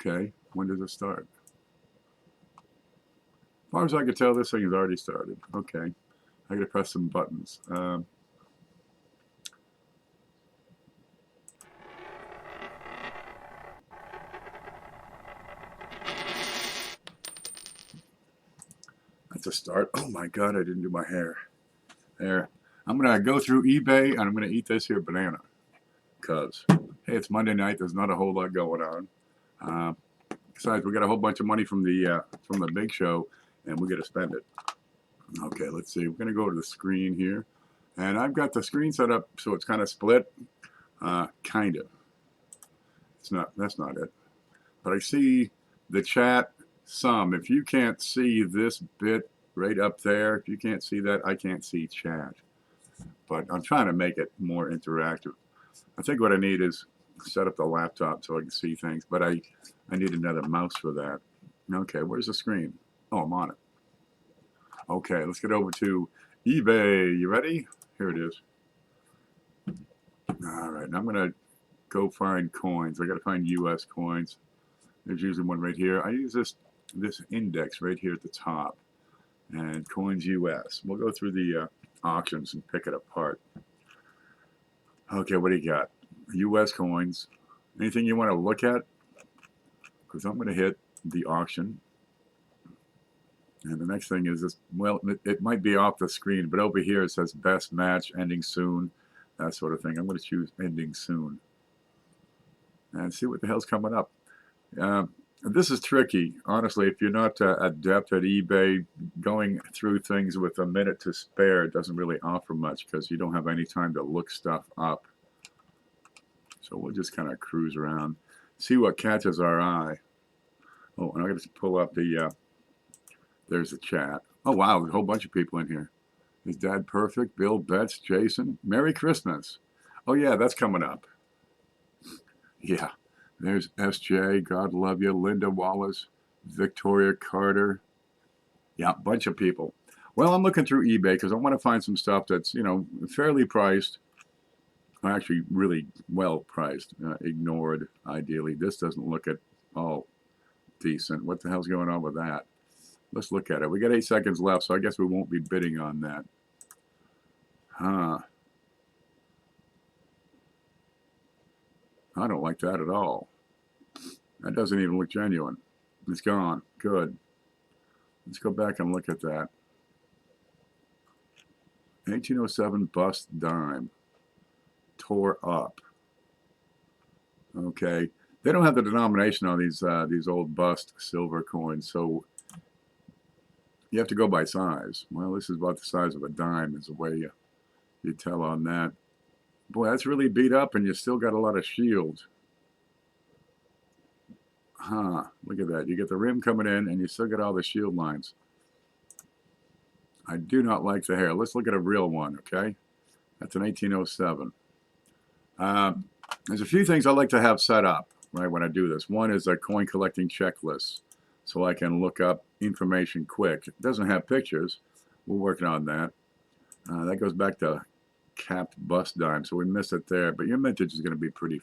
Okay, when does it start? As far as I can tell, this thing has already started. Okay, I gotta press some buttons. That's a start. Oh my God, I didn't do my hair. There. I'm gonna go through eBay and I'm gonna eat this here banana. Cause hey, it's Monday night. There's not a whole lot going on. Uh, Besides, we got a whole bunch of money from the big show, and we got to spend it. Okay, let's see. We're gonna go to the screen here, and I've got the screen set up so it's kind of split. Kind of. It's not. That's not it. But I see the chat some. If you can't see this bit right up there, if you can't see that, I can't see chat. But I'm trying to make it more interactive. I think what I need is set up the laptop so I can see things, but I need another mouse for that. Okay, where's the screen? Oh, I'm on it. Okay, let's get over to eBay. You ready? Here it is. All right, now I'm going to go find coins. I got to find US coins. There's usually one right here. I use this index right here at the top, and coins US. We'll go through the auctions and pick it apart. Okay, what do you got? US coins. Anything you want to look at? Because I'm going to hit the auction. And the next thing is this, well, it might be off the screen, but over here it says best match, ending soon, that sort of thing. I'm going to choose ending soon and see what the hell's coming up. This is tricky. Honestly, if you're not adept at eBay, going through things with a minute to spare doesn't really offer much because you don't have any time to look stuff up. So we'll just kind of cruise around, see what catches our eye. Oh, and I got to pull up the, there's the chat. Oh, wow, there's a whole bunch of people in here. Is Dad Perfect? Bill Betts, Jason. Merry Christmas. Oh, yeah, that's coming up. Yeah. There's SJ, God love you, Linda Wallace, Victoria Carter. Yeah, bunch of people. Well, I'm looking through eBay because I want to find some stuff that's, fairly priced. Actually, really well priced. Ignored, ideally. This doesn't look at all decent. What the hell's going on with that? Let's look at it. We got 8 seconds left, so I guess we won't be bidding on that. Huh. I don't like that at all. That doesn't even look genuine. It's gone. Good. Let's go back and look at that. 1807 bust dime. Tore up. Okay. They don't have the denomination on these old bust silver coins, so you have to go by size. Well, this is about the size of a dime is the way you tell on that. Boy, that's really beat up, and you still got a lot of shield. Huh, look at that. You get the rim coming in, and you still get all the shield lines. I do not like the hair. Let's look at a real one, okay? That's an 1807. There's a few things I like to have set up, right, when I do this. One is a coin collecting checklist, so I can look up information quick. It doesn't have pictures. We're working on that. That goes back to capped bust dime, so we missed it there. But your mintage is going to be pretty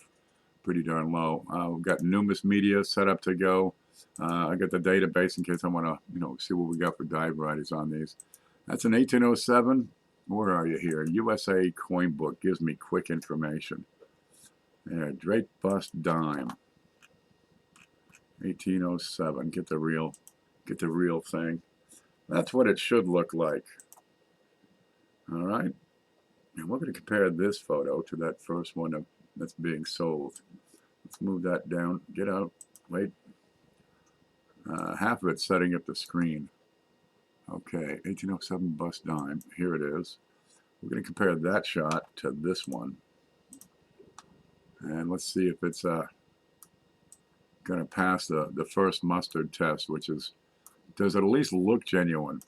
darn low. We've got Numis Media set up to go. I got the database in case I want to, see what we got for die varieties on these. That's an 1807. Where are you here? USA Coin Book gives me quick information. Yeah, Drake Bust Dime. 1807. Get the real thing. That's what it should look like. All right. And we're going to compare this photo to that first one that's being sold. Let's move that down. Get out. Wait. Half of it's setting up the screen. Okay, 1807 bust dime. Here it is. We're going to compare that shot to this one. And let's see if it's going to pass the first mustard test, which is, does it at least look genuine?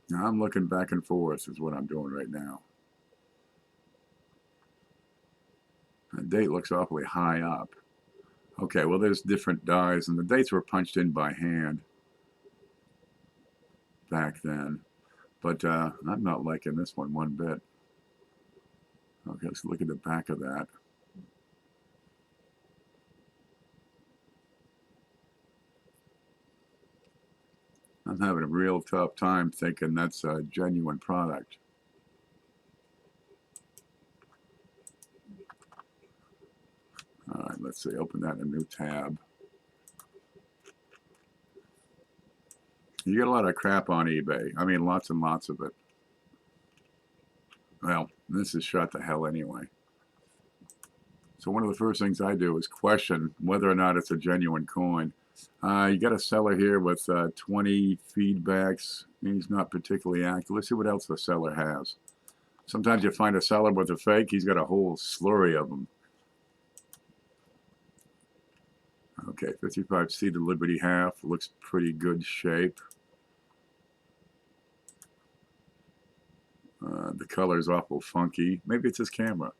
Now I'm looking back and forth is what I'm doing right now. The date looks awfully high up. Okay, well there's different dies, and the dates were punched in by hand back then. But I'm not liking this one bit. Okay, let's look at the back of that. I'm having a real tough time thinking that's a genuine product. All right, let's see. Open that in a new tab. You get a lot of crap on eBay. I mean, lots and lots of it. Well, this is shut to hell anyway. So one of the first things I do is question whether or not it's a genuine coin. You got a seller here with 20 feedbacks. He's not particularly active. Let's see what else the seller has. Sometimes you find a seller with a fake. He's got a whole slurry of them. Okay, 55C to Liberty half. Looks pretty good shape. The color is awful funky. Maybe it's his camera.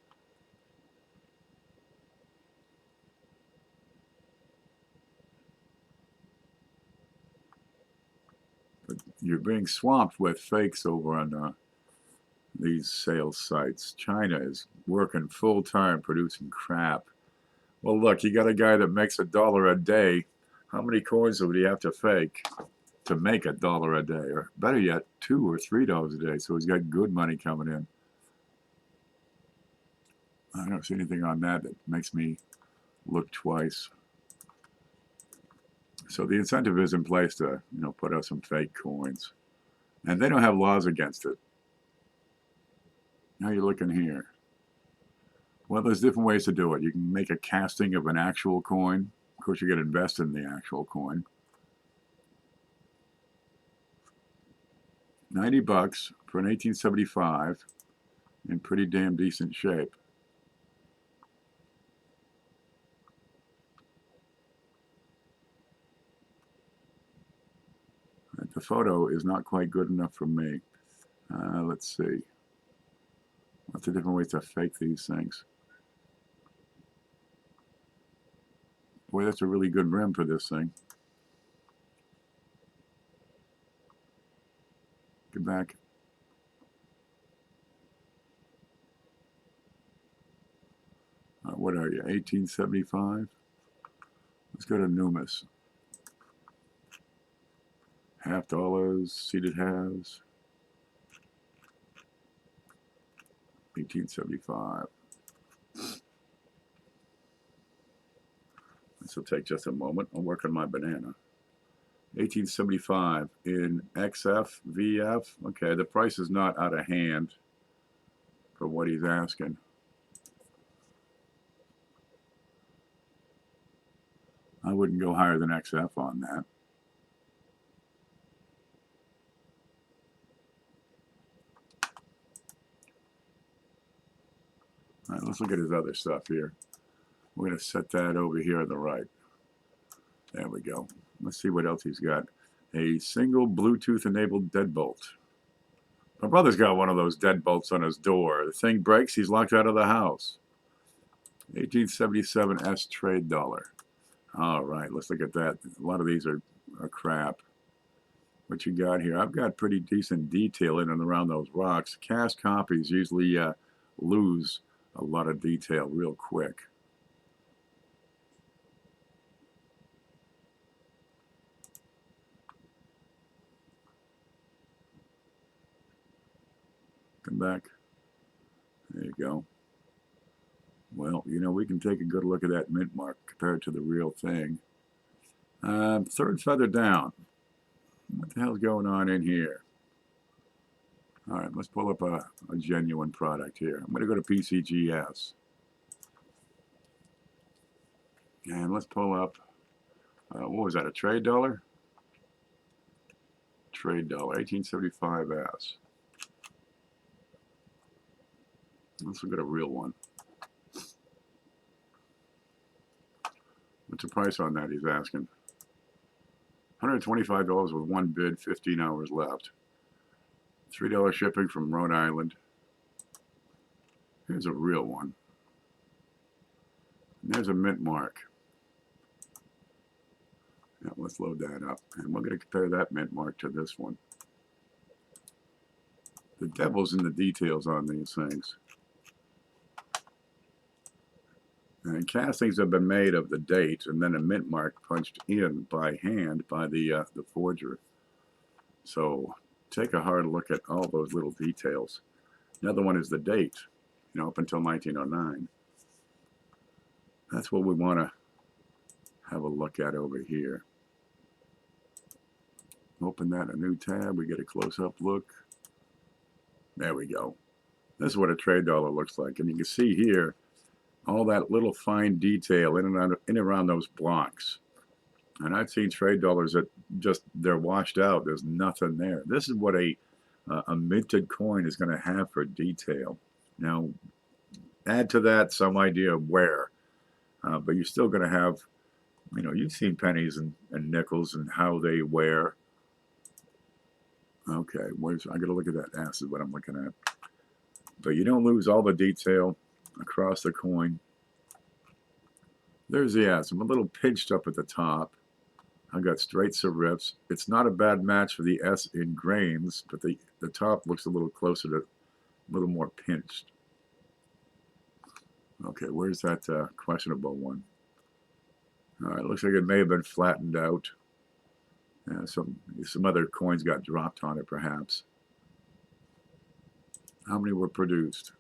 But you're being swamped with fakes over on these sales sites. China is working full time producing crap. Well, look, you got a guy that makes $1 a day. How many coins would he have to fake to make $1 a day? Or better yet, $2 or $3 a day. So he's got good money coming in. I don't see anything on that that makes me look twice. So the incentive is in place to, put out some fake coins. And they don't have laws against it. How you looking here? Well, there's different ways to do it. You can make a casting of an actual coin. Of course, you got to invest in the actual coin. $90 for an 1875 in pretty damn decent shape. The photo is not quite good enough for me. Let's see. Lots of different ways to fake these things. Boy, that's a really good rim for this thing. Get back. What are you, 1875? Let's go to Numis. $50, seated halves. 1875. This will take just a moment. I'll work on my banana. 1875 in XF, VF. Okay, the price is not out of hand for what he's asking. I wouldn't go higher than XF on that. All right, let's look at his other stuff here. We're going to set that over here on the right. There we go. Let's see what else he's got. A single Bluetooth-enabled deadbolt. My brother's got one of those deadbolts on his door. The thing breaks, he's locked out of the house. 1877 S trade dollar. All right, let's look at that. A lot of these are crap. What you got here? I've got pretty decent detail in and around those rocks. Cast copies usually lose a lot of detail real quick. Come back. There you go. Well, we can take a good look at that mint mark compared to the real thing. Third feather down. What the hell's going on in here? All right, let's pull up a genuine product here. I'm going to go to PCGS. And let's pull up, what was that, a trade dollar? Trade dollar, 1875S. Let's look at a real one. What's the price on that he's asking? $125 with one bid, 15 hours left. $3 shipping from Rhode Island. Here's a real one. And there's a mint mark. Now let's load that up. And we're going to compare that mint mark to this one. The devil's in the details on these things. And castings have been made of the date and then a mint mark punched in by hand by the forger. So take a hard look at all those little details. Another one is the date, up until 1909. That's what we want to have a look at over here. Open that in a new tab. We get a close-up look. There we go. This is what a trade dollar looks like. And you can see here all that little fine detail in and around those blocks. And I've seen trade dollars that just, they're washed out. There's nothing there. This is what a minted coin is going to have for detail. Now, add to that some idea of wear. But you're still going to have, you've seen pennies and nickels and how they wear. Okay, I got to look at that S is what I'm looking at. But you don't lose all the detail across the coin. There's the S. I'm a little pinched up at the top. I've got straight serifs. It's not a bad match for the S in grains, but the top looks a little closer to, a little more pinched. Okay, where's that questionable one? All right, looks like it may have been flattened out. Some other coins got dropped on it, perhaps. How many were produced?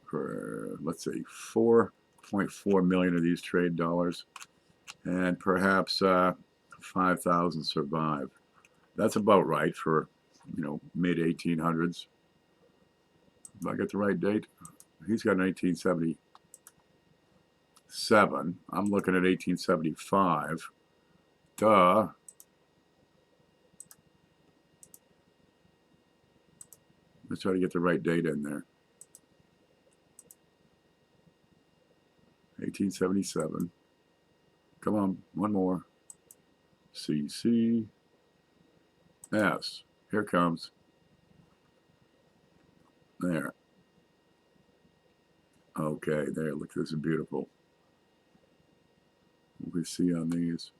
For, let's see, 4.4 million of these trade dollars, and perhaps 5,000 survive. That's about right for, mid 1800s. If I get the right date, he's got 1977. I'm looking at 1875. Duh. Let's try to get the right date in there. 1877. Come on, one more. CC. S. Here it comes. There. Okay, there. Look, this is beautiful. What we see on these.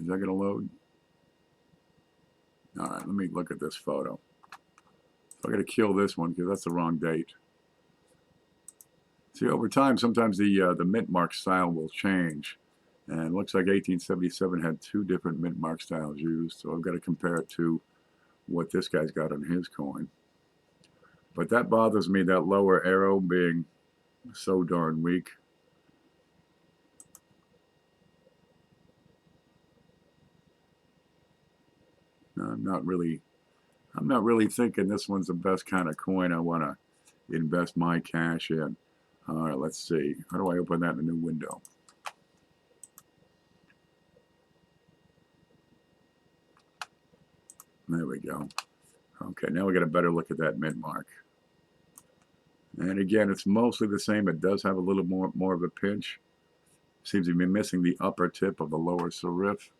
Is that going to load? All right, let me look at this photo. So I got to kill this one because that's the wrong date. See, over time, sometimes the mint mark style will change. And it looks like 1877 had 2 different mint mark styles used. So I've got to compare it to what this guy's got on his coin. But that bothers me, that lower arrow being so darn weak. I'm not really thinking this one's the best kind of coin I want to invest my cash in. All right, let's see. How do I open that in a new window? There we go. Okay, now we got a better look at that mint mark. And again, it's mostly the same. It does have a little more of a pinch. Seems to be missing the upper tip of the lower serif.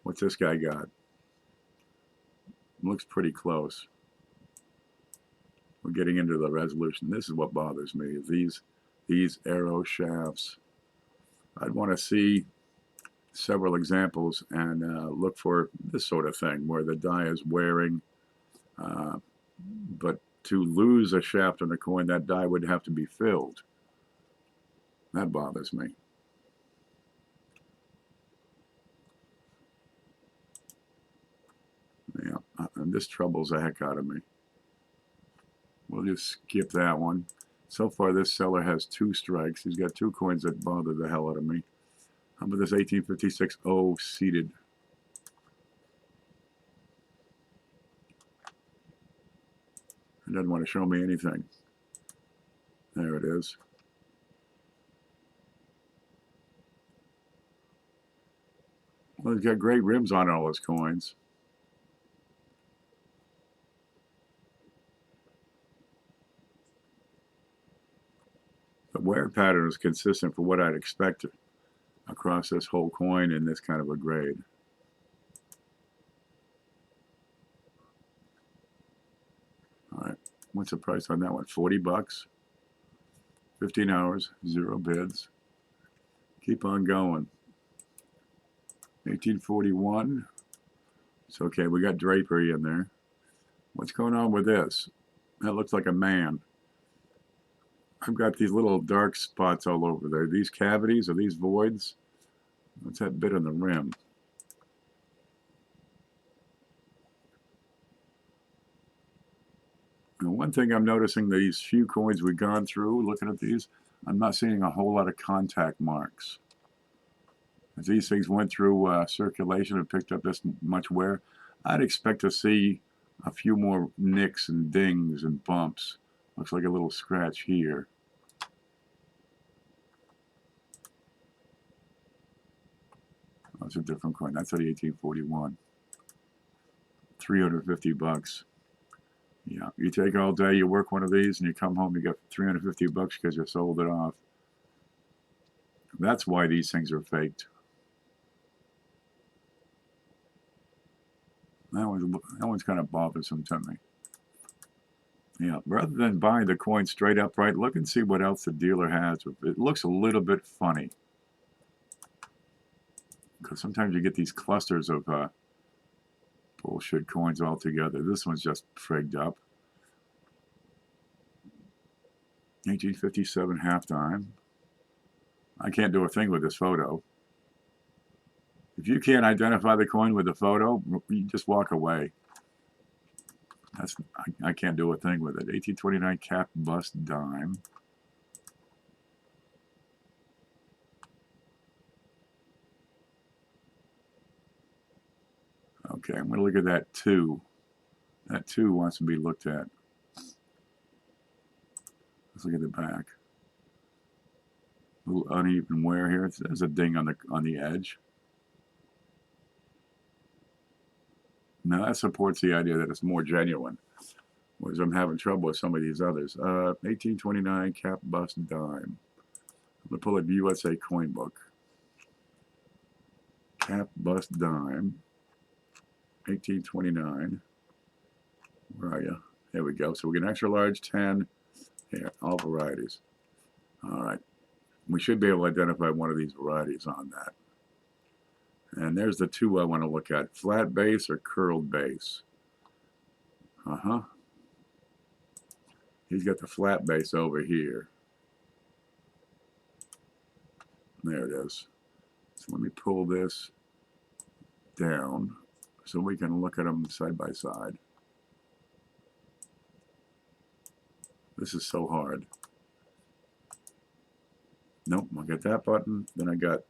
What's this guy got? Looks pretty close. We're getting into the resolution. This is what bothers me, is these arrow shafts. I'd want to see several examples and look for this sort of thing where the die is wearing, but to lose a shaft on the coin, that die would have to be filled. That bothers me. Yeah, and this troubles the heck out of me. We'll just skip that one. So far, this seller has 2 strikes. He's got 2 coins that bother the hell out of me. How about this 1856 O seated? It doesn't want to show me anything. There it is. Well, he's got great rims on all his coins. The wear pattern is consistent for what I'd expect across this whole coin in this kind of a grade. All right, what's the price on that one? 40 bucks. 15 hours, 0 bids. Keep on going. 1841. It's okay, we got drapery in there. What's going on with this? That looks like a man. I've got these little dark spots all over there. These cavities or these voids. What's that bit on the rim? And one thing I'm noticing, these few coins we've gone through, looking at these, I'm not seeing a whole lot of contact marks. As these things went through circulation and picked up this much wear, I'd expect to see a few more nicks and dings and bumps. Looks like a little scratch here. That's a different coin. That's at 1841. 350 bucks. Yeah, you take all day, you work one of these, and you come home, you get 350 bucks because you sold it off. That's why these things are faked. That one's kind of bothersome to me. Yeah, rather than buying the coin straight up, right, look and see what else the dealer has. It looks a little bit funny. Because sometimes you get these clusters of bullshit coins all together. This one's just frigged up. 1857 halftime. I can't do a thing with this photo. If you can't identify the coin with the photo, you just walk away. I can't do a thing with it. 1829 cap bust dime. Okay, I'm going to look at that 2. That 2 wants to be looked at. Let's look at the back. A little uneven wear here. There's a ding on the edge. Now that supports the idea that it's more genuine, whereas I'm having trouble with some of these others. 1829 cap bust dime. I'm going to pull a USA coin book. Cap bust dime. 1829. Where are you? There we go. So we get an extra large 10. Here, all varieties. All right. We should be able to identify one of these varieties on that. And there's the 2 I want to look at. Flat base or curled base. He's got the flat base over here. There it is. So let me pull this down so we can look at them side by side. This is so hard. Nope, I'll get that button. Then I got,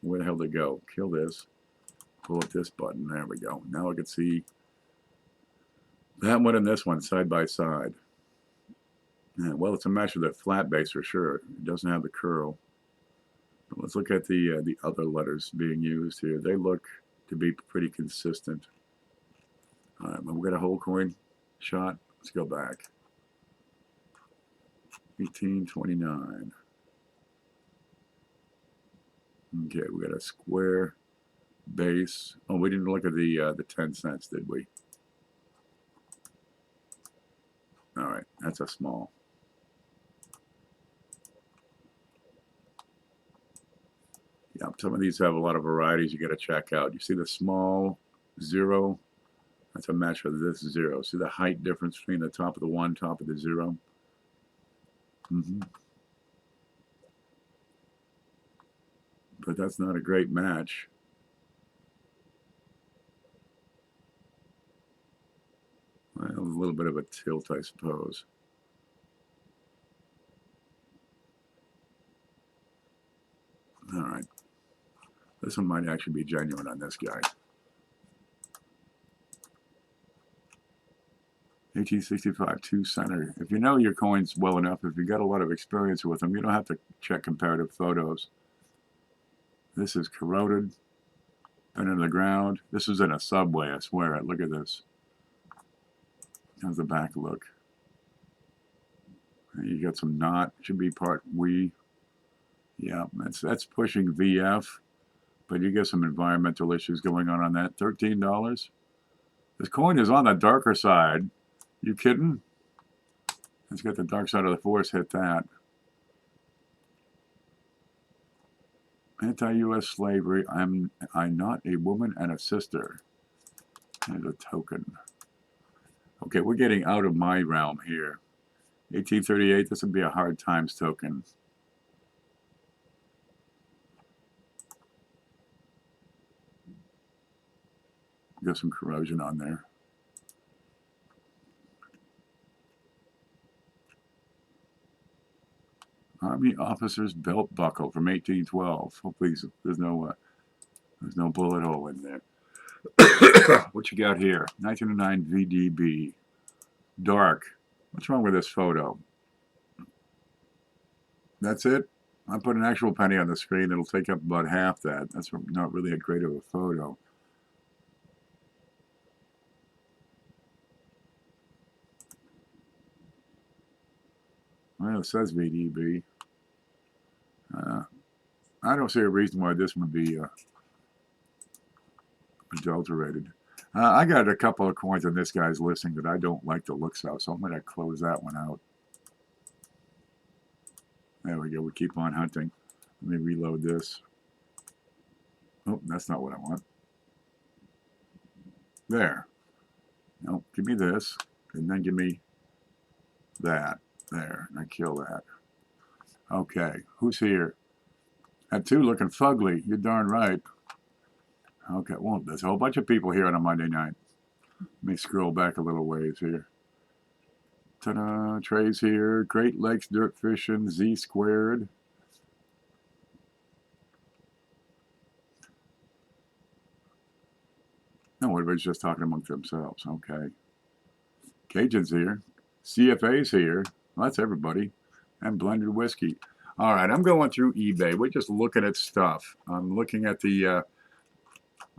where the hell did it go? Kill this. Pull up this button. There we go. Now I can see that one and this one side by side. Yeah, well, it's a match with that flat base for sure. It doesn't have the curl. But let's look at the other letters being used here. They look to be pretty consistent. All right, well, we got a whole coin shot. Let's go back. 1829. Okay, we got a square base. Oh, we didn't look at the 10 cents, did we? All right, that's a small. Yeah, some of these have a lot of varieties you got to check out. You see the small 0? That's a match with this 0. See the height difference between the top of the 1, top of the 0? But that's not a great match. Well, a little bit of a tilt, I suppose. All right. This one might actually be genuine on this guy. 1865 2 center. If you know your coins well enough, if you got a lot of experience with them, you don't have to check comparative photos. This is corroded, been in the ground. This is in a subway, I swear it. Look at this. How's the back look? You got some knot. Should be part we. Yeah, that's pushing VF, but you get some environmental issues going on that. $13. This coin is on the darker side. You kidding? Let's get the dark side of the force hit that. Anti-U.S. slavery. I'm not a woman and a sister. There's a token. Okay, we're getting out of my realm here. 1838, this would be a hard times token. Got some corrosion on there. Army officer's belt buckle from 1812. Hopefully there's no bullet hole in there. What you got here? 1909 VDB. Dark. What's wrong with this photo? That's it? I put an actual penny on the screen. It'll take up about half that. That's not really a great of a photo. Well, it says VDB. I don't see a reason why this would be adulterated. I got a couple of coins on this guy's listing that I don't like the looks of, so I'm going to close that one out. There we go. We keep on hunting. Let me reload this. Oh, that's not what I want. There. No, give me this, and then give me that. There, and I kill that. Okay, who's here? That two looking fugly. You're darn right. Okay, well, there's a whole bunch of people here on a Monday night. Let me scroll back a little ways here. Ta-da! Trey's here. Great Lakes Dirt Fishing. Z Squared. No, everybody's just talking amongst themselves. Okay. Cajun's here. CFA's here. Well, that's everybody. And blended whiskey. All right, I'm going through eBay. We're just looking at stuff. I'm looking at the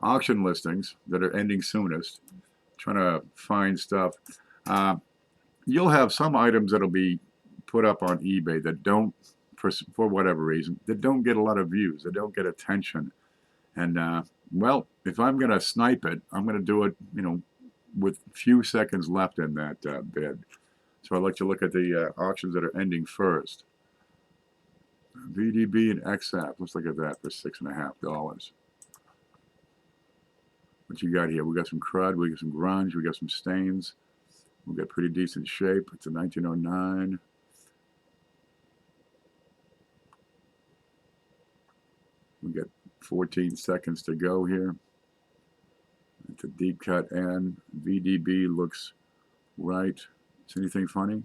auction listings that are ending soonest. Trying to find stuff. You'll have some items that'll be put up on eBay that don't, for whatever reason, that don't get a lot of views. That don't get attention. And well, if I'm going to snipe it, I'm going to do it, with few seconds left in that bid. So I'd like to look at the auctions that are ending first. VDB and XAP. Let's look at that for $6.50. What you got here? We got some crud, we got some grunge, we got some stains. We got pretty decent shape. It's a 1909. We got 14 seconds to go here. It's a deep cut N. VDB looks right. Is anything funny?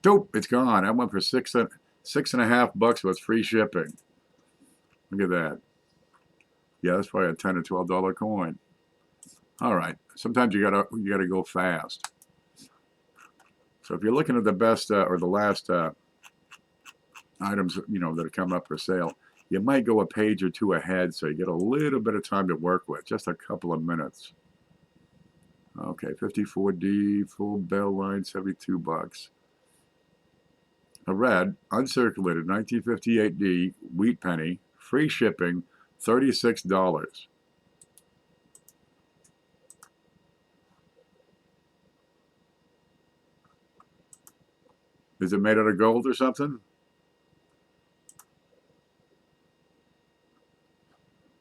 Dope, it's gone. I went for $6.50 with free shipping. Look at that. Yeah, that's probably a $10 or $12 coin. All right. Sometimes you gotta go fast. So if you're looking at the best or the last items, that are coming up for sale, you might go a page or two ahead, so you get a little bit of time to work with, just a couple of minutes. Okay, 54D full bell line, $72. A red uncirculated 1958D wheat penny, free shipping, $36. Is it made out of gold or something?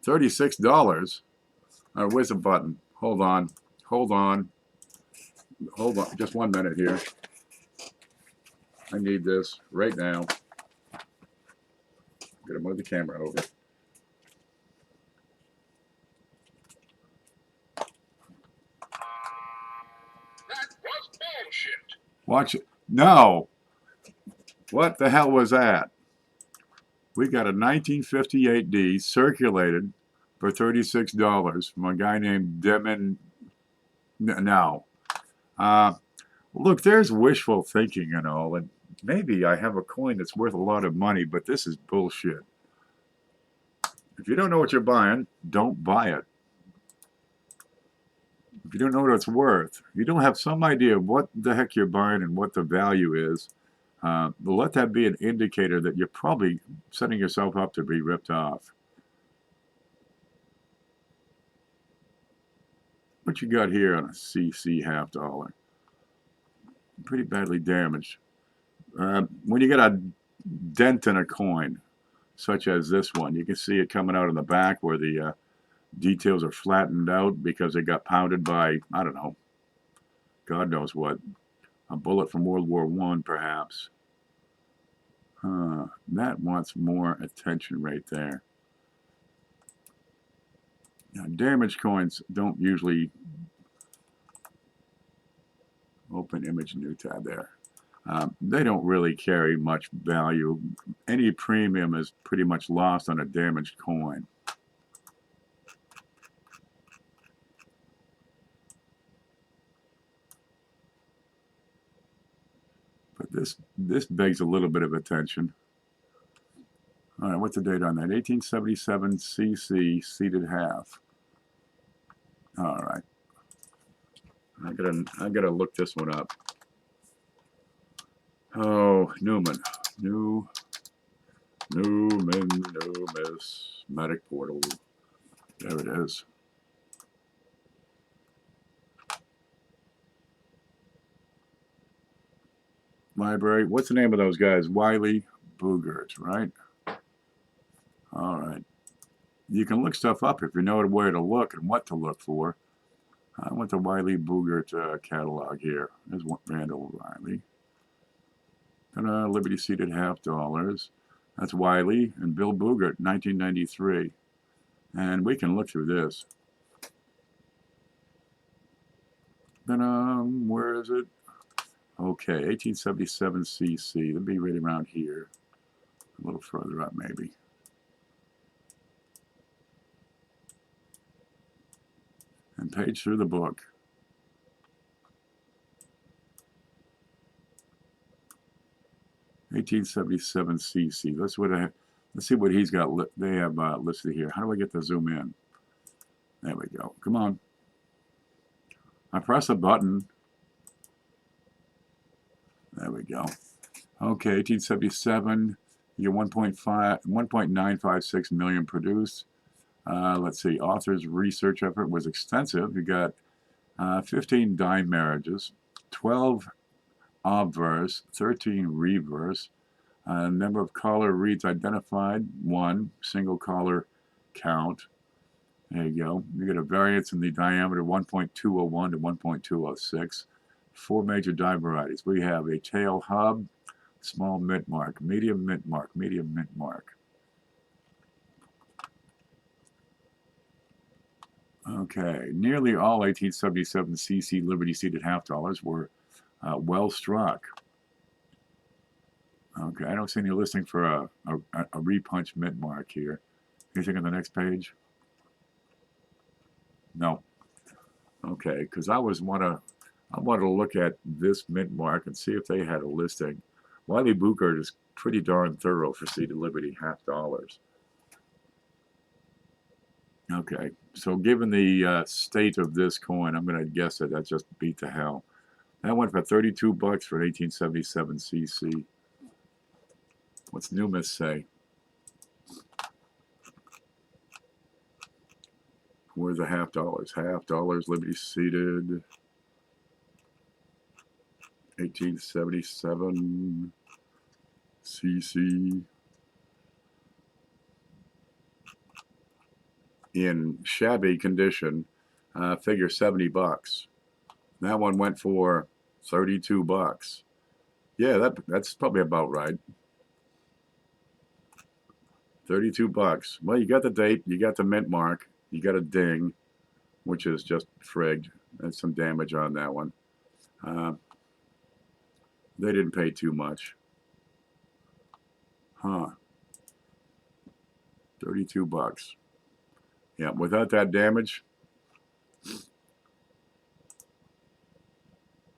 $36. All right, where's the button? Hold on. Just 1 minute here. I need this right now. I'm gonna move the camera over. That was bullshit. Watch it. No. What the hell was that? We got a 1958D circulated for $36 from a guy named Demon. No. Look, there's wishful thinking and all, and maybe I have a coin that's worth a lot of money, but this is bullshit. If you don't know what you're buying, don't buy it. If you don't know what it's worth, you don't have some idea of what the heck you're buying and what the value is, let that be an indicator that you're probably setting yourself up to be ripped off. What you got here on a CC $50? Pretty badly damaged. When you get a dent in a coin, such as this one, you can see it coming out in the back where the details are flattened out because it got pounded by, I don't know, God knows what. A bullet from World War I, perhaps. That wants more attention right there. Now, damaged coins don't usually open image new tab there. They don't really carry much value. Any premium is pretty much lost on a damaged coin. But this begs a little bit of attention. All right, what's the date on that? 1877 CC seated half. All right, I gotta look this one up. Oh, Newman, numismatic portal. There it is. Library. What's the name of those guys? Wiley Boogert, right? All right. You can look stuff up if you know where to look and what to look for. I went to Wiley Boogert catalog here. There's Randall Riley. And Liberty seated $50. That's Wiley and Bill Boogert, 1993. And we can look through this. Then where is it? Okay, 1877 CC. It'll be right around here. A little further up, maybe. And page through the book. $1877 CC. Let's see what he's got. They have listed here. How do I get to zoom in? There we go. Come on. I press a button. There we go. Okay, 1877. You get 1.956 million produced. Let's see. Author's research effort was extensive. You got 15 dime marriages, 12 obverse, 13 reverse. Number of caller reads identified, 1. Single caller count. There you go. You get a variance in the diameter 1.201 to 1.206. 4 major die varieties. We have a tail hub, small mint mark, medium mint mark, medium mint mark. Okay, nearly all 1877 CC Liberty seated $50 were well struck. Okay, I don't see any listing for a repunch mint mark here. Anything on the next page? No. Okay, because I wanted to look at this mint mark and see if they had a listing. Wiley Boogert is pretty darn thorough for seated Liberty $50. Okay, so given the state of this coin, I'm going to guess that just beat to hell. That went for $32 for an 1877 CC. What's Numis say? Where's the $50? $50 Liberty seated 1877 CC. In shabby condition, figure $70. That one went for $32. Yeah, that's probably about right. $32. Well, you got the date, you got the mint mark, you got a ding, which is just frigged. There's some damage on that one. They didn't pay too much. Huh. $32. Yeah, without that damage,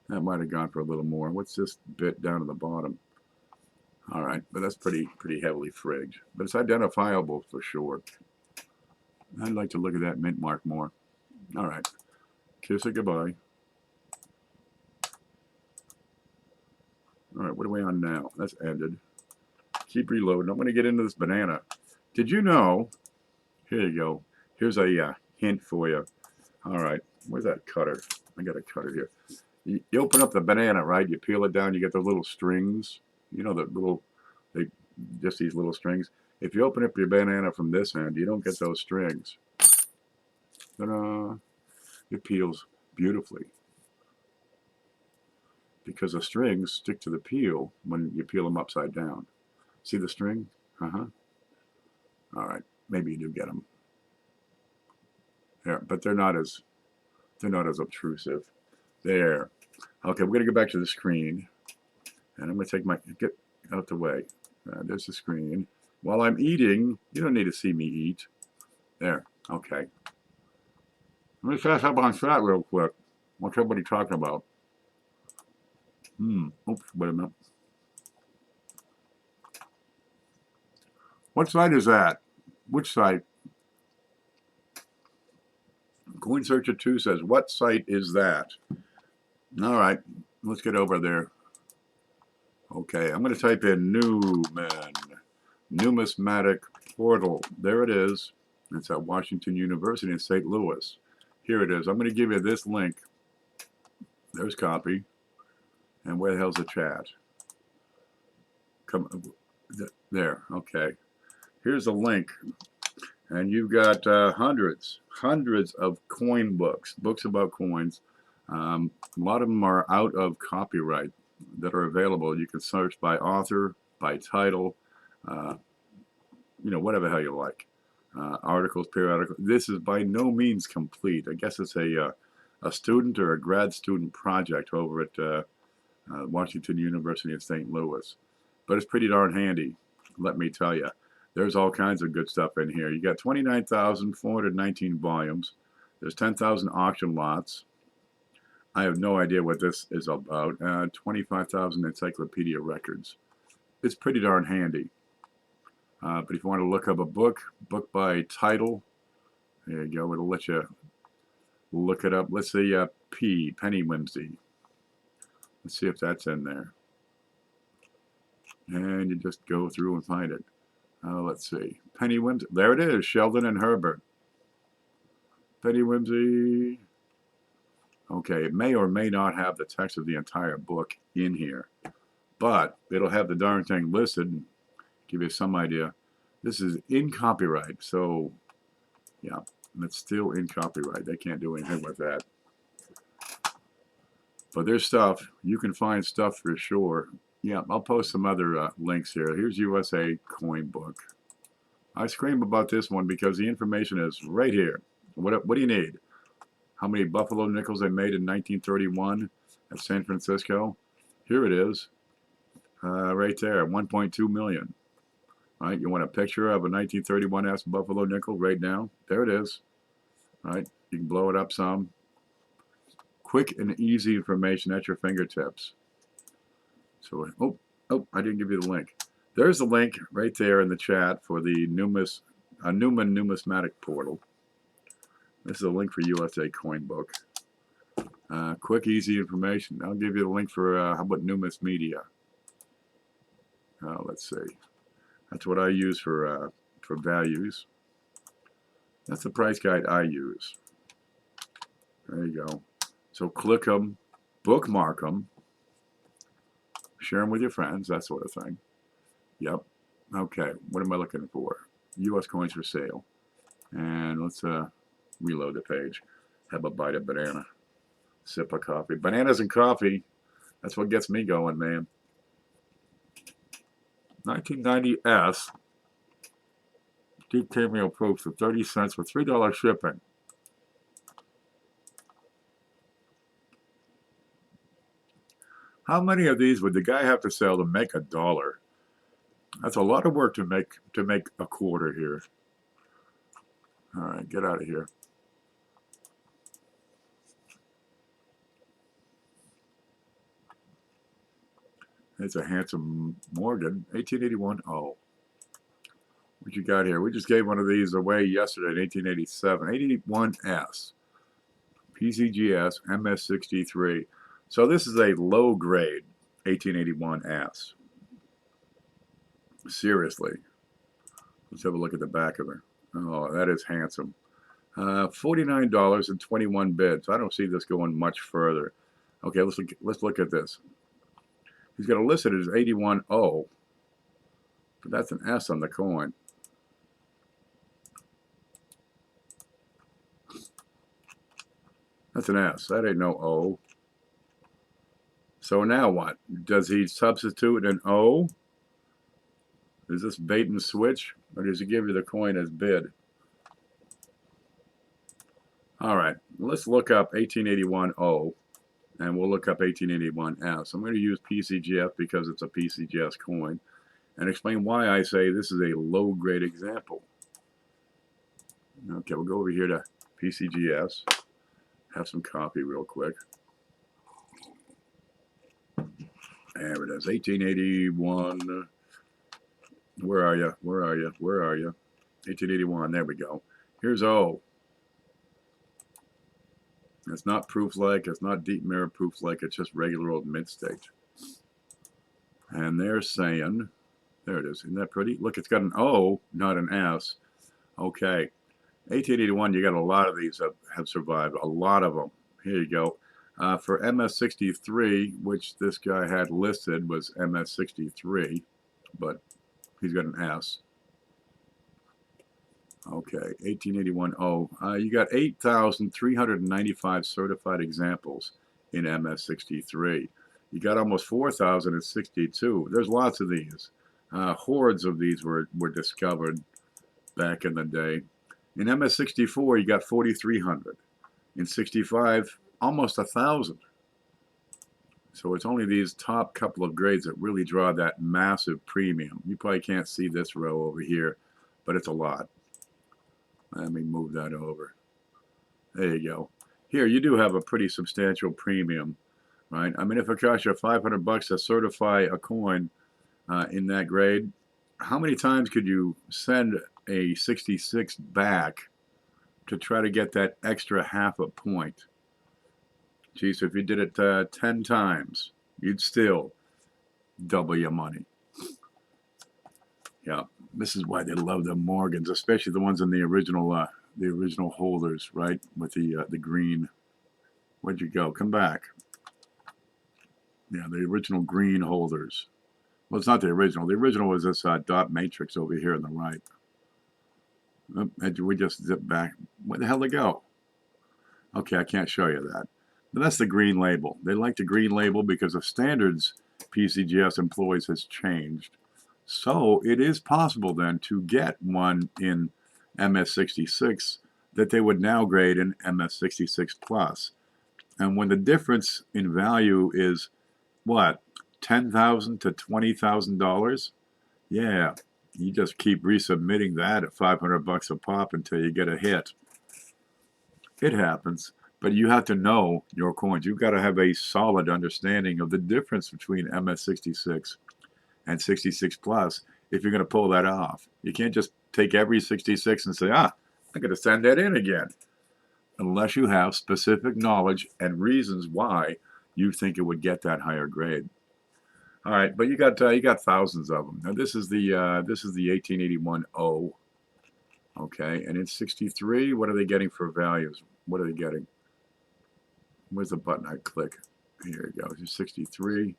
that might have gone for a little more. What's this bit down at the bottom? All right, but that's pretty heavily frigged. But it's identifiable for sure. I'd like to look at that mint mark more. All right, kiss it goodbye. All right, what are we on now? That's ended. Keep reloading. I'm going to get into this banana. Did you know? Here you go. Here's a hint for you. All right, where's that cutter? I got a cutter here. You open up the banana, right? You peel it down. You get the little strings. You know, the little, just these little strings. If you open up your banana from this end, you don't get those strings. Ta-da! It peels beautifully. because the strings stick to the peel when you peel them upside down. See the string? Uh-huh. All right, maybe you do get them. Yeah, but they're not as obtrusive. There. Okay, we're gonna go back to the screen, and I'm gonna take my get out the way. There's the screen. While I'm eating, you don't need to see me eat. There. Okay. Let me fast up on that real quick. What's everybody talking about? Oops, wait a minute. What site is that? Which site? Coin Searcher 2 says, what site is that? All right, let's get over there. Okay, I'm going to type in Newman, numismatic portal. There it is. It's at Washington University in St. Louis. Here it is. I'm going to give you this link. There's copy. And where the hell's the chat? Come there. Okay. Here's the link. And you've got hundreds of coin books about coins. A lot of them are out of copyright that are available. You can search by author, by title, whatever the hell you like. Articles, periodicals. This is by no means complete. I guess it's a student or a grad student project over at Washington University in St. Louis. But it's pretty darn handy, let me tell you. There's all kinds of good stuff in here. You got 29,419 volumes. There's 10,000 auction lots. I have no idea what this is about. 25,000 encyclopedia records. It's pretty darn handy. But if you want to look up a book by title, there you go. It'll let you look it up. Let's see, Penny Whimsy. Let's see if that's in there. And you just go through and find it. Let's see. Penny Whimsy. There it is. Sheldon and Herbert. Penny Whimsy. Okay, it may or may not have the text of the entire book in here. But it'll have the darn thing listed. Give you some idea. This is in copyright. So, yeah, it's still in copyright. They can't do anything with that. But there's stuff. You can find stuff for sure. Yeah, I'll post some other links here. Here's USA Coin Book. I scream about this one because the information is right here. What do you need? How many buffalo nickels they made in 1931 at San Francisco? Here it is. Right there, 1.2 million. All right, you want a picture of a 1931 buffalo nickel right now? There it is. All right, you can blow it up some. Quick and easy information at your fingertips. So, I didn't give you the link. There's the link right there in the chat for the Newman numismatic portal. This is a link for USA Coin Book. Quick, easy information. I'll give you the link for how about Numis Media. Let's see. That's what I use for values. That's the price guide I use. There you go. So click them, bookmark them, share them with your friends, that sort of thing. Yep. Okay, what am I looking for? U.S. coins for sale. And let's reload the page. Have a bite of banana. Sip of coffee. Bananas and coffee, that's what gets me going, man. 1990S. Deep cameo proof for 30 cents for $3 shipping. How many of these would the guy have to sell to make $1? That's a lot of work to make a quarter here. All right, get out of here. It's a handsome Morgan, 1881. Oh, what you got here? We just gave one of these away yesterday in 1887. 81S, PCGS, MS63. So this is a low grade 1881S. Seriously. Let's have a look at the back of it. Oh, that is handsome. $49.21 bids. I don't see this going much further. Okay, let's look at this. He's got it listed as 81O, but that's an S on the coin. That's an S. That ain't no O. So now what? Does he substitute an O? Is this bait and switch? Or does he give you the coin as bid? All right, let's look up 1881O, and we'll look up 1881S. I'm going to use PCGF because it's a PCGS coin, and explain why I say this is a low-grade example. Okay, we'll go over here to PCGS, have some coffee real quick. There it is, 1881. Where are you? Where are you? Where are you? 1881, there we go. Here's O. It's not proof-like, it's not deep mirror proof-like, it's just regular old mid-stage. And they're saying, there it is, isn't that pretty? Look, it's got an O, not an S. Okay, 1881, you got a lot of these have survived, a lot of them. Here you go. For MS63, which this guy had listed was MS63, but he's got an S. Okay, 1881O. You got 8,395 certified examples in MS63. You got almost 4,000 in 62. There's lots of these. Hordes of these were discovered back in the day. In MS64, you got 4,300. In 65, almost 1,000. So it's only these top couple of grades that really draw that massive premium. You probably can't see this row over here, but it's a lot. Let me move that over. There you go. Here, you do have a pretty substantial premium, right? I mean, if it costs you $500 to certify a coin in that grade, how many times could you send a 66 back to try to get that extra half a point? Geez, if you did it 10 times, you'd still double your money. Yeah, this is why they love the Morgans, especially the ones in the original holders, right? With the green. Where'd you go? Come back. Yeah, the original green holders. Well, it's not the original. The original was this dot matrix over here on the right. We just zip back. Where the hell did it go? Okay, I can't show you that. But that's the green label. They like the green label because the standards PCGS employs has changed. So it is possible then to get one in MS66 that they would now grade in MS66 Plus. And when the difference in value is, what, $10,000 to $20,000? Yeah, you just keep resubmitting that at $500 a pop until you get a hit. It happens, but you have to know your coins. You've got to have a solid understanding of the difference between MS66 and 66 Plus if you're going to pull that off. You can't just take every 66 and say, I'm going to send that in again, unless you have specific knowledge and reasons why you think it would get that higher grade. All right, but you got thousands of them. Now this is the 1881O. Okay, and in 63, what are they getting for values? What are they getting? Where's the button I click? Here you go. Here's 63.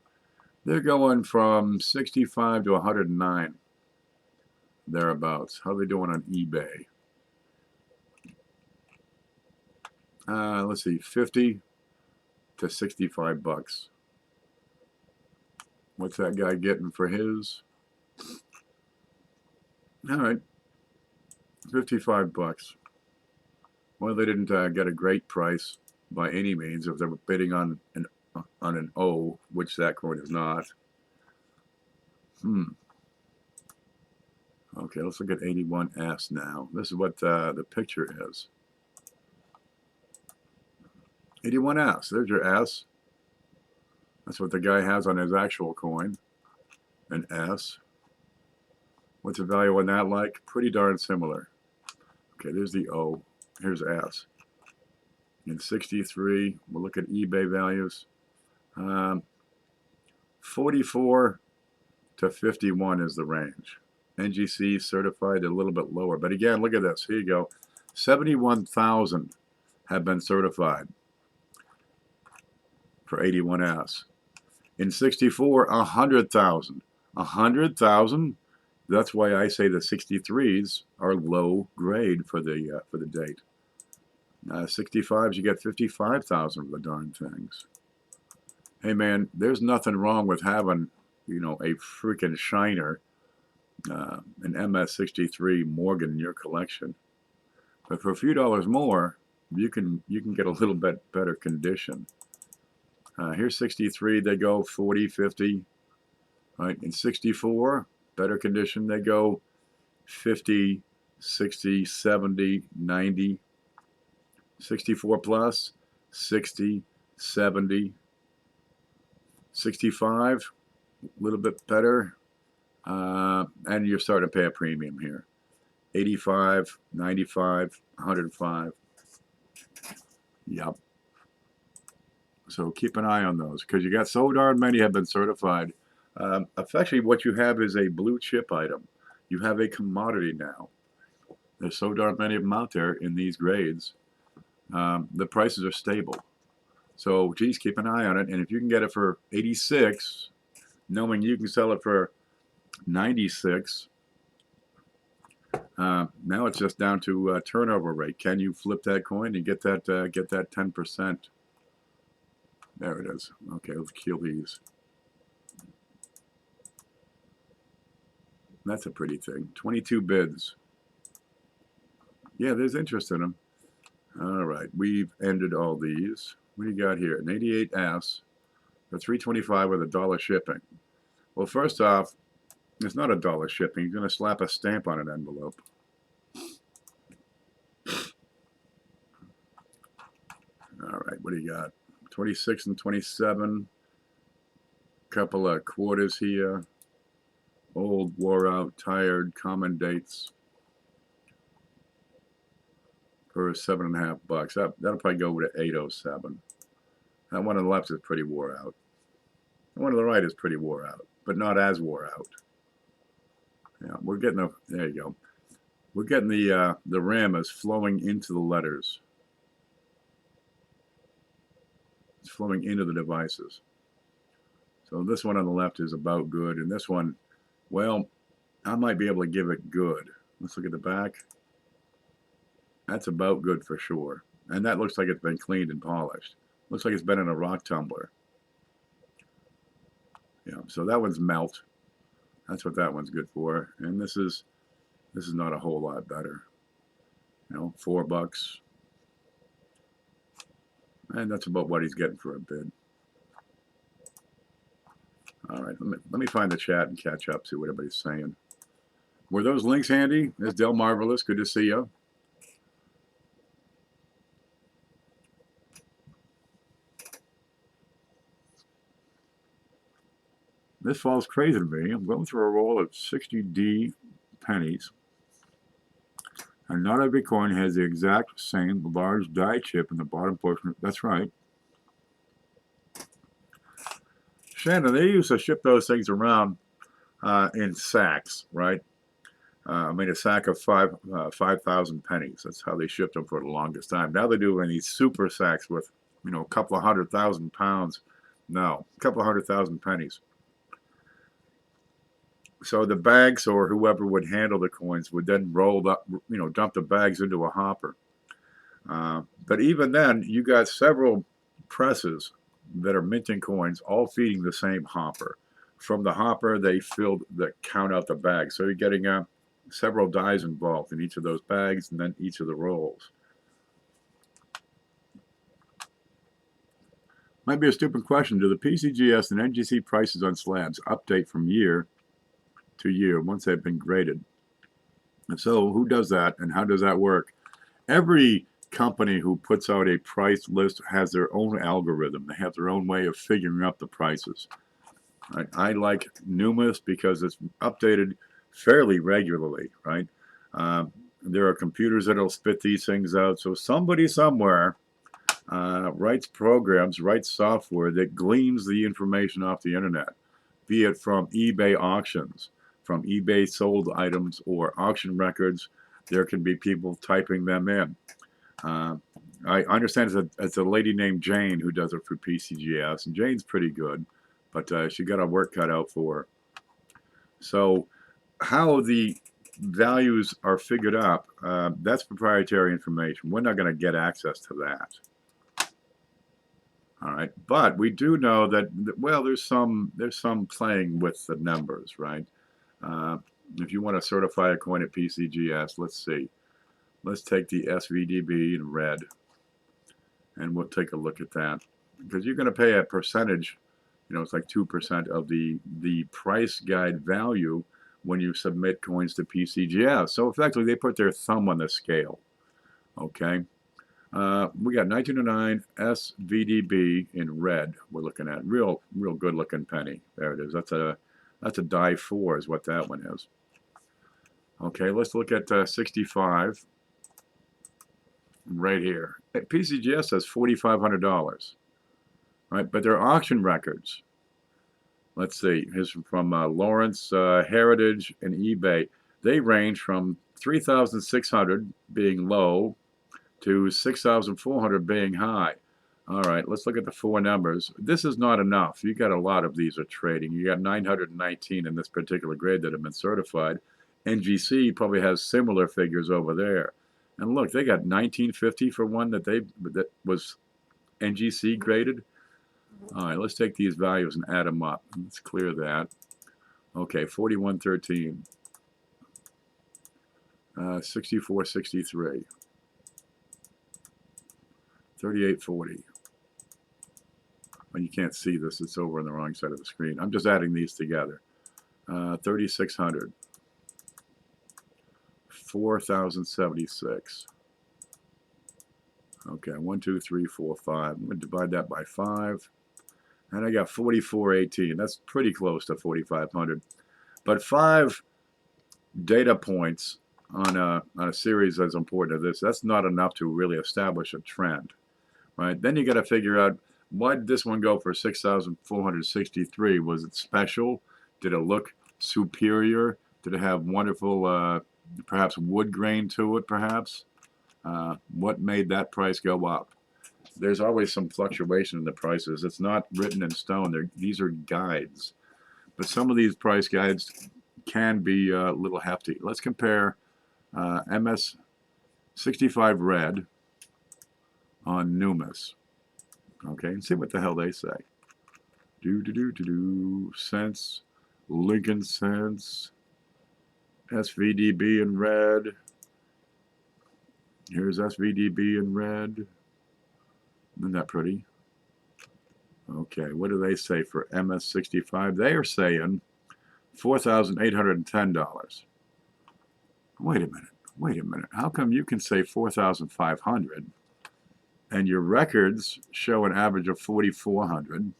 They're going from 65 to 109, thereabouts. How are they doing on eBay? Let's see, 50 to $65. What's that guy getting for his? All right, $55. Well, they didn't get a great price by any means if they were bidding on an O, which that coin is not. Okay, let's look at 81S now. This is what the picture is. 81S, there's your S. That's what the guy has on his actual coin, an S. What's the value on that like? Pretty darn similar. Okay, there's the O. Here's S. In 63, we'll look at eBay values. 44 to 51 is the range. NGC certified a little bit lower. But again, look at this. Here you go. 71,000 have been certified for 81S. In 64, 100,000. 100,000. That's why I say the 63s are low grade for the date. 65s, you get 55,000 of the darn things. Hey man, there's nothing wrong with having, a freaking shiner, an MS-63 Morgan in your collection. But for a few dollars more, you can get a little bit better condition. Here's 63, they go 40, 50, right? In 64, better condition, they go 50, 60, 70, 90. 64 plus, 60, 70, 65, a little bit better. And you're starting to pay a premium here. 85, 95, 105. Yep. So keep an eye on those because you got so darn many have been certified. Effectively, what you have is a blue chip item. You have a commodity now. There's so darn many of them out there in these grades. The prices are stable. So, geez, keep an eye on it. And if you can get it for 86, knowing you can sell it for 96, now it's just down to turnover rate. Can you flip that coin and get that 10%? There it is. Okay, let's kill these. That's a pretty thing. 22 bids. Yeah, there's interest in them. All right, we've ended all these. What do you got here? An 88S for $3.25 with $1 shipping. Well, first off, it's not $1 shipping. You're going to slap a stamp on an envelope. All right, what do you got? 26 and 27. Couple of quarters here. Old, wore out, tired, common dates. For $7.50. That'll probably go to 807. That one on the left is pretty wore out. The one on the right is pretty wore out, but not as wore out. Yeah, we're getting there you go. We're getting the rim is flowing into the letters. It's flowing into the devices. So this one on the left is about good, and this one, well, I might be able to give it good. Let's look at the back. That's about good for sure. And that looks like it's been cleaned and polished. Looks like it's been in a rock tumbler. Yeah, so that one's melt. That's what that one's good for. And this is not a whole lot better. $4. And that's about what he's getting for a bid. All right, let me find the chat and catch up, see what everybody's saying. Were those links handy? It's Del Marvelous. Good to see you. This falls crazy to me. I'm going through a roll of 60D pennies. And not every coin has the exact same large die chip in the bottom portion. That's right. Shannon, they used to ship those things around in sacks, right? A sack of 5,000 pennies. That's how they shipped them for the longest time. Now they do in these super sacks with, a couple of 100,000 pounds. No, a couple of 100,000 pennies. So the banks or whoever would handle the coins would then roll up, dump the bags into a hopper. But even then, you got several presses that are minting coins, all feeding the same hopper. From the hopper, they count out the bags. So you're getting several dies involved in each of those bags and then each of the rolls. Might be a stupid question. Do the PCGS and NGC prices on slabs update from year to year once they've been graded? And so who does that and how does that work? Every company who puts out a price list has their own algorithm. They have their own way of figuring out the prices. Right? I like Numis because it's updated fairly regularly, right? There are computers that'll spit these things out. So somebody somewhere writes programs, writes software that gleans the information off the internet, be it from eBay auctions, from eBay sold items or auction records. There can be people typing them in. I understand it's a lady named Jane who does it for PCGS, and Jane's pretty good, but she got her work cut out for her. So how the values are figured up, that's proprietary information. We're not going to get access to that. All right, but we do know that, well, there's some playing with the numbers, right? Uh, if you want to certify a coin at PCGS, let's see. Let's take the SVDB in red, and we'll take a look at that, because you're going to pay a percentage. You know, it's like 2% of the price guide value when you submit coins to PCGS. So effectively, they put their thumb on the scale. Okay. We got 1909 SVDB in red. We're looking at real good looking penny. There it is. That's a die 4 is what that one is. Okay, let's look at 65 right here. PCGS says $4,500, right? But their auction records. Let's see. Here's from Lawrence Heritage and eBay. They range from 3,600 being low to 6,400 being high. All right, let's look at the 4 numbers. This is not enough. You got a lot of these are trading. You got 919 in this particular grade that have been certified. NGC probably has similar figures over there. And look, they got 1950 for one that was NGC graded. All right, let's take these values and add them up. Let's clear that. Okay, 4113, 6463. 3840. Well, you can't see this. It's over on the wrong side of the screen. I'm just adding these together. 3600. 4076. Okay, 1, 2, 3, 4, 5. I'm going to divide that by 5. And I got 4418. That's pretty close to 4500. But 5 data points on a series as important as this, that's not enough to really establish a trend. Right? Then you got to figure out, why did this one go for 6,463? Was it special? Did it look superior? Did it have wonderful, perhaps wood grain to it, perhaps? What made that price go up? There's always some fluctuation in the prices. It's not written in stone. These are guides. But some of these price guides can be a little hefty. Let's compare MS65 red on Numis, okay, and see what the hell they say. Cents, Lincoln cents, SVDB in red. Here's SVDB in red. Isn't that pretty? Okay, what do they say for MS65? They are saying $4,810. Wait a minute. How come you can say 4,500? And your records show an average of 4,400,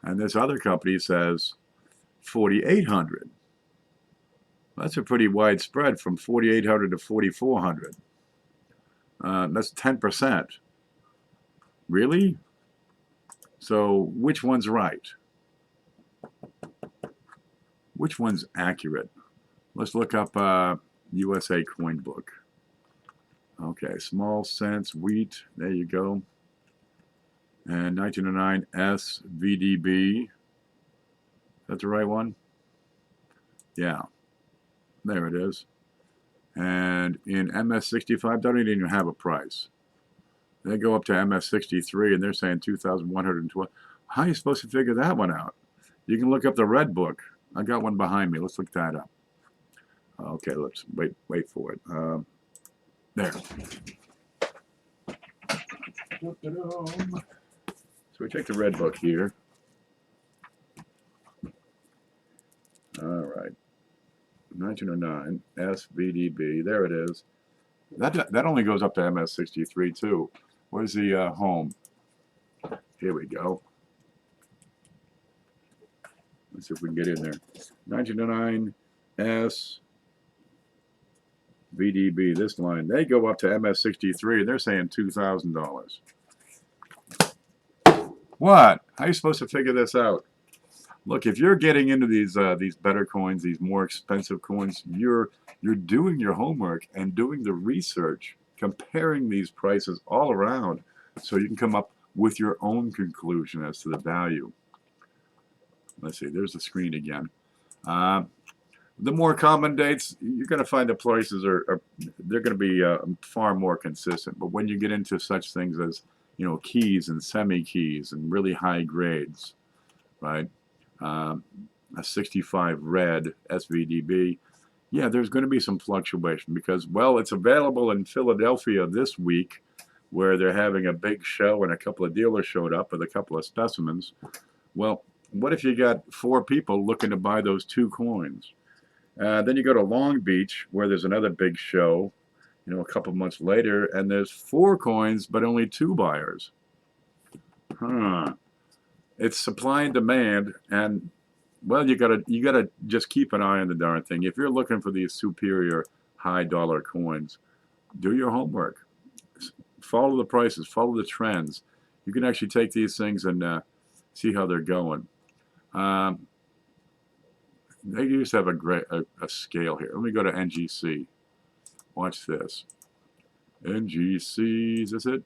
and this other company says 4,800. That's a pretty wide spread from 4,800 to 4,400. That's 10%. Really? So which one's right? Which one's accurate? Let's look up USA Coin Book. Okay, small cents, wheat, there you go. And 1909 SVDB. Is that the right one? Yeah, there it is. And in MS65, they don't even have a price. They go up to MS63 and they're saying 2,112. How are you supposed to figure that one out? You can look up the red book. I got one behind me. Let's look that up. Okay, let's wait for it. There. So we take the red book here. All right. 1909 SVDB. There it is. That only goes up to MS63 too. Where's the home? Here we go. Let's see if we can get in there. 1909 SVDB. This line, they go up to MS63 and they're saying $2,000. What? How are you supposed to figure this out? Look, if you're getting into these better coins, these more expensive coins, you're doing your homework and doing the research, comparing these prices all around, so you can come up with your own conclusion as to the value. Let's see. There's the screen again. The more common dates, you're going to find the prices they're going to be far more consistent. But when you get into such things as keys and semi-keys and really high grades, right? A 65 red SVDB. Yeah, there's going to be some fluctuation because, well, it's available in Philadelphia this week where they're having a big show and a couple of dealers showed up with a couple of specimens. Well, what if you got 4 people looking to buy those 2 coins? Then you go to Long Beach where there's another big show, a couple months later, and there's 4 coins but only 2 buyers. It's supply and demand, and well, you gotta just keep an eye on the darn thing. If you're looking for these superior high dollar coins, do your homework. Follow the prices, follow the trends. You can actually take these things and see how they're going. They used to have a scale here. Let me go to NGC. Watch this. NGC, is this it?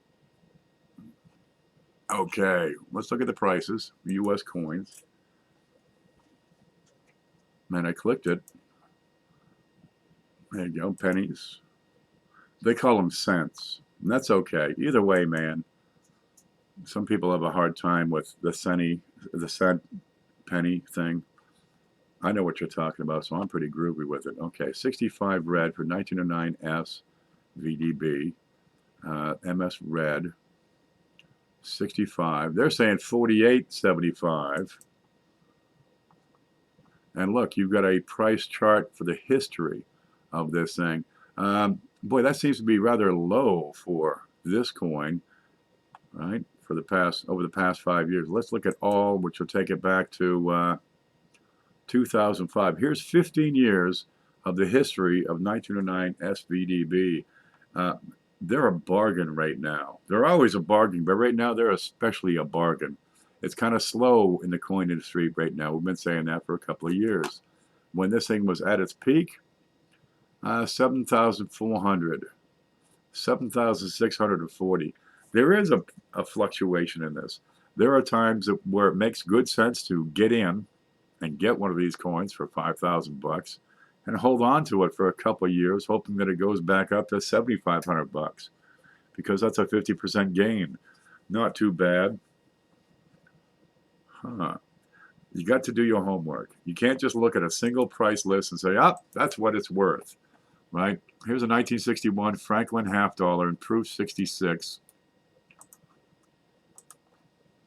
Okay, let's look at the prices. U.S. coins. Man, I clicked it. There you go, pennies. They call them cents, and that's okay. Either way, man. Some people have a hard time with the cent penny thing. I know what you're talking about, so I'm pretty groovy with it. Okay, 65 red for 1909 S VDB. MS red. 65. They're saying 48.75. And look, you've got a price chart for the history of this thing. Boy, that seems to be rather low for this coin, right? Over the past 5 years. Let's look at all, which will take it back to 2005. Here's 15 years of the history of 1909 SVDB. They're a bargain right now. They're always a bargain, but right now they're especially a bargain. It's kind of slow in the coin industry right now. We've been saying that for a couple of years. When this thing was at its peak, 7,400, 7,640. There is a fluctuation in this. There are times where it makes good sense to get in and get one of these coins for 5,000 bucks and hold on to it for a couple of years, hoping that it goes back up to 7,500 bucks, because that's a 50% gain. Not too bad. You got to do your homework. You can't just look at a single price list and say, that's what it's worth, right? Here's a 1961 Franklin half dollar in proof 66.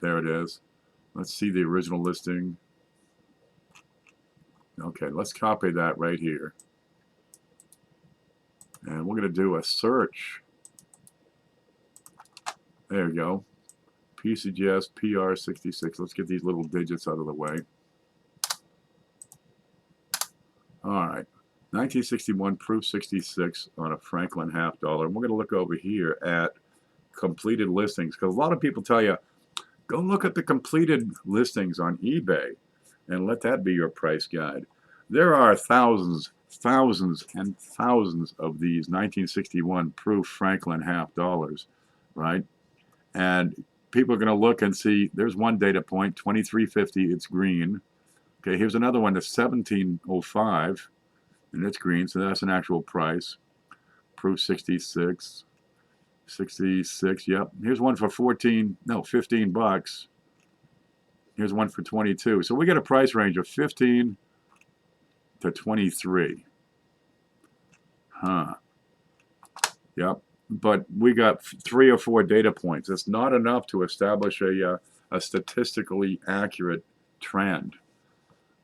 There it is. Let's see the original listing. Okay, let's copy that right here. And we're going to do a search. There you go. PCGS PR66. Let's get these little digits out of the way. All right. 1961 proof 66 on a Franklin half dollar. And we're going to look over here at completed listings, because a lot of people tell you, go look at the completed listings on eBay and let that be your price guide. There are thousands and thousands of these 1961 proof Franklin half dollars, right? And people are going to look and see, there's one data point, 2350, it's green. Okay, here's another one that's 1705, and it's green, so that's an actual price. Proof 66, 66, yep. Here's one for 15 bucks. Here's one for 22. So we get a price range of 15 to 23. Yep. But we got 3 or 4 data points. It's not enough to establish a statistically accurate trend.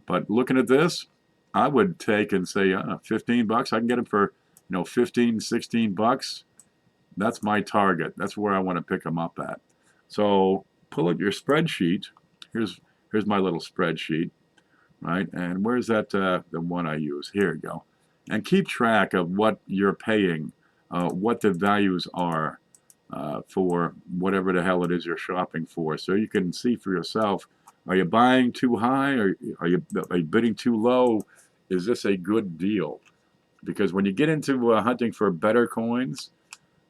But looking at this, I would take and say 15 bucks. I can get them for 15, 16 bucks. That's my target. That's where I want to pick them up at. So pull up your spreadsheet. Here's my little spreadsheet, right? And where's that the one I use? Here you go. And keep track of what you're paying, what the values are for whatever the hell it is you're shopping for, so you can see for yourself, are you buying too high, or are you bidding too low? Is this a good deal? Because when you get into hunting for better coins,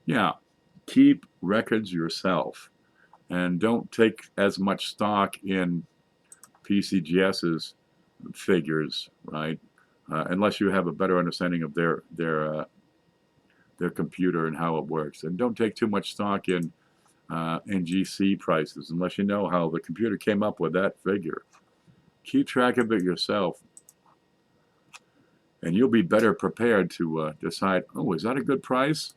yeah, keep records yourself and don't take as much stock in PCGS's figures, right? Unless you have a better understanding of their computer and how it works. And don't take too much stock in NGC prices, unless you know how the computer came up with that figure. Keep track of it yourself, and you'll be better prepared to decide, oh, is that a good price?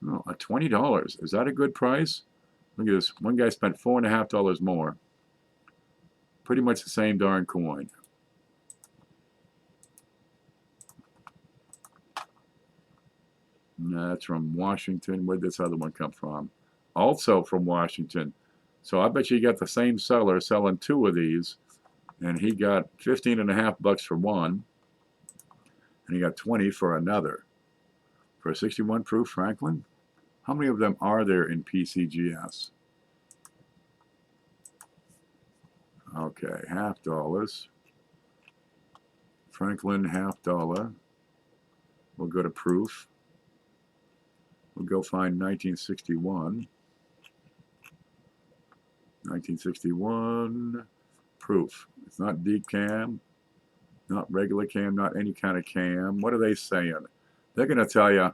Oh, $20. Is that a good price? Look at this. One guy spent $4.50 more. Pretty much the same darn coin. And that's from Washington. Where did this other one come from? Also from Washington. So I bet you got the same seller selling two of these, and he got 15.5 bucks for one, and he got 20 for another. For a 61 proof Franklin? How many of them are there in PCGS? Okay, $half. Franklin, $half. We'll go to proof. We'll go find 1961. 1961 proof. It's not deep cam, not regular cam, not any kind of cam. What are they saying? They're going to tell you,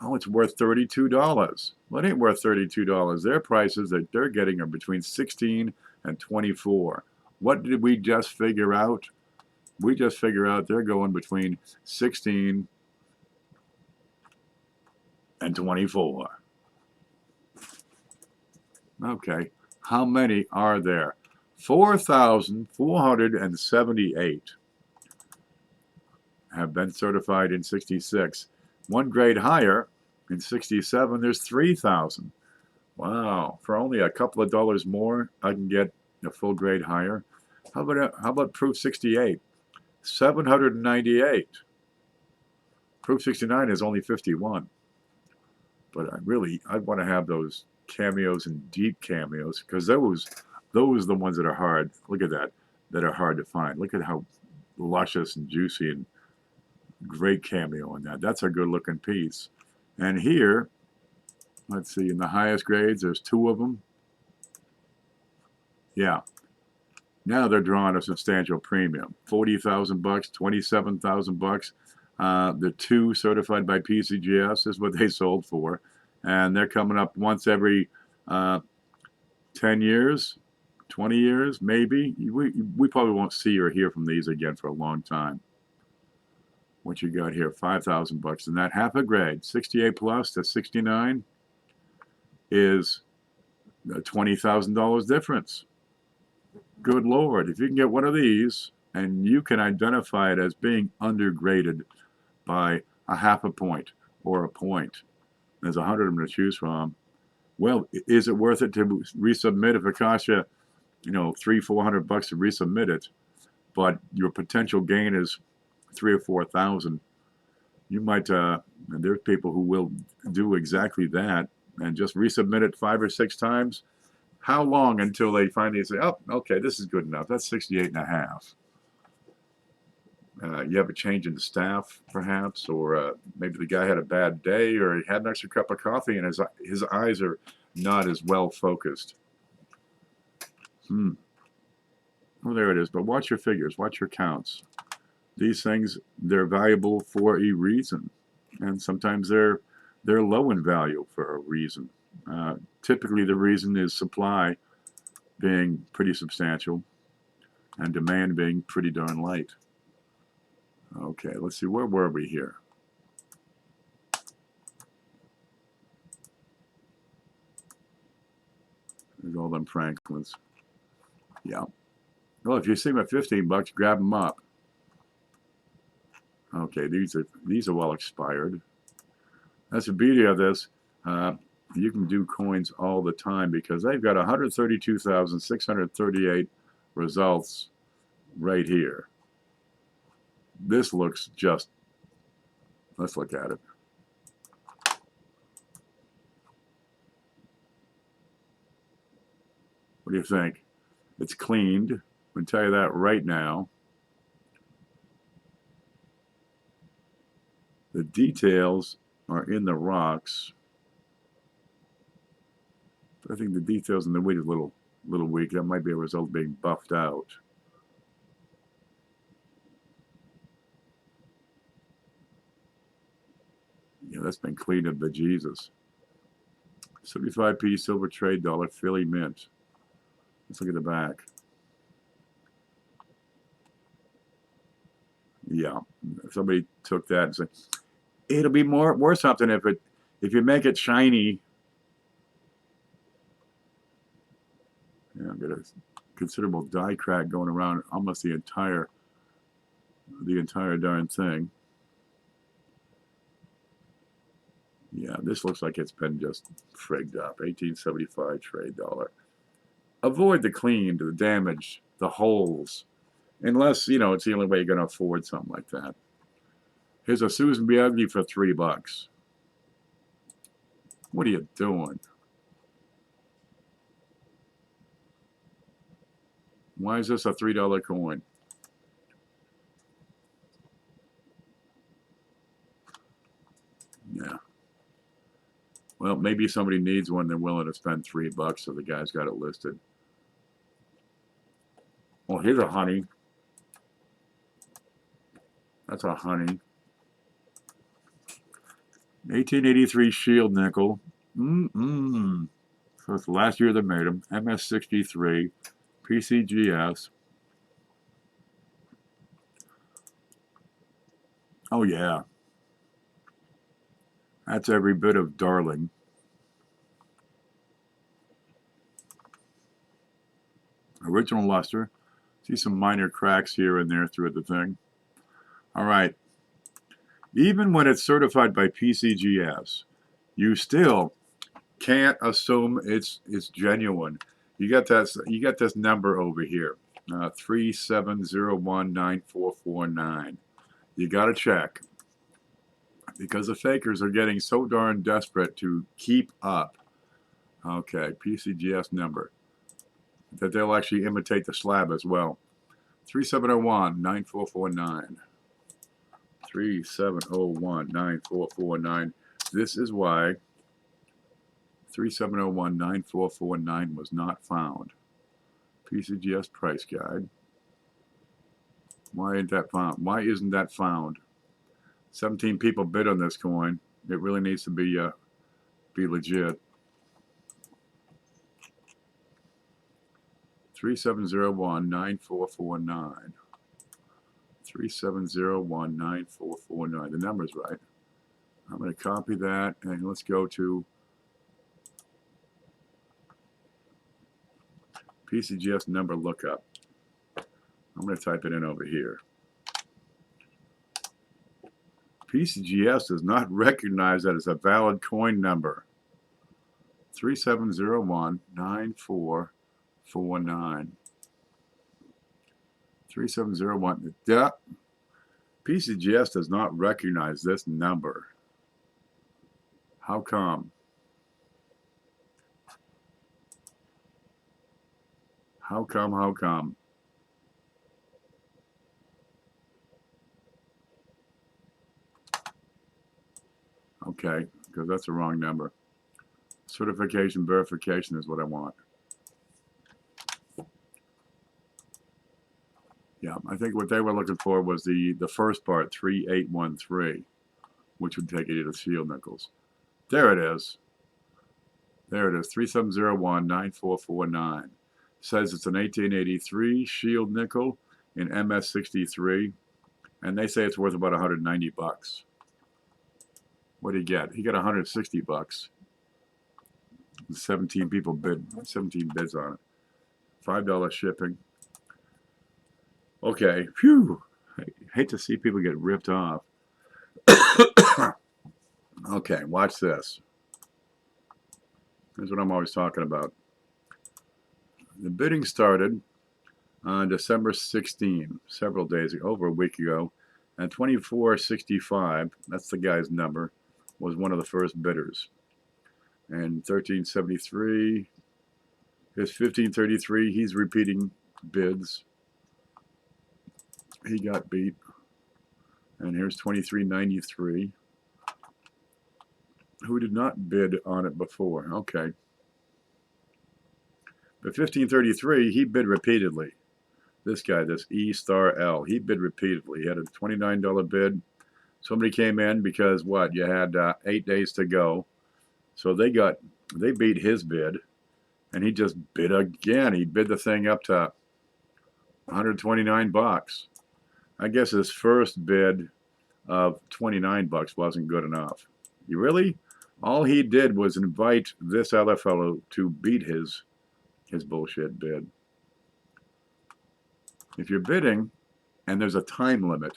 oh, it's worth $32. Well, it ain't worth $32. Their prices that they're getting are between 16 and 24. What did we just figure out? We just figure out they're going between 16 and 24. Okay, how many are there? 4,478 have been certified in 66. One grade higher, in 67, there's 3,000. Wow, for only a couple of dollars more, I can get a full grade higher. How about proof 68? 798. Proof 69 is only 51. But I want to have those cameos and deep cameos, because those are the ones that are hard. Look at that are hard to find. Look at how luscious and juicy and great cameo in that. That's a good looking piece. And here, let's see, in the highest grades, there's two of them. Yeah. Now they're drawing a substantial premium. 40,000 bucks, 27,000 bucks. The two certified by PCGS is what they sold for. And they're coming up once every 10 years, 20 years, maybe. We probably won't see or hear from these again for a long time. What you got here, 5,000 bucks. And that half a grade, 68 plus to 69, is a $20,000 difference. Good Lord, if you can get one of these and you can identify it as being undergraded by a half a point or a point, there's 100 of them to choose from. Well, is it worth it to resubmit if it costs you, $300-400 bucks to resubmit it, but your potential gain is 3,000 or 4,000? You might. And there's people who will do exactly that and just resubmit it 5 or 6 times. How long until they finally say, oh, okay, this is good enough. That's 68.5. You have a change in the staff, perhaps, or maybe the guy had a bad day, or he had an extra cup of coffee, and his eyes are not as well focused. Well, there it is. But watch your figures, watch your counts. These things, they're valuable for a reason, and sometimes they're low in value for a reason. Typically, the reason is supply being pretty substantial and demand being pretty darn light. Okay, let's see, where were we here? There's all them Franklins. Yeah. Well, if you see them at 15 bucks, grab them up. Okay, these are well expired. That's the beauty of this. You can do coins all the time because they've got 132,638 results right here. This looks just, let's look at it. What do you think? It's cleaned. I'm going to tell you that right now. The details are in the rocks. I think the details in the wheat is a little weak. That might be a result of being buffed out. Yeah, that's been cleaned up, bejesus. 75p silver trade dollar, Philly Mint. Let's look at the back. Yeah, somebody took that and said it'll be more worth something if you make it shiny. Yeah, I've got a considerable die crack going around almost the entire darn thing. Yeah, this looks like it's been just frigged up. 1875 trade dollar. Avoid the clean, the damage, the holes, unless it's the only way you're going to afford something like that. Here's a Susan B. Ugly for $3. What are you doing? Why is this a $3 coin? Yeah. Well, maybe somebody needs one. They're willing to spend $3, so the guy's got it listed. Well, here's a honey. That's a honey. 1883 Shield nickel. So it's the last year they made them. MS63. PCGS. Oh, yeah. That's every bit of darling. Original luster. See some minor cracks here and there through the thing. All right. Even when it's certified by PCGS, you still can't assume it's genuine. You got this number over here, 37019449. You got to check because the fakers are getting so darn desperate to keep up. Okay, PCGS number that they'll actually imitate the slab as well. 37019449. 37019449. This is why 37019449 was not found. PCGS price guide. Why isn't that found? Why isn't that found? 17 people bid on this coin. It really needs to be legit. 37019449. 37019449. The number's right. I'm going to copy that and let's go to PCGS number lookup. I'm going to type it in over here. PCGS does not recognize that as a valid coin number. 37019449. 3701. PCGS does not recognize this number. How come? How come? Okay, because that's the wrong number. Certification verification is what I want. Yeah, I think what they were looking for was the first part, 3813, which would take you to shield nickels. There it is. There it is, 37019449. Says it's an 1883 shield nickel in MS63, and they say it's worth about $190. What did he get? He got $160. 17 people bid, 17 bids on it. $5 shipping. Okay, phew. I hate to see people get ripped off. Okay, watch this. That's what I'm always talking about. The bidding started on December 16, several days ago, over a week ago, and 2465, that's the guy's number, was one of the first bidders. And 1373, here's 1533, he's repeating bids. He got beat. And here's 2393, who did not bid on it before. Okay. But 1533, he bid repeatedly. This guy, this E*L, he bid repeatedly. He had a $29 bid. Somebody came in because what? You had 8 days to go. So they beat his bid, and he just bid again. He bid the thing up to 129 bucks. I guess his first bid of 29 bucks wasn't good enough. You really? All he did was invite this other fellow to beat his bullshit bid. If you're bidding and there's a time limit,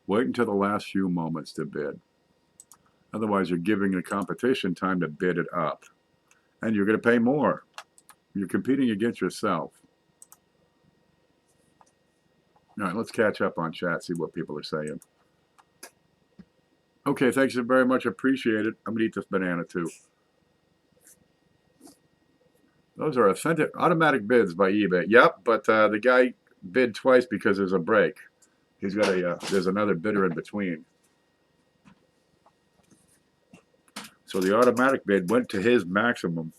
wait until the last few moments to bid. Otherwise, you're giving the competition time to bid it up. And you're going to pay more. You're competing against yourself. All right, let's catch up on chat, see what people are saying. Okay, thanks very much. Appreciate it. I'm going to eat this banana too. Those are authentic automatic bids by eBay. Yep, but the guy bid twice because there's a break. He's got there's another bidder in between. So the automatic bid went to his maximum.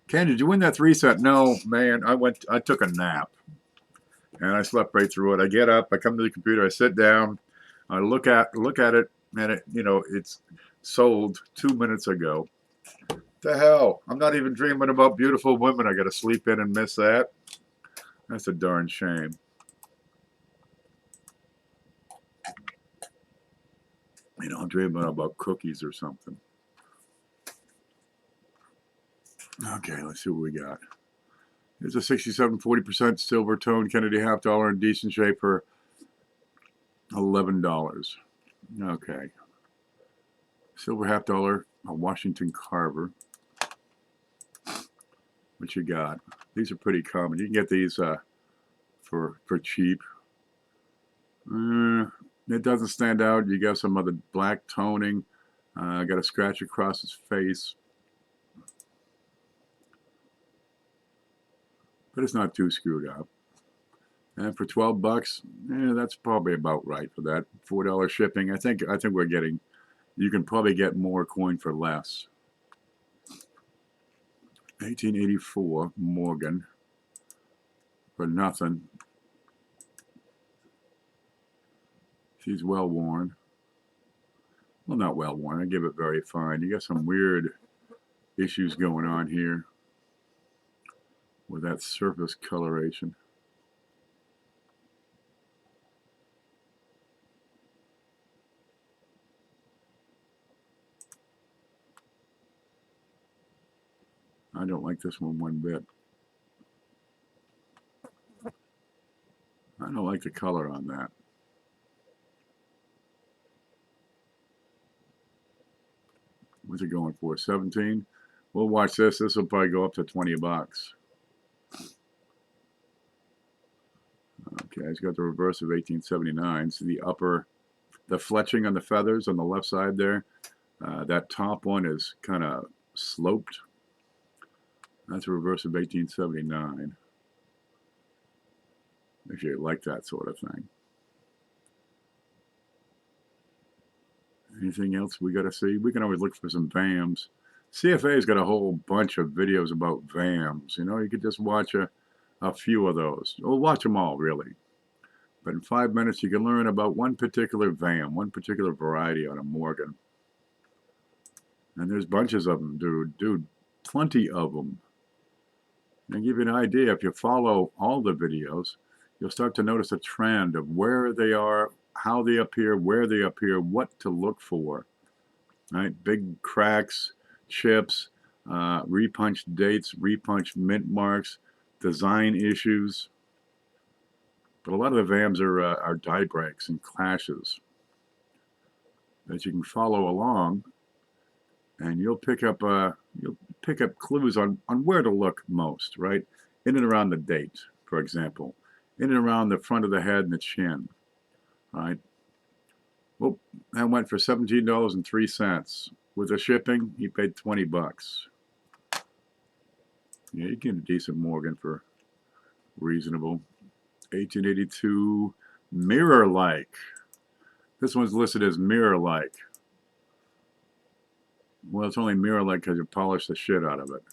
Ken, did you win that 3 cent? No, man. I took a nap. And I slept right through it. I get up, I come to the computer, I sit down, I look at it, and it, it's sold 2 minutes ago. The hell? I'm not even dreaming about beautiful women. I got to sleep in and miss that. That's a darn shame. I'm dreaming about cookies or something. Okay, let's see what we got. Here's a 67.40% silver tone Kennedy half dollar in decent shape for $11. Okay. Silver half dollar, a Washington Carver. What you got? These are pretty common. You can get these for cheap. It doesn't stand out. You got some other black toning. Got a scratch across his face. But it's not too screwed up. And for 12 bucks, that's probably about right for that. $4 shipping. I think we're getting, you can probably get more coin for less. 1884 Morgan for nothing. She's well worn. Well, not well worn. I give it very fine. You got some weird issues going on here with that surface coloration. I don't like this one bit. I don't like the color on that. What's it going for? 17? We'll watch this. This will probably go up to 20 bucks. Okay, it's got the reverse of 1879. So the fletching on the feathers on the left side there, that top one is kind of sloped. That's a reverse of 1879. If you like that sort of thing. Anything else we got to see? We can always look for some VAMs. CFA's got a whole bunch of videos about VAMs. You could just watch a few of those. Or watch them all, really. But in 5 minutes, you can learn about one particular VAM, one particular variety on a Morgan. And there's bunches of them, dude. Plenty of them. And give you an idea, if you follow all the videos, you'll start to notice a trend of where they are, how they appear, where they appear, what to look for. Right? Big cracks, chips, repunched dates, repunched mint marks, design issues. But a lot of the VAMs are die breaks and clashes that you can follow along, and you'll pick up clues on where to look most, right? In and around the date, for example, in and around the front of the head and the chin, right? Well, that went for $17.03. With the shipping, he paid 20 bucks. Yeah, you get a decent Morgan for reasonable. 1882 mirror-like. This one's listed as mirror-like. Well, it's only mirror-like because you polish the shit out of it.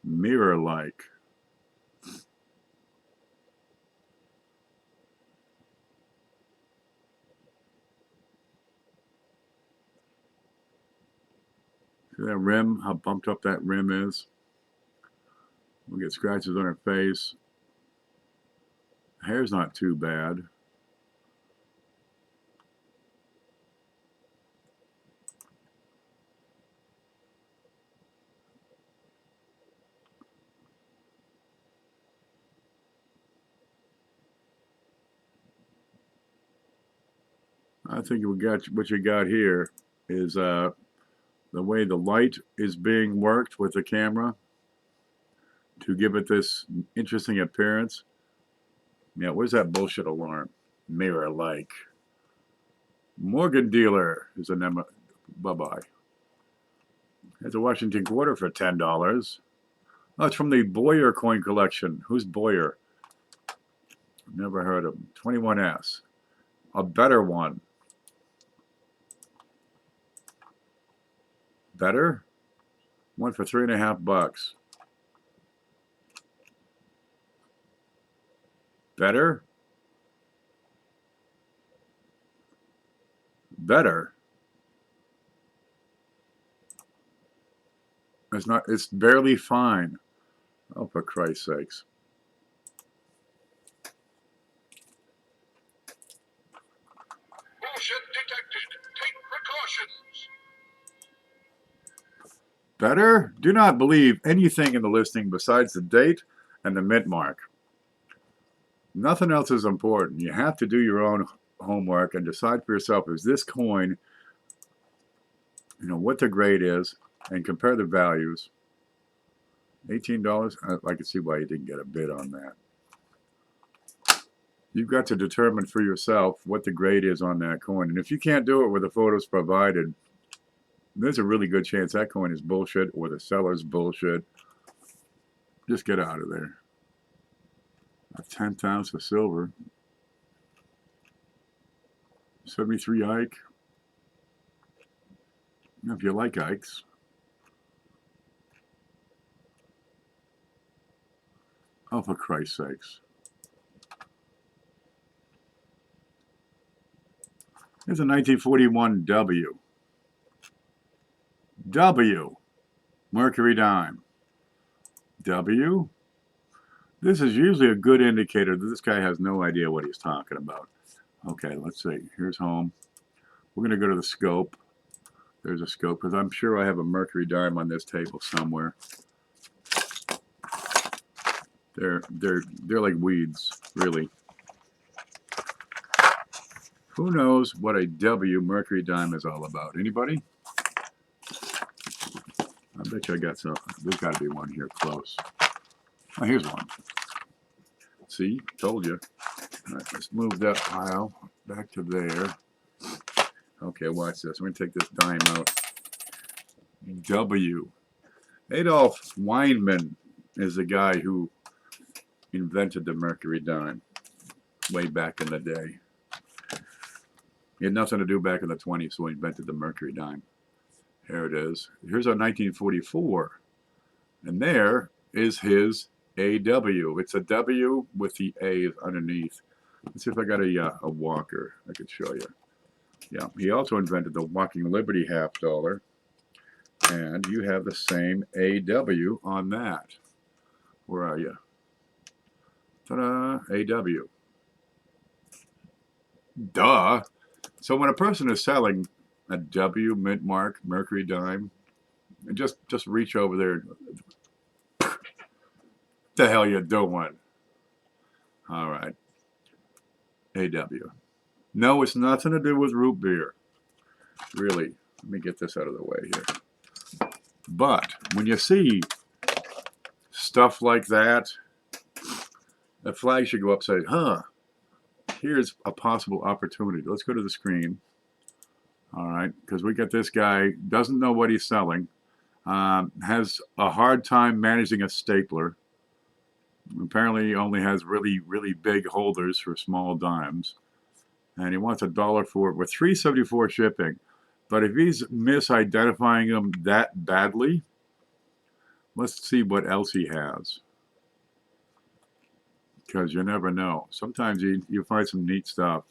Mirror-like. See that rim, how bumped up that rim is? We'll get scratches on her face. Hair's not too bad. I think what you got here is the way the light is being worked with the camera to give it this interesting appearance. Yeah, where's that bullshit alarm? Mirror like. Morgan dealer is a number. Bye-bye. It's a Washington quarter for $10. Oh, it's from the Boyer coin collection. Who's Boyer? Never heard of him. 21S. A better one. Better? One for $3.50. Better? Better? It's not. It's barely fine. Oh, for Christ's sakes. Bullshit detected. Take precautions. Better? Do not believe anything in the listing besides the date and the mint mark. Nothing else is important. You have to do your own homework and decide for yourself, is this coin, what the grade is, and compare the values. $18, I can see why you didn't get a bid on that. You've got to determine for yourself what the grade is on that coin. And if you can't do it with the photos provided, there's a really good chance that coin is bullshit or the seller's bullshit. Just get out of there. A 10th ounce of silver. 73 Ike. If you like Ikes. Oh, for Christ's sakes. Here's a 1941 W. W. Mercury dime. W. This is usually a good indicator that this guy has no idea what he's talking about. Okay, let's see. Here's home. We're going to go to the scope. There's a scope because I'm sure I have a Mercury dime on this table somewhere. They're like weeds, really. Who knows what a W Mercury dime is all about? Anybody? I bet you I got some. There's got to be one here close. Oh, here's one. See? Told you. All right, let's move that pile back to there. Okay, watch this. I'm going to take this dime out. W. Adolf Weinman is the guy who invented the Mercury dime way back in the day. He had nothing to do back in the 20s, so he invented the Mercury dime. Here it is. Here's our 1944. And there is his AW. It's a W with the A underneath. Let's see if I got a walker I could show you. Yeah, he also invented the Walking Liberty half dollar. And you have the same AW on that. Where are you? Ta-da! AW. Duh! So when a person is selling a W mint mark Mercury dime, and just reach over there. The hell you doing? All right. AW. No, it's nothing to do with root beer. Really. Let me get this out of the way here. But when you see stuff like that, the flag should go up and say, huh, here's a possible opportunity. Let's go to the screen. All right, because we got this guy, doesn't know what he's selling, has a hard time managing a stapler. Apparently he only has really, really big holders for small dimes. And he wants $1 for it with $3.74 shipping. But if he's misidentifying them that badly, let's see what else he has. Because you never know. Sometimes you find some neat stuff.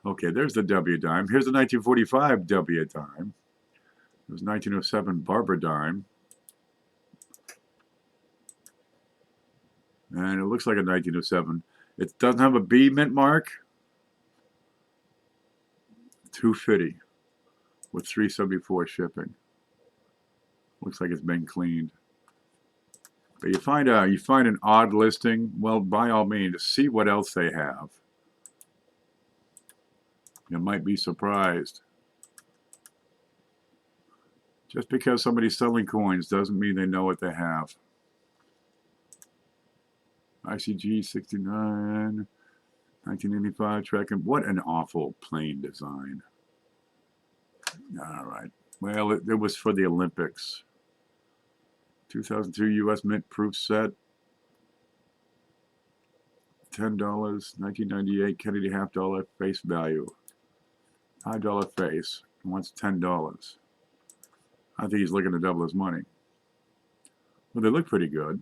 Okay, there's the W dime. Here's the 1945 W dime. There's 1907 Barber dime. And it looks like a 1907. It doesn't have a B mint mark. $2.50 with $3.74 shipping. Looks like it's been cleaned. But you find an odd listing, well, by all means, see what else they have. You might be surprised. Just because somebody's selling coins doesn't mean they know what they have. ICG 69, 1985 tracking. What an awful plain design. All right. Well, it was for the Olympics. 2002 U.S. Mint proof set. $10. 1998 Kennedy $half face value. $5 face. He wants $10. I think he's looking to double his money. Well, they look pretty good.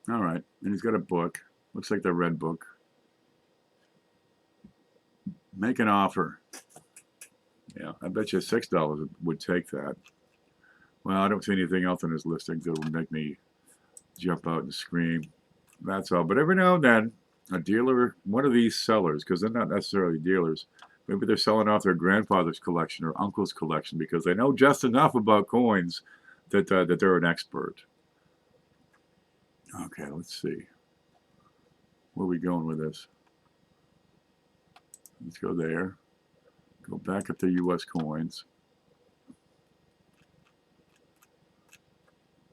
All right. And he's got a book. Looks like the red book. Make an offer. Yeah, I bet you $6 would take that. Well, I don't see anything else in his listing that would make me jump out and scream. That's all. But every now and then, a dealer, one of these sellers, because they're not necessarily dealers, maybe they're selling off their grandfather's collection or uncle's collection because they know just enough about coins that they're an expert. Okay, let's see. Where are we going with this? Let's go there. Go back up to U.S. coins.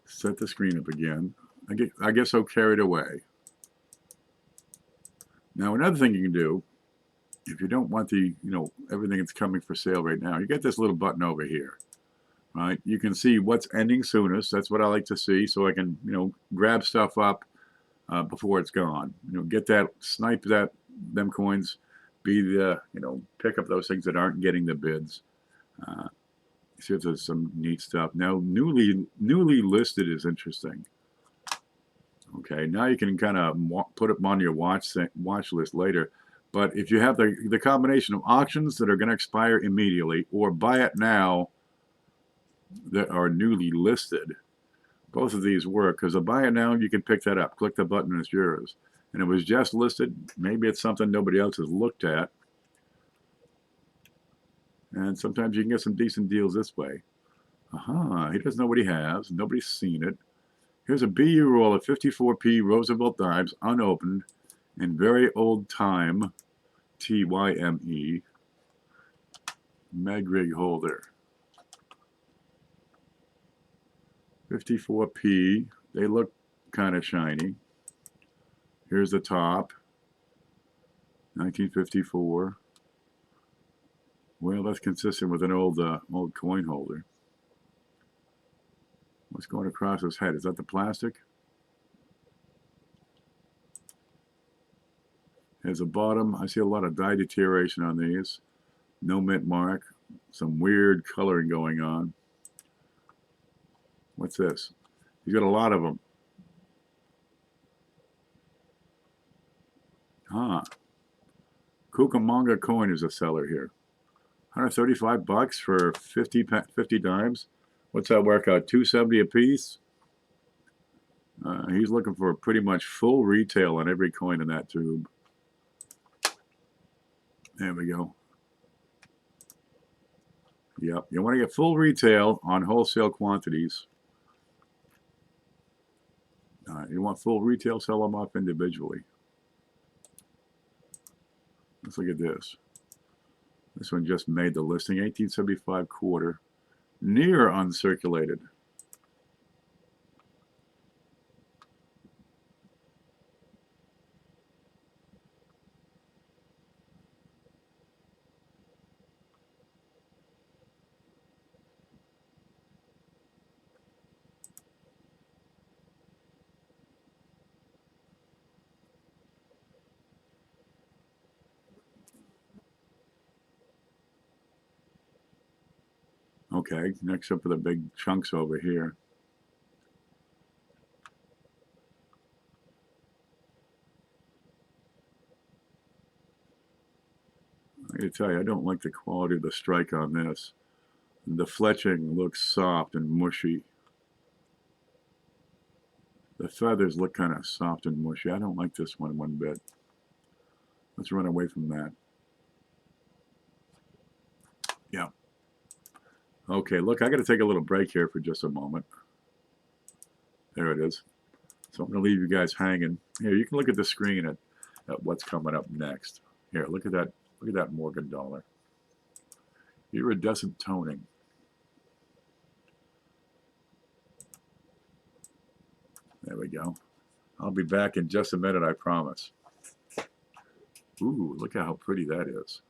Set the screen up again. I guess I'll carry it away. Now, another thing you can do, if you don't want the, everything that's coming for sale right now, you get this little button over here, right? You can see what's ending soonest. That's what I like to see, so I can, grab stuff up before it's gone. Get that, snipe them coins, be the, pick up those things that aren't getting the bids. See if there's some neat stuff. Now, newly listed is interesting. Okay, now you can kind of put them on your watch list later. But if you have the combination of auctions that are going to expire immediately or buy it now that are newly listed, both of these work, because the buy it now, you can pick that up. Click the button and it's yours. And it was just listed. Maybe it's something nobody else has looked at. And sometimes you can get some decent deals this way. He doesn't know what he has. Nobody's seen it. Here's a BU roll of 54p Roosevelt dimes, unopened, in very old time, TYME, Meg rig holder. 54p. They look kind of shiny. Here's the top. 1954. Well, that's consistent with an old coin holder. What's going across his head? Is that the plastic? There's a bottom. I see a lot of dye deterioration on these. No mint mark. Some weird coloring going on. What's this? He's got a lot of them. Cucamonga coin is a seller here. $135 for 50 dimes. What's that work out? $2.70 a piece. He's looking for pretty much full retail on every coin in that tube. There we go. Yep, you want to get full retail on wholesale quantities. You want full retail, sell them off individually. Let's look at this. This one just made the listing, 1875 quarter, near uncirculated. Okay, next up are the big chunks over here. gotta tell you, I don't like the quality of the strike on this. The fletching looks soft and mushy. The feathers look kind of soft and mushy. I don't like this one bit. Let's run away from that. Yeah. Okay, look, I got to take a little break here for just a moment. There it is. So I'm going to leave you guys hanging. Here, you can look at the screen at what's coming up next. Here, look at that. Look at that Morgan dollar. Iridescent toning. There we go. I'll be back in just a minute, I promise. Ooh, look at how pretty that is.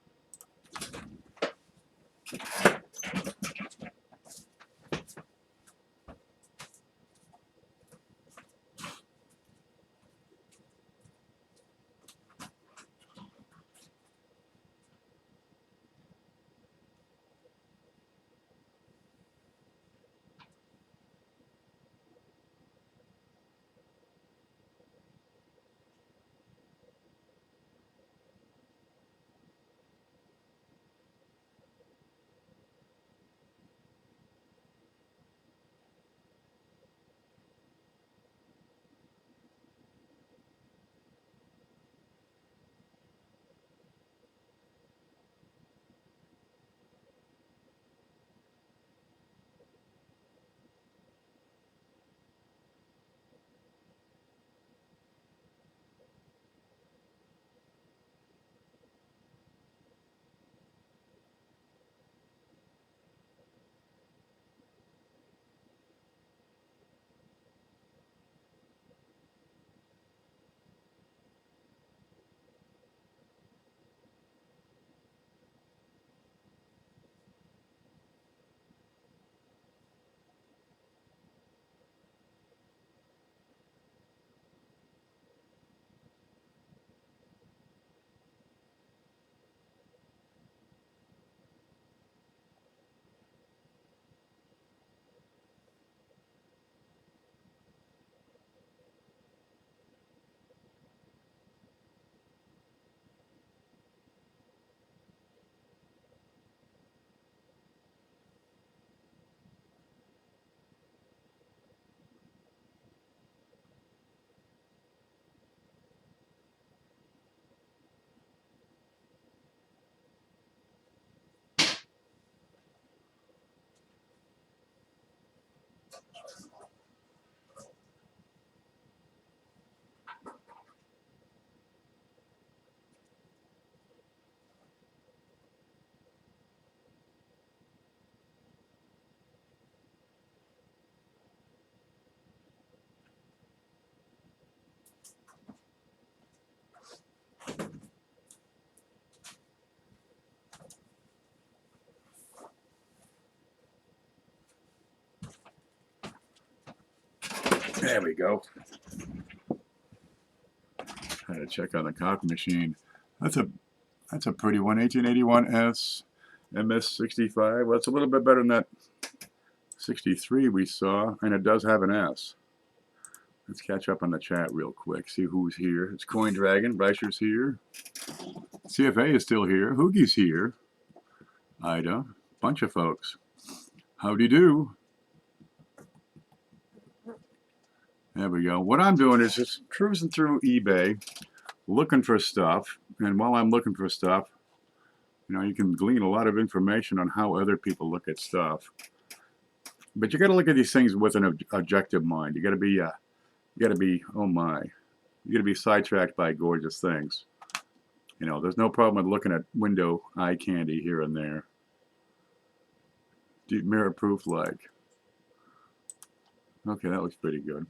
There we go. Had to check on the copy machine. That's a pretty one. 1881 S MS65. Well, it's a little bit better than that 63 we saw, and it does have an S. Let's catch up on the chat real quick. See who's here. It's Coin Dragon. Breicher's here. CFA is still here. Hoogie's here. Ida. Bunch of folks. Howdy do. There we go. What I'm doing is just cruising through eBay, looking for stuff. And while I'm looking for stuff, you know, you can glean a lot of information on how other people look at stuff. But you got to look at these things with an objective mind. You got to be, oh my, you got to be sidetracked by gorgeous things. You know, there's no problem with looking at window eye candy here and there. Deep mirror proof leg. Okay, that looks pretty good.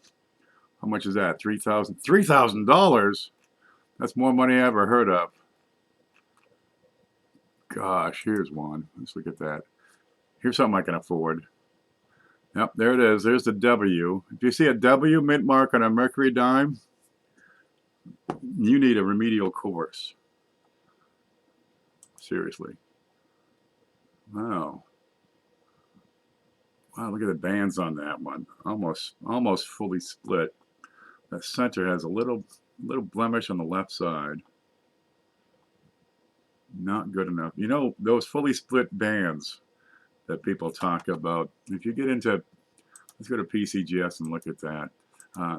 How much is that? $3,000? That's more money I ever heard of. Gosh, here's one. Let's look at that. Here's something I can afford. Yep, there it is. There's the W. If you see a W mint mark on a Mercury dime, you need a remedial course. Seriously. Wow. Wow, look at the bands on that one. Almost fully split. The center has a little blemish on the left side. Not good enough. You know, those fully split bands that people talk about, if you get into, let's go to PCGS and look at that.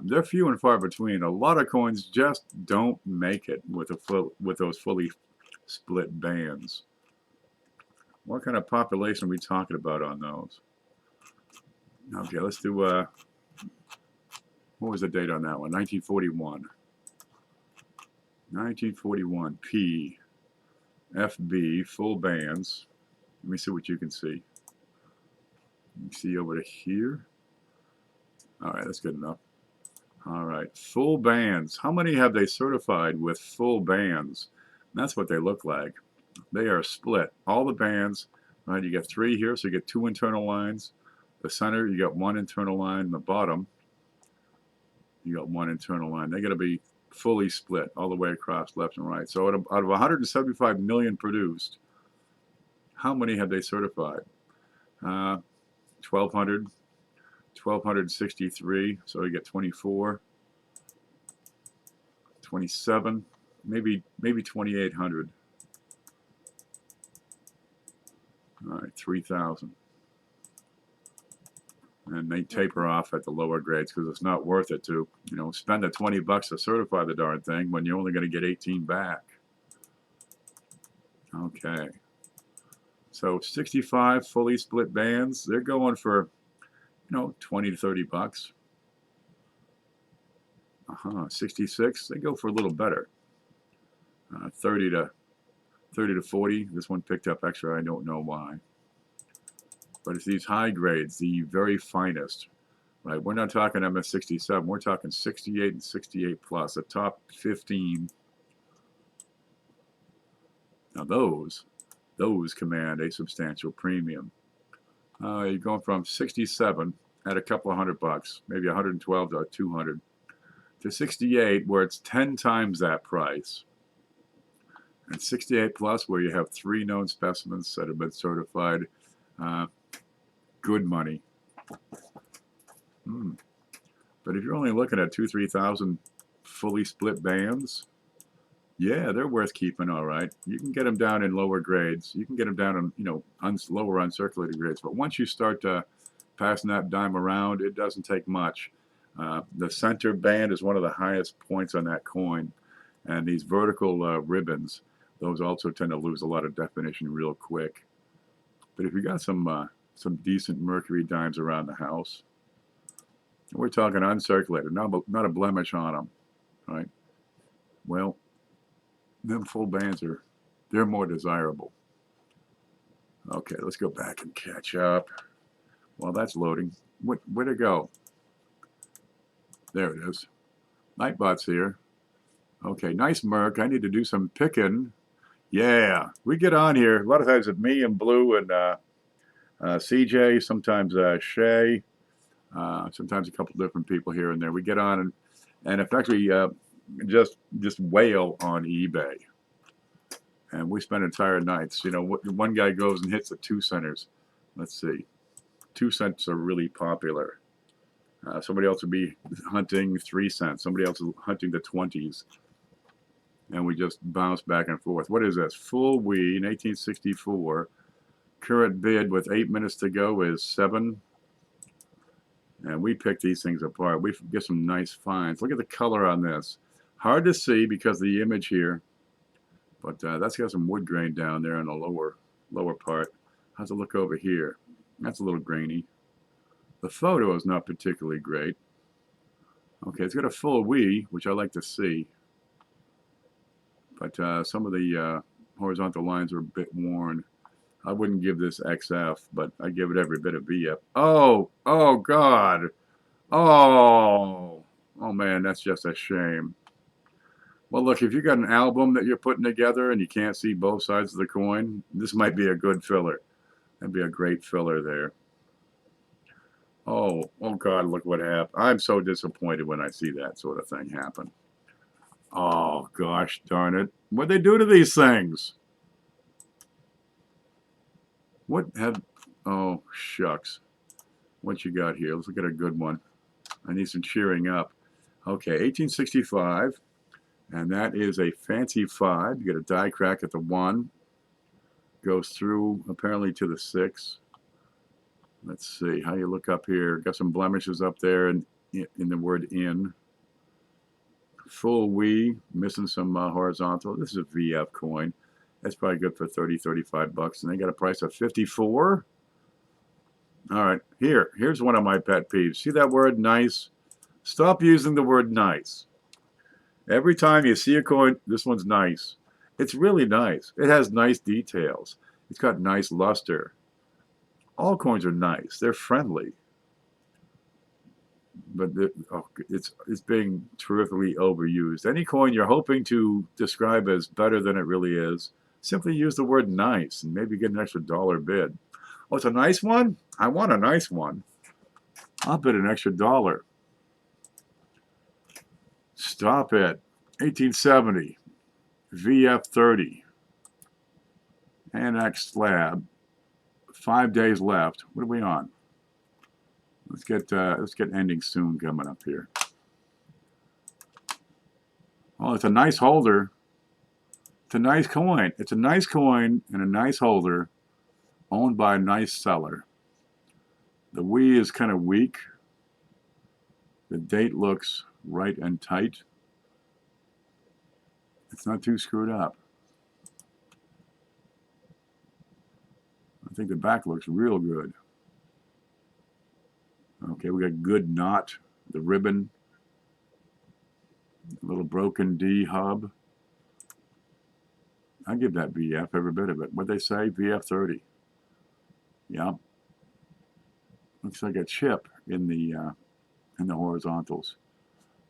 They're few and far between. A lot of coins just don't make it with with those fully split bands. What kind of population are we talking about on those? Okay, let's do, what was the date on that one? 1941. 1941, P, FB, full bands. Let me see what you can see. You see over to here. All right, that's good enough. All right, full bands. How many have they certified with full bands? That's what they look like. They are split. All the bands, right? You get 3 here, so you get 2 internal lines. The center, you got 1 internal line. The bottom, you got 1 internal line. They got to be fully split all the way across, left and right. So out of 175 million produced, how many have they certified? 1,200, 1,263. So you get 24, 27, maybe 2,800. All right, 3,000. And they taper off at the lower grades because it's not worth it to, you know, spend the 20 bucks to certify the darn thing when you're only going to get 18 back. Okay. So 65 fully split bands, they're going for, you know, 20 to 30 bucks. 66, they go for a little better. 30 to 40. This one picked up extra, I don't know why. But it's these high grades, the very finest, right? We're not talking MS67, we're talking 68 and 68 plus, the top 15. Now those command a substantial premium. You're going from 67 at a couple of $100, maybe 112 to 200, to 68 where it's 10 times that price. And 68 plus where you have 3 known specimens that have been certified. Good money. But if you're only looking at 2,000-3,000 fully split bands, yeah, they're worth keeping. All right, you can get them down in lower grades. You can get them down in, you know, lower uncirculated grades. But once you start passing that dime around, it doesn't take much. The center band is one of the highest points on that coin, and these vertical ribbons, those also tend to lose a lot of definition real quick. But if you got some decent mercury dimes around the house, we're talking uncirculated, not a blemish on them, right? Well, them full bands they're more desirable. Okay, let's go back and catch up. Well, that's loading. Where'd it go? There it is. Nightbot's here. Okay, nice Merc. I need to do some picking. Yeah, we get on here. A lot of times it's me and Blue and CJ, sometimes Shay, sometimes a couple different people here and there. We get on and effectively just whale on eBay. And we spend entire nights. You know, one guy goes and hits the 2 centers. Let's see. 2 cents are really popular. Somebody else would be hunting 3 cents. Somebody else is hunting the 20s. And we just bounce back and forth. What is this? Full wee in 1864. Current bid with 8 minutes to go is 7. And we pick these things apart. We get some nice finds. Look at the color on this. Hard to see because of the image here. But that's got some wood grain down there on the lower part. How's it look over here? That's a little grainy. The photo is not particularly great. Okay, it's got a full wee, which I like to see. But some of the horizontal lines are a bit worn. I wouldn't give this XF, but I give it every bit of VF. Oh God. Oh man, that's just a shame. Well, look, if you got an album that you're putting together and you can't see both sides of the coin, this might be a good filler. That'd be a great filler there. Oh God, look what happened. I'm so disappointed when I see that sort of thing happen. Oh, gosh darn it. What'd they do to these things? Oh, shucks. What you got here? Let's look at a good one. I need some cheering up. Okay, 1865. And that is a fancy 5. You get a die crack at the 1. goes through apparently to the 6. Let's see how you look up here. Got some blemishes up there in the word in. Full we, missing some horizontal. This is a VF coin. That's probably good for 30, 35 bucks. And they got a price of 54. All right, here's one of my pet peeves. See that word nice? Stop using the word nice. Every time you see a coin, this one's nice. It's really nice. It has nice details. It's got nice luster. All coins are nice. They're friendly. But it's being terrifically overused. Any coin you're hoping to describe as better than it really is, simply use the word nice and maybe get an extra dollar bid. Oh, it's a nice one? I want a nice one. I'll bid an extra dollar. Stop it. 1870. VF30. Annex slab. 5 days left. What are we on? Let's get ending soon coming up here. Oh, it's a nice holder. It's a nice coin. It's a nice coin and a nice holder owned by a nice seller. The we is kind of weak. The date looks right and tight. It's not too screwed up. I think the back looks real good. Okay, we got good knot, the ribbon, a little broken D hub. I give that VF every bit of it. What'd they say? VF30. Yeah. Looks like a chip in the horizontals.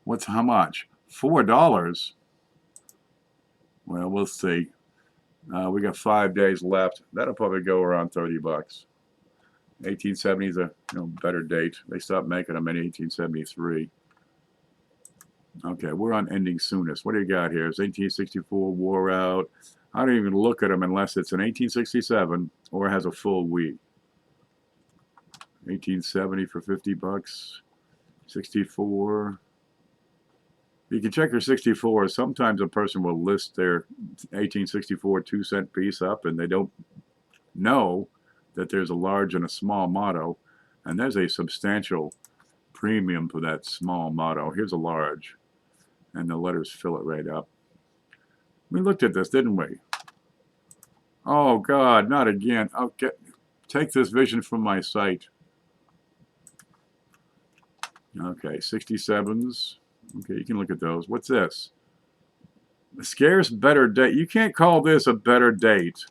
What's how much? $4. Well, we'll see. We got 5 days left. That'll probably go around 30 bucks. 1870 is a better date. They stopped making them in 1873. Okay, we're on ending soonest. What do you got here? It's 1864 wore out. I don't even look at them unless it's an 1867 or has a full we. 1870 for 50 bucks. 64. You can check your 64. Sometimes a person will list their 1864 2-cent piece up and they don't know that there's a large and a small motto, and there's a substantial premium for that small motto. Here's a large, and the letters fill it right up. We looked at this, didn't we? Oh God, not again. Okay, take this vision from my sight. Okay, 67s. Okay, you can look at those. What's this? A scarce better date. You can't call this a better date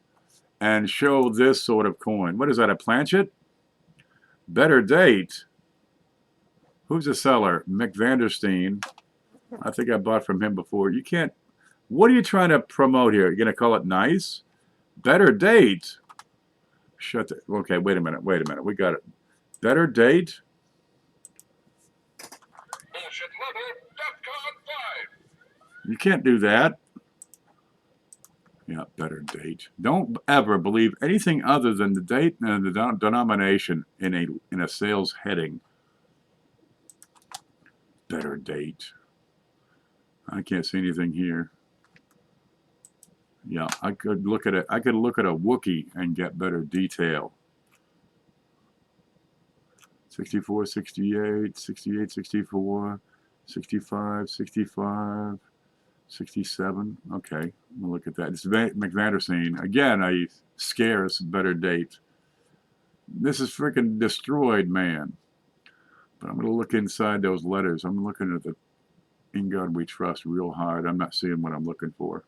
and show this sort of coin. What is that, a planchet? Better date. Who's the seller? Mick Vandersteen. I think I bought from him before. You can't. What are you trying to promote here? You're going to call it nice? Better date. Shut the. Okay, wait a minute. Wait a minute. We got it. Better date. Bullshit level, DEFCON 5. You can't do that. Yeah, better date. Don't ever believe anything other than the date and the denomination in a sales heading. Better date. I can't see anything here. Yeah, I could look at it. I could look at a Wookiee and get better detail. 64, 68, 68, 64, 65, 65. 67. Okay, we'll look at that. It's McVanderseen. Again, a scarce better date. This is freaking destroyed, man. But I'm going to look inside those letters. I'm looking at the In God We Trust real hard. I'm not seeing what I'm looking for.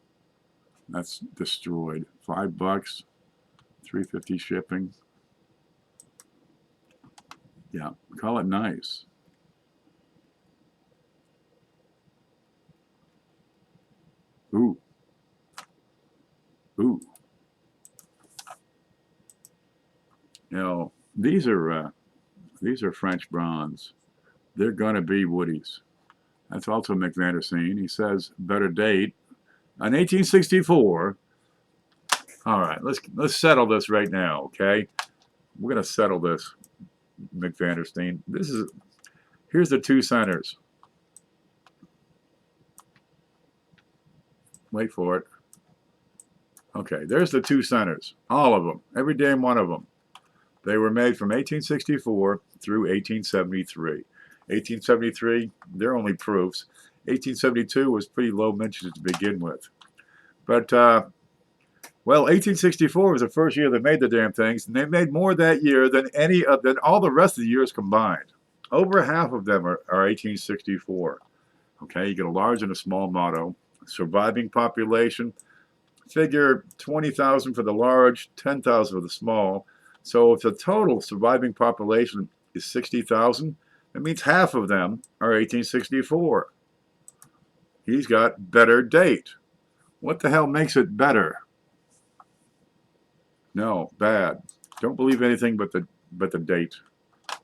That's destroyed. $5, $3.50 shipping. Yeah, call it nice. Ooh. Ooh. You know, these are French bronze. They're gonna be Woodies. That's also Mick Vandersteen. He says better date. On 1864. All right, let's settle this right now, okay? We're gonna settle this, Mick Vandersteen. Here's the 2 centers. Wait for it. Okay, there's the 2 centers. All of them. Every damn one of them. They were made from 1864 through 1873. 1873, they're only proofs. 1872 was pretty low mentions to begin with. But, well, 1864 was the first year they made the damn things, and they made more that year than than all the rest of the years combined. Over half of them are 1864. Okay, you get a large and a small motto. Surviving population, figure 20,000 for the large, 10,000 for the small. So if the total surviving population is 60,000, that means half of them are 1864. He's got better date. What the hell makes it better? No, bad. Don't believe anything but the date.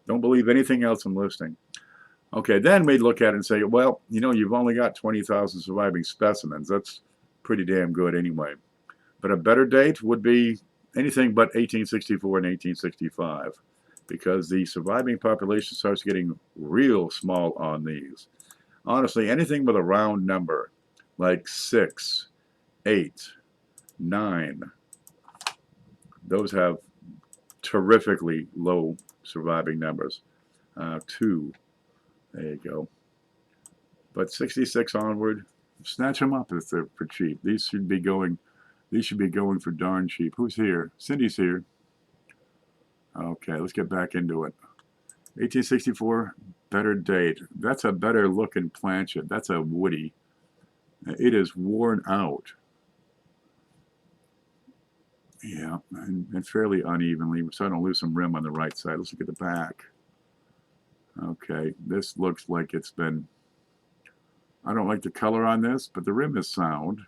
Don't believe anything else I'm listing. Okay, then we'd look at it and say, well, you know, you've only got 20,000 surviving specimens. That's pretty damn good anyway. But a better date would be anything but 1864 and 1865, because the surviving population starts getting real small on these. Honestly, anything with a round number, like 6, 8, 9, those have terrifically low surviving numbers. 2, there you go. But 66 onward, snatch them up if they're for cheap. These should be going for darn cheap. Who's here? Cindy's here. Okay, let's get back into it. 1864, better date. That's a better looking planchet. That's a Woody. It is worn out. Yeah, and fairly unevenly. We're starting to lose some rim on the right side. Let's look at the back. Okay, this looks like it's been... I don't like the color on this, but the rim is sound.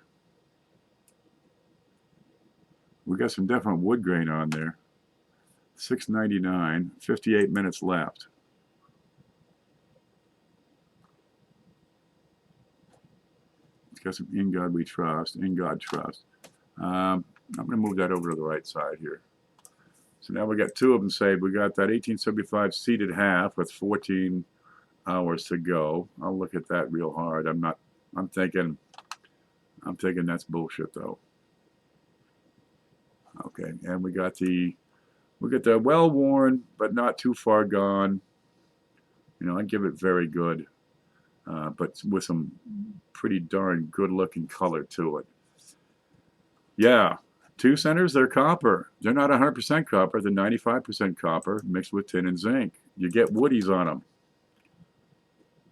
We got some definite wood grain on there. $6.99, 58 minutes left. It's got some In God We Trust, In God Trust. I'm going to move that over to the right side here. So now we got 2 of them saved. We got that 1875 seated half with 14 hours to go. I'll look at that real hard. I'm thinking that's bullshit though. Okay, and we got the well worn but not too far gone. You know, I'd give it very good, but with some pretty darn good looking color to it. Yeah, 2 centers, they're copper. They're not 100% copper. They're 95% copper mixed with tin and zinc. You get woodies on them.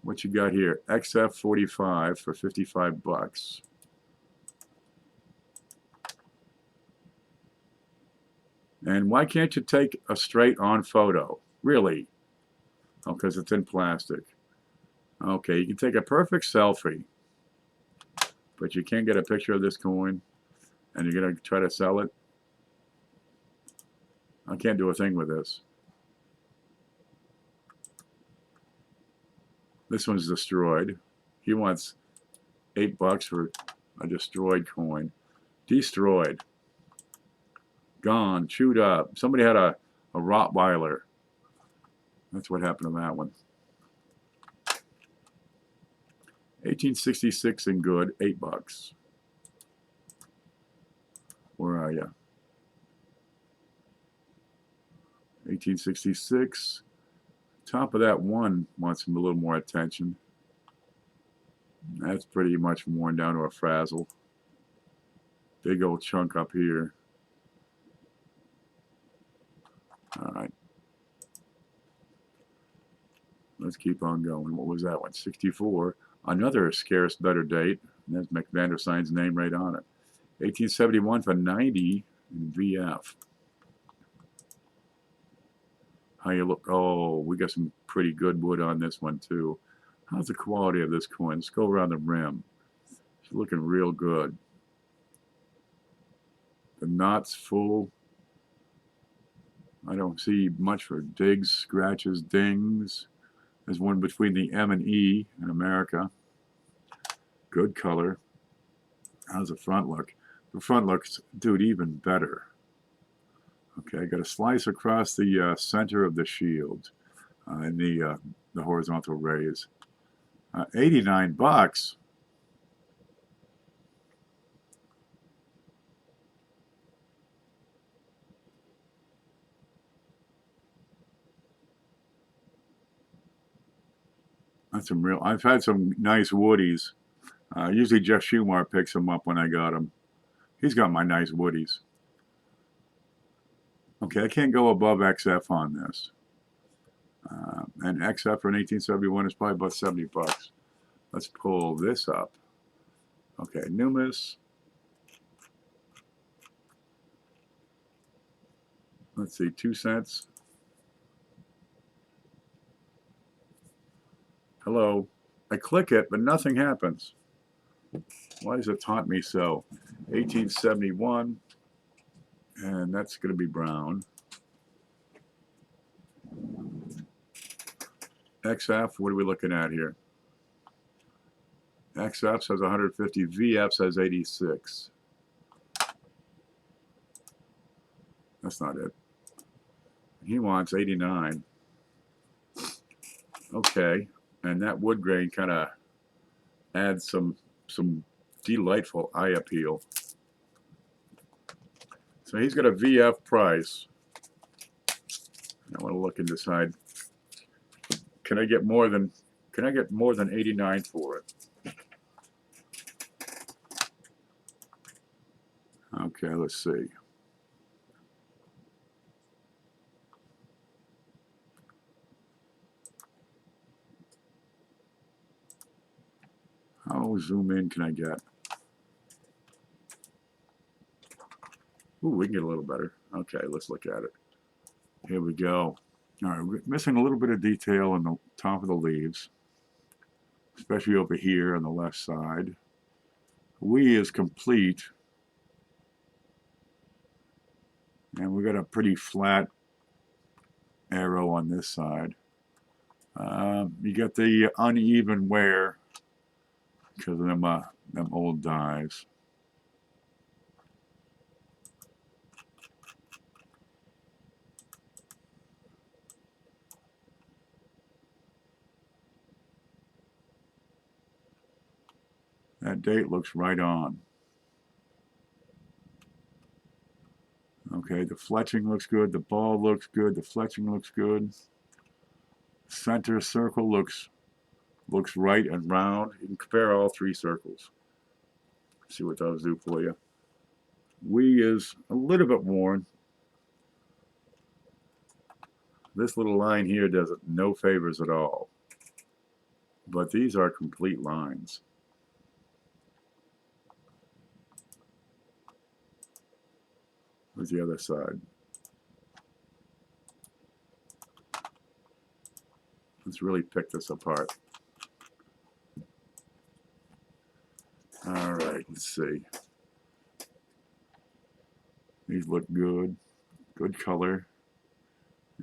What you got here? XF45 for 55 bucks. And why can't you take a straight on photo? Really? Oh, because it's in plastic. Okay, you can take a perfect selfie, but you can't get a picture of this coin, and you're going to try to sell it? I can't do a thing with this. This one's destroyed. He wants $8 for a destroyed coin. Destroyed. Gone. Chewed up. Somebody had a Rottweiler. That's what happened to that one. 1866 in good. $8. Where are you? 1866. Top of that one wants a little more attention. That's pretty much worn down to a frazzle. Big old chunk up here. All right. Let's keep on going. What was that one? 64. Another scarce better date. There's McVandersign's name right on it. 1871 for 90 in VF. How you look? Oh, we got some pretty good wood on this one too. How's the quality of this coin? Let's go around the rim. It's looking real good. The knot's full. I don't see much for digs, scratches, dings. There's one between the M and E in America. Good color. How's the front look? The front looks, dude, even better. Okay, I got a slice across the center of the shield in the horizontal rays. 89 bucks. That's some real. I've had some nice woodies. Usually Jeff Schumar picks them up when I got them. He's got my nice woodies. Okay, I can't go above XF on this. And XF for an 1871 is probably about 70 bucks. Let's pull this up. Okay, Numis. Let's see, 2 cents. Hello. I click it, but nothing happens. Why does it taunt me so? 1871, and that's going to be brown. XF, what are we looking at here? XF says 150, VF says 86. That's not it. He wants 89. Okay, and that wood grain kind of adds some delightful eye appeal. So he's got a VF price. I want to look and decide, can I get more than 89 for it? Okay, let's see. How zoom in can I get? Ooh, we can get a little better. Okay, let's look at it. Here we go. All right, we're missing a little bit of detail on the top of the leaves, especially over here on the left side. We is complete. And we got a pretty flat arrow on this side. You got the uneven wear because of them old dies. That date looks right on. Okay, the fletching looks good, the ball looks good, the fletching looks good. Center circle looks right and round. You can compare all 3 circles. See what those do for you. We is a little bit worn. This little line here does it no favors at all. But these are complete lines. Where's the other side? Let's really pick this apart. All right, let's see. These look good. Good color.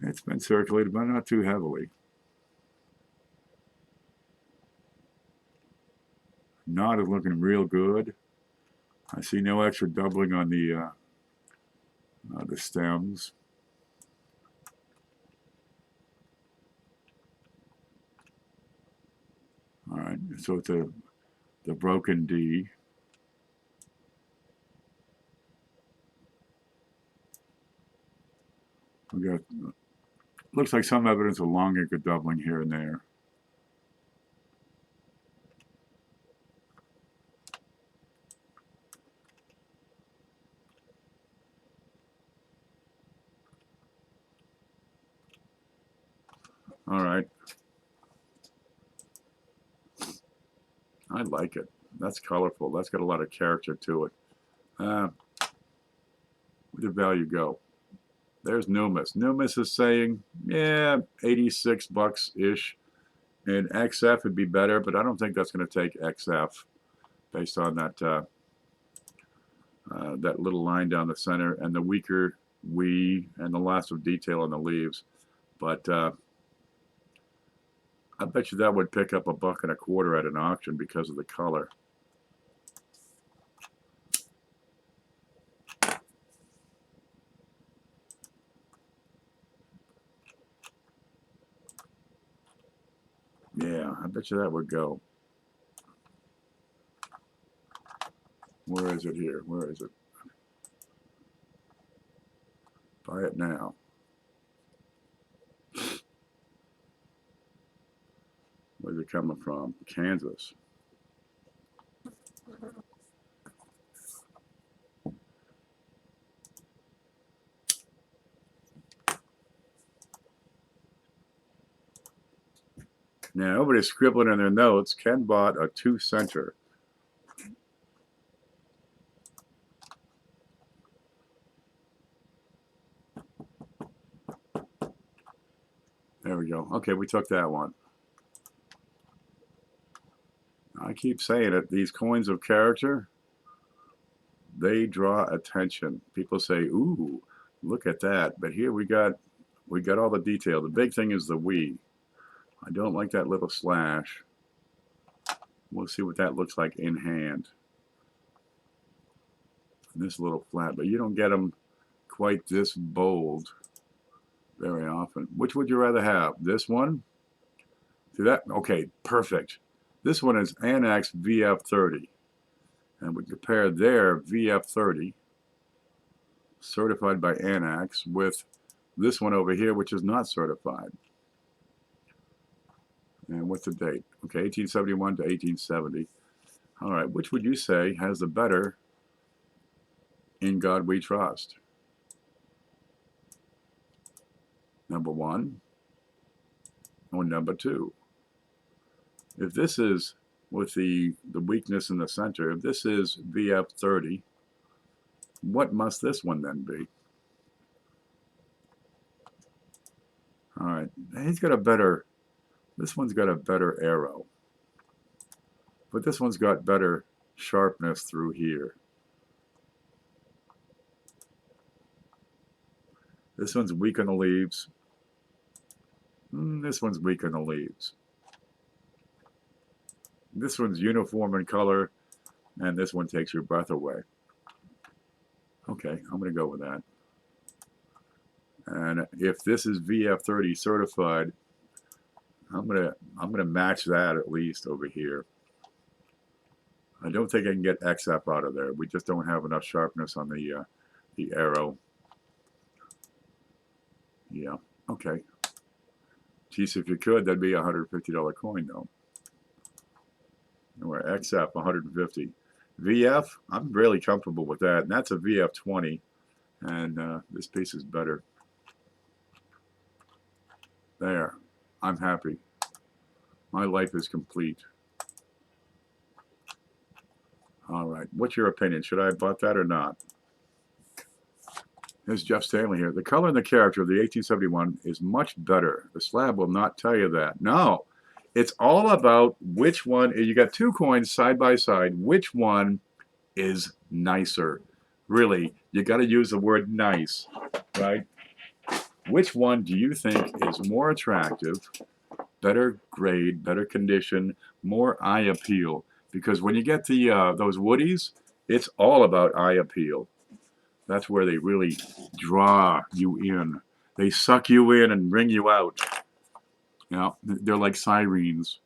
It's been circulated, but not too heavily. Knot is looking real good. I see no extra doubling on the stems. All right, so it's the broken D. We got, looks like some evidence of long acre doubling here and there. All right. I like it. That's colorful. That's got a lot of character to it. Where did value go? There's Numis. Numis is saying, yeah, 86 bucks-ish. And XF would be better, but I don't think that's going to take XF based on that that little line down the center and the weaker we and the loss of detail on the leaves. But I bet you that would pick up $1.25 at an auction because of the color. Yeah, I bet you that would go. Where is it here? Where is it? Buy it now. Where's it coming from? Kansas. Now, nobody's scribbling in their notes. Ken bought a 2-center. There we go. Okay, we took that one. I keep saying it. These coins of character, they draw attention. People say, "Ooh, look at that!" But here we got all the detail. The big thing is the "we." I don't like that little slash. We'll see what that looks like in hand. And this little flat, but you don't get them quite this bold very often. Which would you rather have? This one? See that? Okay, perfect. This one is Annex VF30. And we compare their VF30, certified by Annex, with this one over here, which is not certified. And what's the date? Okay, 1871 to 1870. All right, which would you say has the better "In God We Trust"? Number 1 or number 2? If this is with the weakness in the center, if this is VF30, what must this one then be? All right, he's got a better, this one's got a better arrow, but this one's got better sharpness through here. This one's weak on the leaves. This one's weak on the leaves. This one's uniform in color, and this one takes your breath away. Okay, I'm going to go with that. And if this is VF30 certified, I'm gonna match that at least over here. I don't think I can get XF out of there. We just don't have enough sharpness on the arrow. Yeah, okay. Geez, if you could, that'd be a $150 coin though. Or XF 150. VF, I'm really comfortable with that, and that's a VF20, and this piece is better. There, I'm happy. My life is complete. All right, what's your opinion? Should I have bought that or not? Here's Jeff Stanley here. The color and the character of the 1871 is much better. The slab will not tell you that. No, it's all about which one. You got 2 coins side by side. Which one is nicer? Really, you got to use the word nice, right? Which one do you think is more attractive, better grade, better condition, more eye appeal? Because when you get the those woodies, it's all about eye appeal. That's where they really draw you in. They suck you in and bring you out. You know, they're like sirens.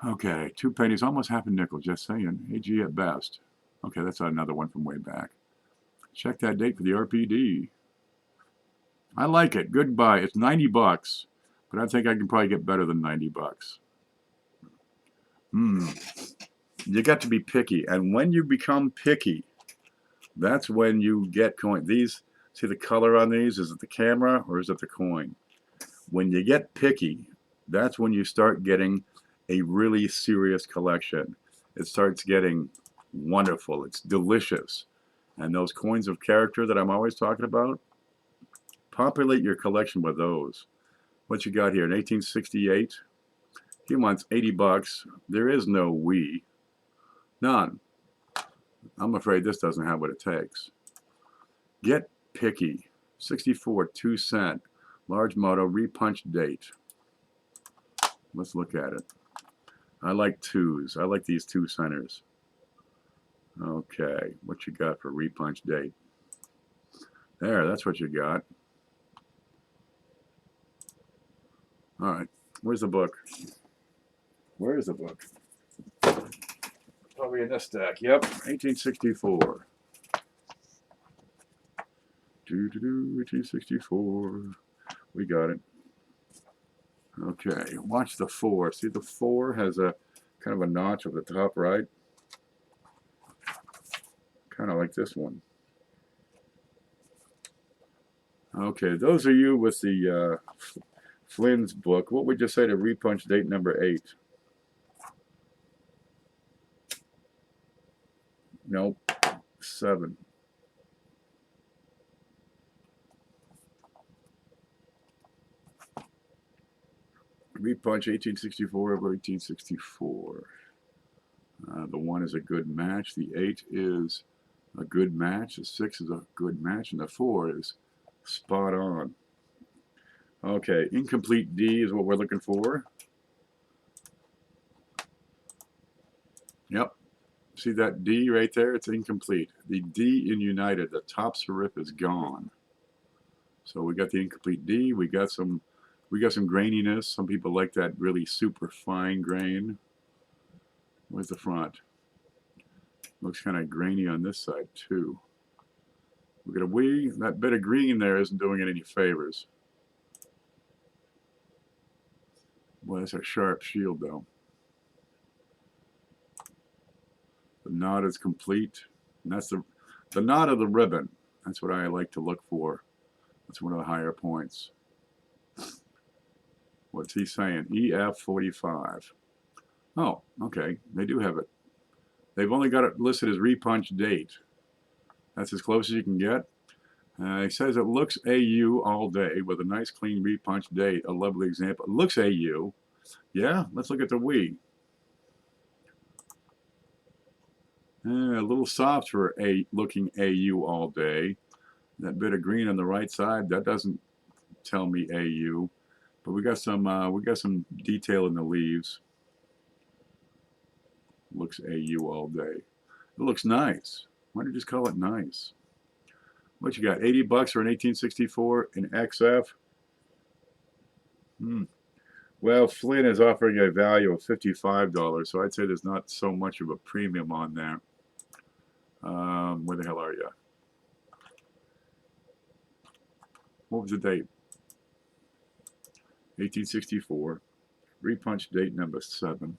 Okay, 2 pennies, almost half a nickel, just saying. AG at best. Okay, that's another one from way back. Check that date for the RPD. I like it. Good buy. It's 90 bucks, but I think I can probably get better than 90 bucks. You got to be picky, and when you become picky, that's when you get coin. These, see the color on these? Is it the camera or is it the coin? When you get picky, that's when you start getting a really serious collection. It starts getting wonderful. It's delicious. And those coins of character that I'm always talking about, populate your collection with those. What you got here? In 1868, he wants 80 bucks. There is no we. None. I'm afraid this doesn't have what it takes. Get picky. 64, 2 cent. Large motto, repunch date. Let's look at it. I like 2s. I like these 2 centers. Okay, what you got for repunch date? There, that's what you got. All right, where's the book? Where is the book? Probably in this stack. Yep, 1864. 1864. We got it. Okay, watch the 4. See, the 4 has a kind of a notch at the top right. Kind of like this one. Okay, those are you with the Flynn's book. What would you say to repunch date number 8? Nope. 7. Repunch 1864 over 1864. The 1 is a good match. The 8 is a good match. The 6 is a good match. And the 4 is spot on. Okay, incomplete D is what we're looking for. Yep. See that D right there? It's incomplete. The D in United, the top serif is gone. So we got the incomplete D. We got some graininess. Some people like that really super fine grain. Where's the front? Looks kind of grainy on this side too. We got a wee. That bit of green there isn't doing it any favors. Boy, that's a sharp shield though. The knot is complete. And that's the knot of the ribbon. That's what I like to look for. That's one of the higher points. What's he saying? EF45. Oh, okay. They do have it. They've only got it listed as repunch date. That's as close as you can get. He says it looks AU all day with a nice clean repunch date. A lovely example. It looks AU. Yeah, let's look at the Wii. A little soft for looking AU all day. That bit of green on the right side, that doesn't tell me AU. But we got some detail in the leaves. Looks AU all day. It looks nice. Why don't you just call it nice? What you got? 80 bucks for an 1864 in XF? Well, Flynn is offering a value of $55, so I'd say there's not so much of a premium on there. Where the hell are you? What was the date? 1864. Repunch date number 7.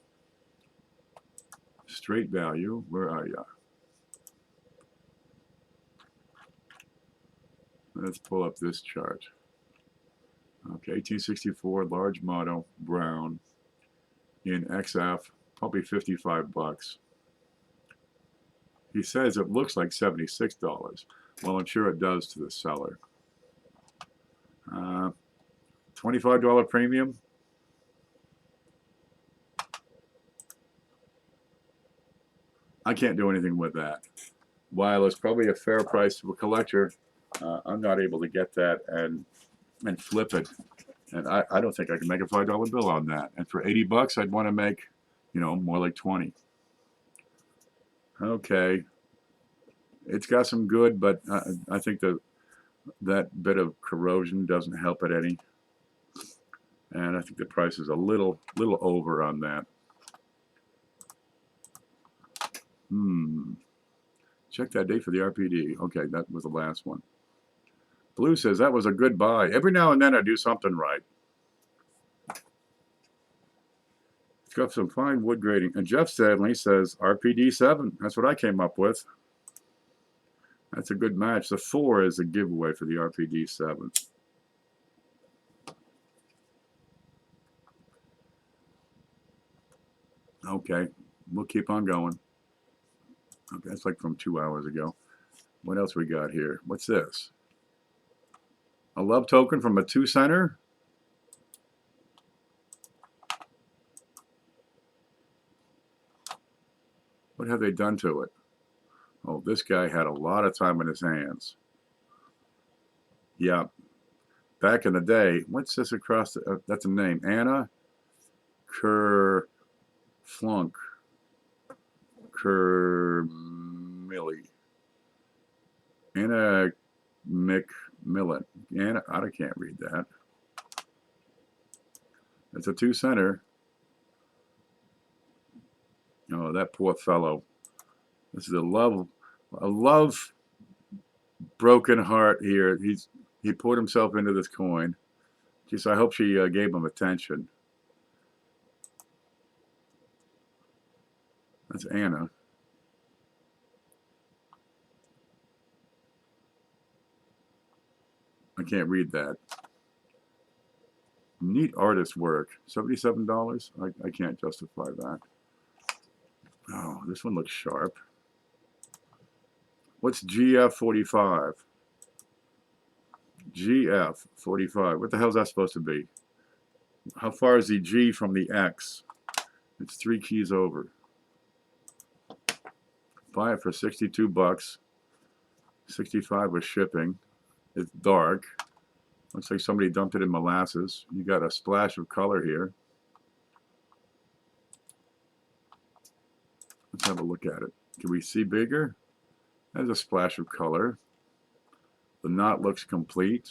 Straight value. Where are you? Let's pull up this chart. Okay, 1864, large motto, brown, in XF, probably 55 bucks. He says it looks like $76. Well, I'm sure it does to the seller. $25 premium. I can't do anything with that. While it's probably a fair price to a collector, I'm not able to get that and flip it. And I don't think I can make a $5 bill on that. And for 80 bucks, I'd want to make, more like 20. Okay. It's got some good, but I think that bit of corrosion doesn't help it any. And I think the price is a little over on that. Check that date for the RPD. Okay, that was the last one. Blue says that was a good buy. Every now and then I do something right. It's got some fine wood grading. And Jeff Stanley says RPD 7. That's what I came up with. That's a good match. The 4 is a giveaway for the RPD 7. Okay, we'll keep on going. Okay, that's like from 2 hours ago. What else we got here? What's this? A love token from a 2-center? What have they done to it? Oh, this guy had a lot of time in his hands. Yeah. Back in the day, what's this across the, that's a name. Anna Kerflunk. Kermilly. Anna McMillan. Anna, I can't read that. It's a 2-center. Oh, that poor fellow. This is a love broken heart here. He poured himself into this coin, Geez, I hope she gave him attention. That's Anna. I can't read that. Neat artist work. $77? I can't justify that. Oh, this one looks sharp. What's GF45? GF45. What the hell is that supposed to be? How far is the G from the X? It's 3 keys over. Buy it for 62 bucks. 65 with shipping. It's dark. Looks like somebody dumped it in molasses. You got a splash of color here. Let's have a look at it. Can we see bigger? There's a splash of color. The knot looks complete.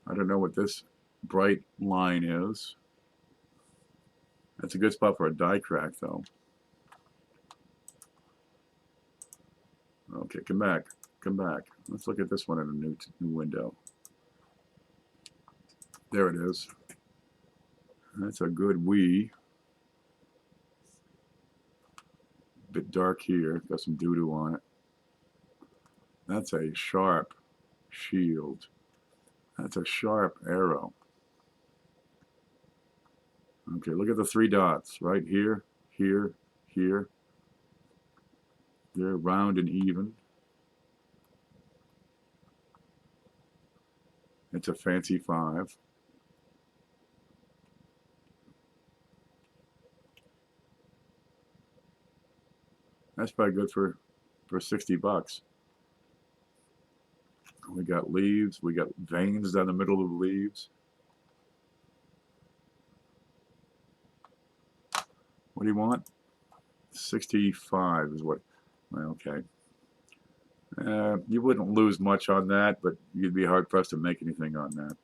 I don't know what this bright line is. That's a good spot for a die crack, though. Okay, come back. Come back. Let's look at this one in a new window. There it is. That's a good wee. Bit dark here. Got some doo-doo on it. That's a sharp shield. That's a sharp arrow. Okay, look at the 3 dots right here, here, here. They're round and even. It's a fancy 5. That's probably good for 60 bucks. We got leaves. We got veins down the middle of the leaves. What do you want? 65 is what. Well, okay. You wouldn't lose much on that, but you'd be hard pressed to make anything on that.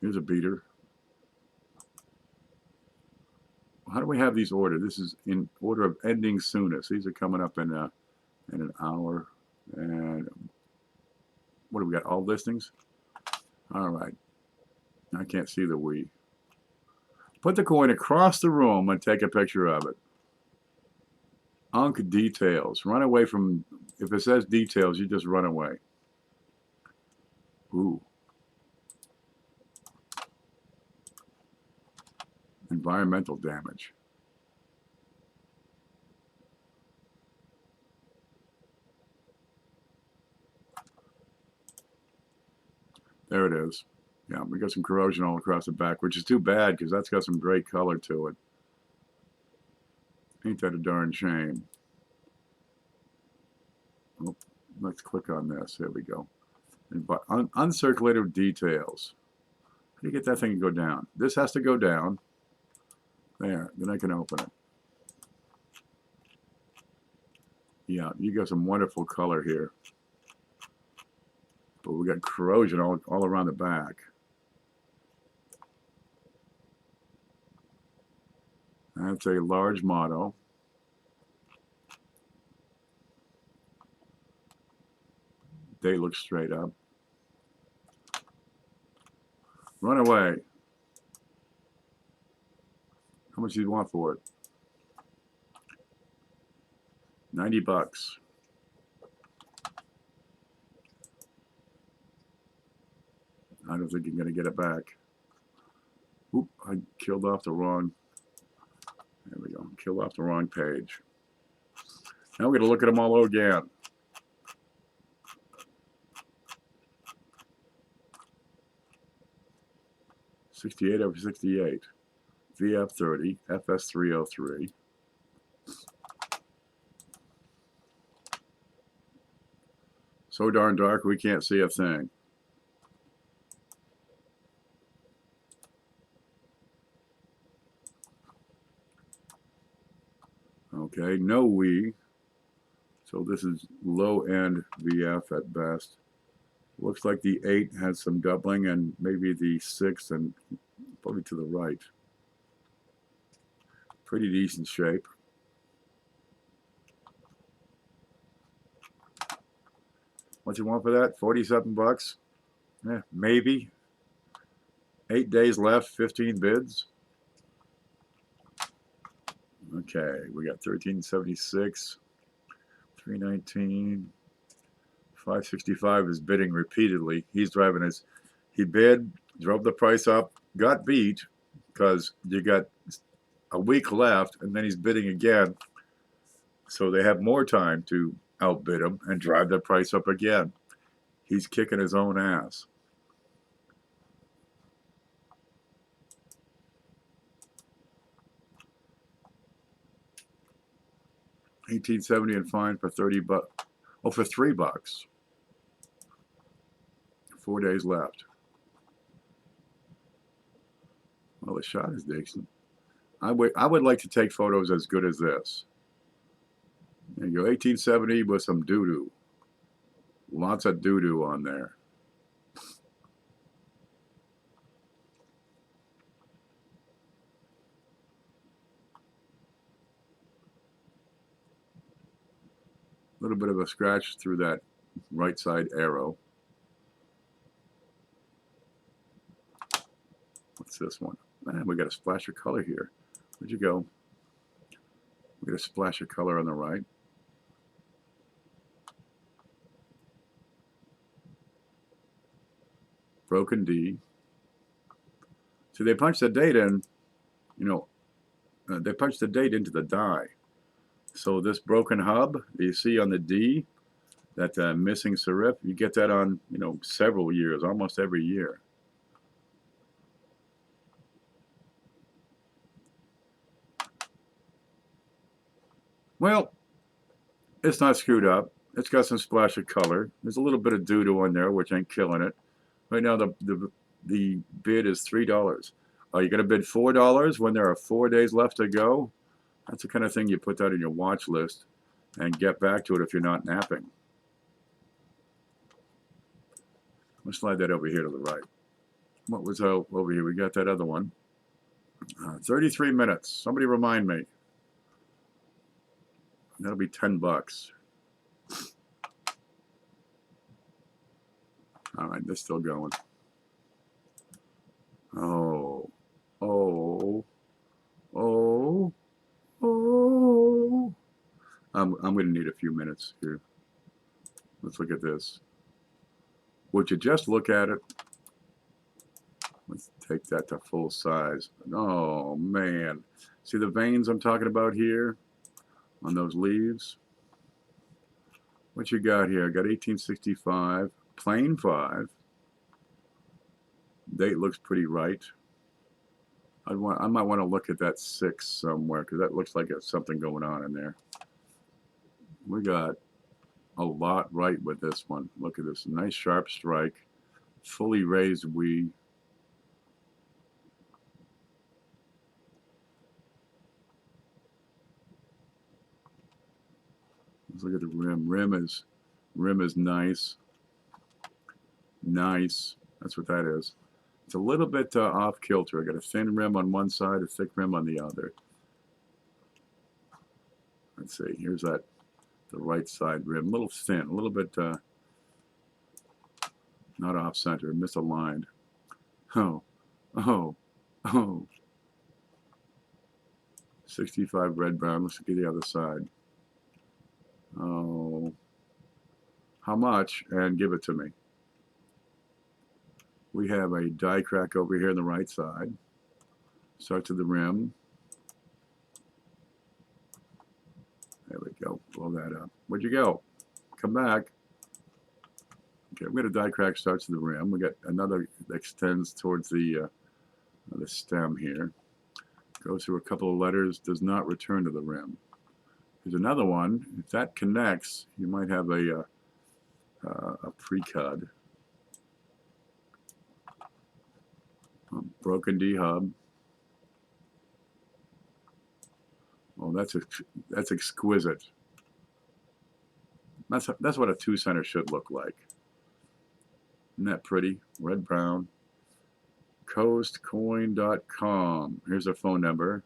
Here's a beater. How do we have these ordered? This is in order of ending soonest. These are coming up in an hour. And what do we got? All listings? All right. I can't see the we. Put the coin across the room and take a picture of it. Unk details. Run away from, if it says details, you just run away. Ooh. Environmental damage. There it is. Yeah, we got some corrosion all across the back, which is too bad because that's got some great color to it. Ain't that a darn shame? Oh, let's click on this. There we go. Uncirculated details. How do you get that thing to go down? This has to go down. There. Then I can open it. Yeah, you got some wonderful color here. But we got corrosion all around the back. That's a large motto. They look straight up. Run away. How much do you want for it? 90 bucks. I don't think you're going to get it back. Oop, I killed off the wrong. There we go. Killed off the wrong page. Now we're going to look at them all again. $68 over $68. VF30, FS303. So darn dark we can't see a thing. Okay, no we. So this is low-end VF at best. Looks like the 8 has some doubling and maybe the 6 and probably to the right. Pretty decent shape. What you want for that? 47 bucks? Yeah, maybe. 8 days left, 15 bids. Okay, we got 1376, 319, 565 is bidding repeatedly. He's driving his, he bid, drove the price up, got beat because you got a week left, and then he's bidding again. So they have more time to outbid him and drive the price up again. He's kicking his own ass. $18.70 and fine for 30 bucks. Oh, for $3. 4 days left. Well, the shot is decent. I would like to take photos as good as this. There you go, 1870 with some doo-doo. Lots of doo-doo on there. A little bit of a scratch through that right side arrow. What's this one? Man, we got a splash of color here. Where'd you go? We got a splash of color on the right. Broken D. See, they punched the date in, you know, they punched the date into the die. So this broken hub that you see on the D, that missing serif, you get that on, you know, several years, almost every year. Well, it's not screwed up. It's got some splash of color. There's a little bit of doo-doo on there, which ain't killing it. Right now, the bid is $3. Are you going to bid $4 when there are 4 days left to go? That's the kind of thing you put that in your watch list and get back to it if you're not napping. Let's slide that over here to the right. What was over here? We got that other one. 33 minutes. Somebody remind me. That'll be 10 bucks. All right, they're still going. Oh, oh, oh, oh. I'm going to need a few minutes here. Let's look at this. Would you just look at it? Let's take that to full size. Oh, man. See the veins I'm talking about here on those leaves? What you got here? I got 1865, plain 5. Date looks pretty right. I might want to look at that 6 somewhere because that looks like there's something going on in there. We got a lot right with this one. Look at this nice sharp strike, fully raised weed. Let's look at the rim. Rim is nice. Nice. That's what that is. It's a little bit off kilter. I got a thin rim on one side, a thick rim on the other. Let's see. Here's that, the right side rim. A little thin, a little bit not off center, misaligned. Oh, oh, oh. 65 red brown. Let's look at the other side. Oh, how much? And give it to me. We have a die crack over here on the right side. Start to the rim. There we go. Blow that up. Where'd you go? Come back. Okay, we got a die crack starts to the rim. We got another that extends towards the stem here. Goes through a couple of letters. Does not return to the rim. There's another one. If that connects, you might have a pre-cud. Broken D hub. Oh, that's exquisite. That's what a 2-center should look like. Isn't that pretty? Red brown. Coastcoin.com. Here's a phone number.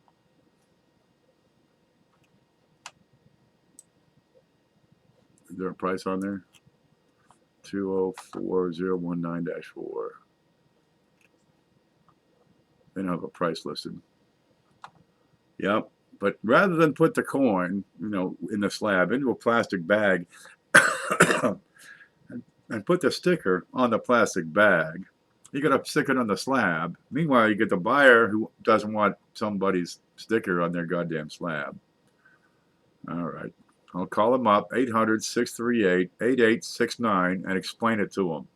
Is there a price on there? 204019-4. They don't have a price listed. Yep. But rather than put the coin, in the slab into a plastic bag and put the sticker on the plastic bag, you got to stick it on the slab. Meanwhile, you get the buyer who doesn't want somebody's sticker on their goddamn slab. All right. I'll call them up, 800-638-8869, and explain it to them.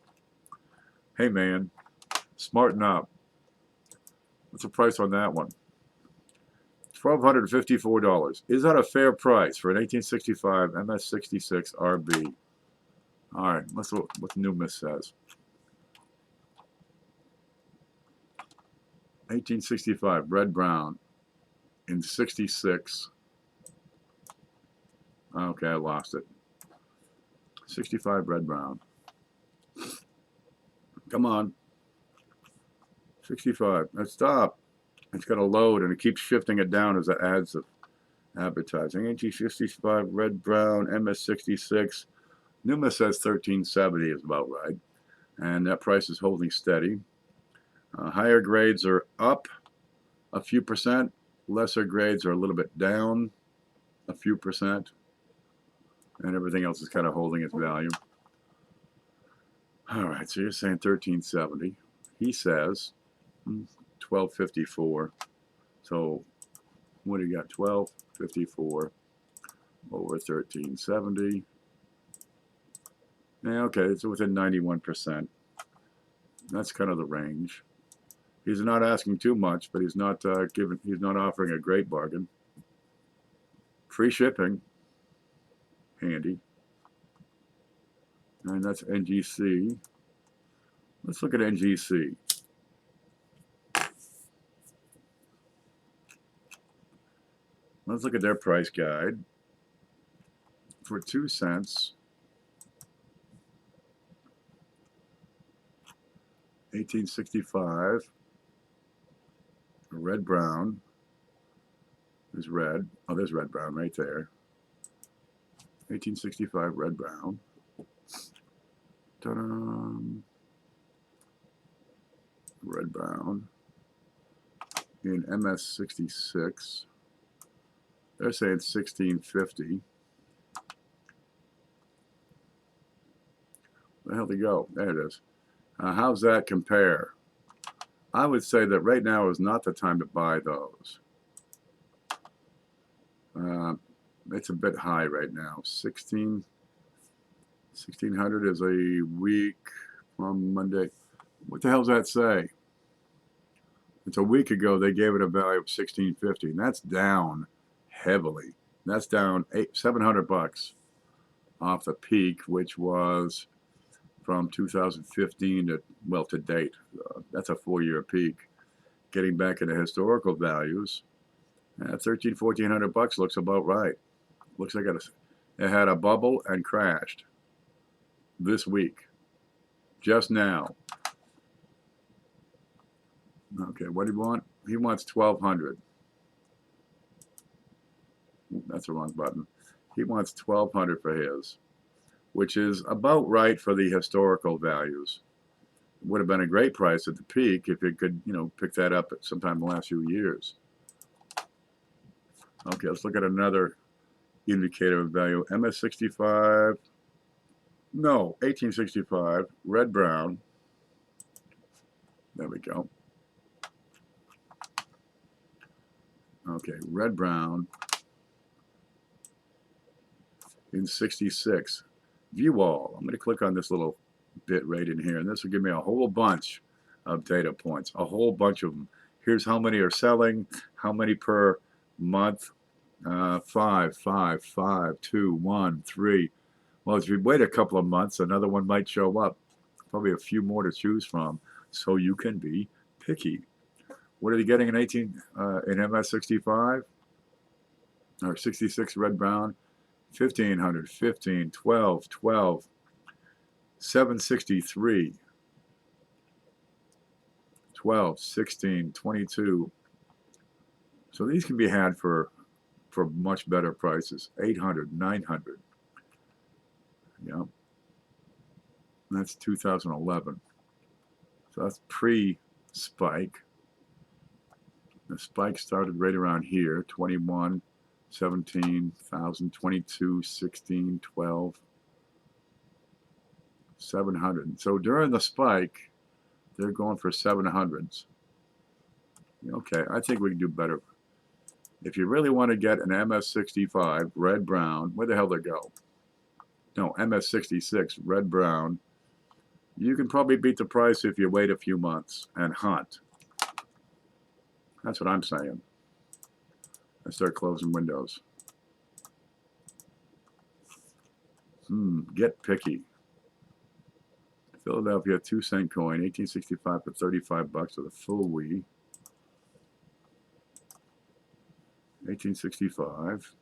Hey, man, smarten up. What's the price on that one? $1,254. Is that a fair price for an 1865 MS66 RB? All right, let's look what the new miss says. 1865 red brown in 66. Okay, I lost it. 65 red brown. Come on. 65. Now stop. It's got to load and it keeps shifting it down as it adds the advertising. 1865 red brown MS66. Numa says 1370 is about right. And that price is holding steady. Higher grades are up a few percent. Lesser grades are a little bit down a few percent. And everything else is kind of holding its value. All right, so you're saying 1370. He says 1254. So what do you got? 1254 over 1370. Yeah, okay, it's within 91%. That's kind of the range. He's not asking too much, but he's not offering a great bargain. Free shipping. Handy. And that's NGC. Let's look at NGC. Let's look at their price guide. For 2 cents, 1865, red brown is red. Oh, there's red brown right there. 1865 red brown. Ta-da! Red brown in MS66. They're saying 1650. Where the hell did it go? There it is. How's that compare? I would say that right now is not the time to buy those. It's a bit high right now. 1600 is a week from Monday. What the hell does that say? It's a week ago they gave it a value of 1650, and that's down heavily. That's down $700 off the peak, which was from 2015 to date. That's a 4-year peak. Getting back into historical values, $1,400 looks about right. Looks like it had a bubble and crashed this week, just now. Okay, what do you want? He wants 1,200. That's the wrong button. He wants 1,200 for his, which is about right for the historical values. It would have been a great price at the peak if it could, pick that up at sometime in the last few years. Okay, let's look at another indicator of value. MS65. No, 1865. Red brown. There we go. Okay, red brown in 66. View all. I'm going to click on this little bit right in here, and this will give me a whole bunch of data points, a whole bunch of them. Here's how many are selling, how many per month. 5, 5, 5, 2, 1, 3. Well, if you wait a couple of months, another one might show up. Probably a few more to choose from, so you can be picky. What are they getting in MS65 or 66 red brown? 1,500, 15, 12, 12, 763, 12, 16, 22. So these can be had for much better prices. 800, 900. Yeah. That's 2011. So that's pre-spike. The spike started right around here, 21, 17,000, 22, 16, 12, 700. So during the spike, they're going for 700s. Okay, I think we can do better. If you really want to get an MS65 red brown, where the hell they go? No, MS66 red brown. You can probably beat the price if you wait a few months and hunt. That's what I'm saying. I start closing windows. Get picky. Philadelphia 2-cent coin, 1865 for 35 bucks with a full wee. 1865.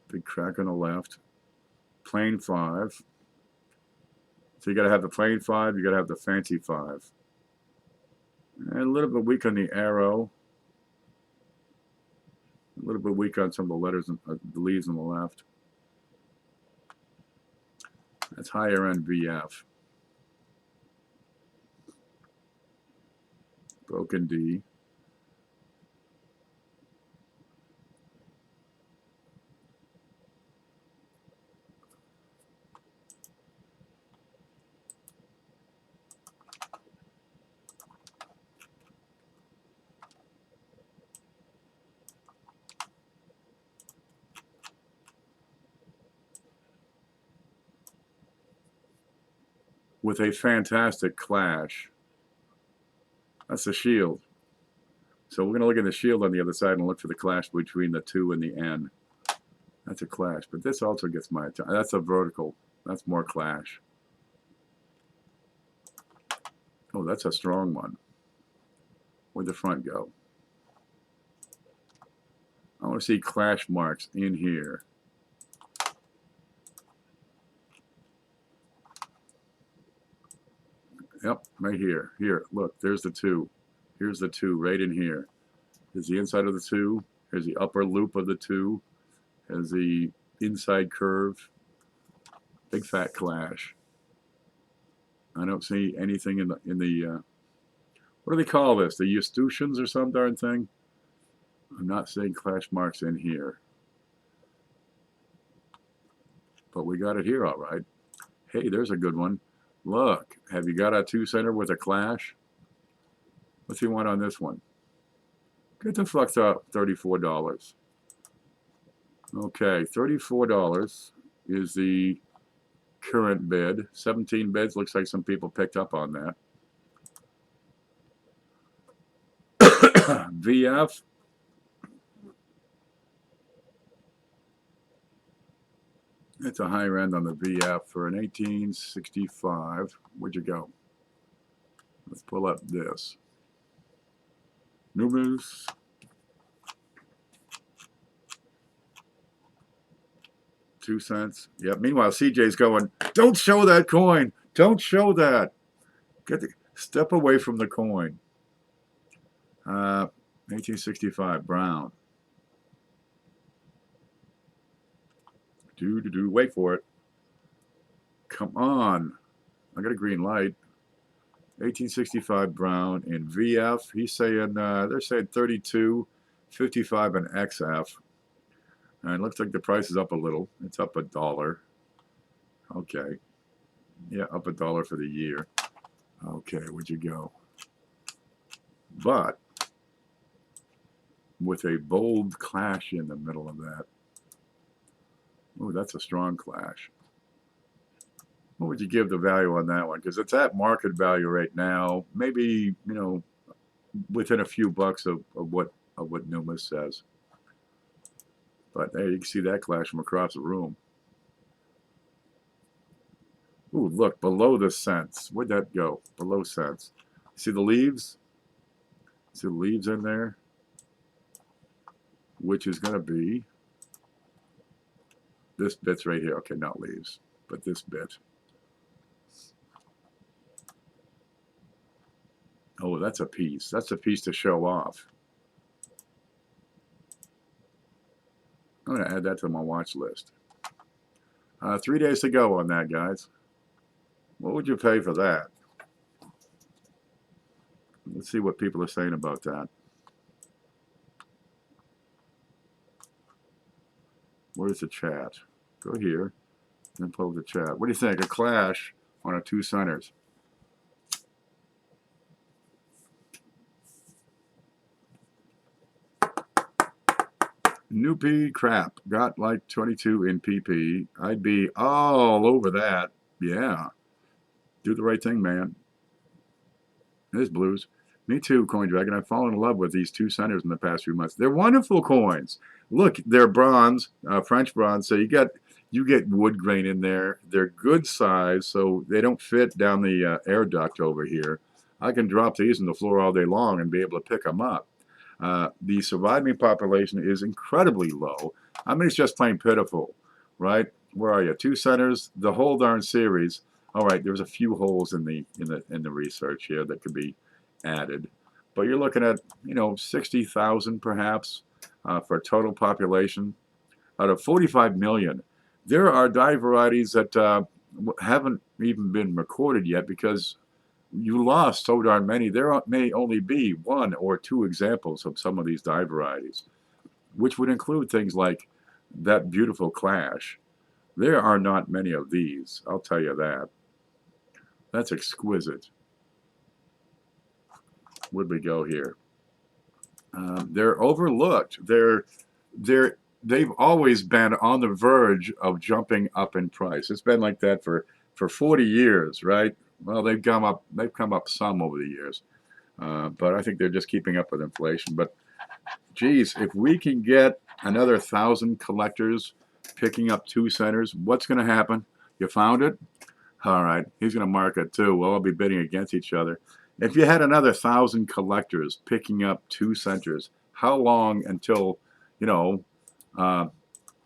Big crack on the left. Plain 5. So you got to have the plain 5, you got to have the fancy 5. And a little bit weak on the arrow. A little bit weak on some of the letters, and the leaves on the left. That's higher end VF. Broken D. With a fantastic clash. That's the shield. So we're going to look at the shield on the other side and look for the clash between the 2 and the N. That's a clash. But this also gets my attention. That's a vertical. That's more clash. Oh, that's a strong one. Where'd the front go? I want to see clash marks in here. Yep, right here. Here, look, there's the 2. Here's the 2 right in here. Here's the inside of the 2. Here's the upper loop of the 2. Here's the inside curve. Big fat clash. I don't see anything in the what do they call this? The Eustachians or some darn thing? I'm not seeing clash marks in here. But we got it here all right. Hey, there's a good one. Look, have you got a 2-center with a clash? What's he want on this one? Get the fuck up, $34. Okay, $34 is the current bid. 17 bids, looks like some people picked up on that. VF. It's a higher end on the VF for an 1865. Where'd you go? Let's pull up this. Numbers. $0.02. Yeah. Meanwhile, CJ's going, don't show that coin. Don't show that. Step away from the coin. 1865 brown. Wait for it. Come on. I got a green light. 1865 brown in VF. He's saying, they're saying 32, 55 in XF. And it looks like the price is up a little. It's up $1. Okay. Yeah, up $1 for the year. Okay, where'd you go? But with a bold clash in the middle of that. Oh, that's a strong clash. What would you give the value on that one? Because it's at market value right now. Maybe, you know, within a few bucks of what Numas says. But there you can see that clash from across the room. Ooh, look, below the cents. Where'd that go? Below cents. See the leaves? See the leaves in there? Which is going to be this bit's right here. Okay, not leaves, but this bit. Oh, that's a piece. That's a piece to show off. I'm going to add that to my watch list. 3 days to go on that, guys. What would you pay for that? Let's see what people are saying about that. Where's the chat? Go here and pull the chat. What do you think? A clash on a 2 centers. New P crap. Got like 22 in PP. I'd be all over that. Yeah. Do the right thing, man. There's blues. Me too, Coin Dragon. I've fallen in love with these 2 centers in the past few months. They're wonderful coins. Look, they're bronze, French bronze. So you get wood grain in there. They're good size, so they don't fit down the air duct over here. I can drop these on the floor all day long and be able to pick them up. The surviving population is incredibly low. I mean, it's just plain pitiful, right? Where are you? 2 centers, the whole darn series. All right, there's a few holes in the research here that could be added, but you're looking at 60,000 perhaps for a total population out of 45 million. There are die varieties that haven't even been recorded yet because you lost so darn many. There may only be 1 or 2 examples of some of these die varieties, which would include things like that beautiful clash. There are not many of these, I'll tell you that. That's exquisite. Where'd we go here? They're overlooked. They've always been on the verge of jumping up in price. It's been like that for 40 years, right? Well, they've come up some over the years, but I think they're just keeping up with inflation. But geez, if we can get another 1,000 collectors picking up 2 centers, what's going to happen? You found it? All right, he's going to mark it too. We'll all be bidding against each other. If you had another 1,000 collectors picking up 2 centers, how long until the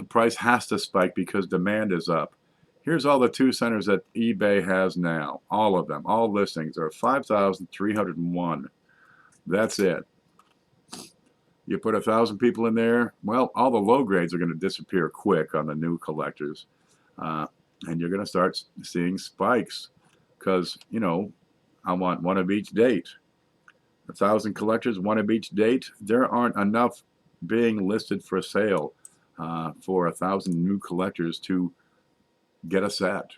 price has to spike because demand is up? Here's all the 2 centers that eBay has now. All of them, all listings are 5,301. That's it. You put 1,000 people in there, well, all the low grades are going to disappear quick on the new collectors. And you're going to start seeing spikes because, I want 1 of each date. 1,000 collectors, 1 of each date. There aren't enough being listed for sale for 1,000 new collectors to get a set.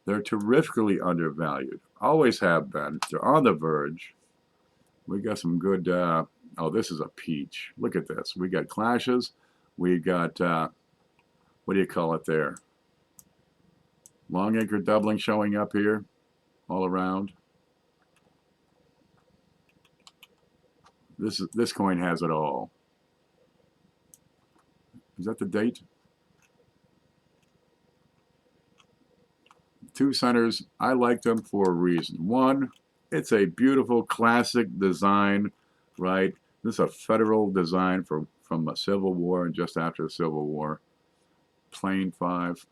They're terrifically undervalued. Always have been. They're on the verge. We got some good, oh, this is a peach. Look at this. We got clashes. We got, what do you call it there? Long acre doubling showing up here all around. This coin has it all. Is that the date? 2 centers, I like them for a reason. 1, it's a beautiful classic design, right? This is a federal design from the Civil War and just after the Civil War. Plain 5.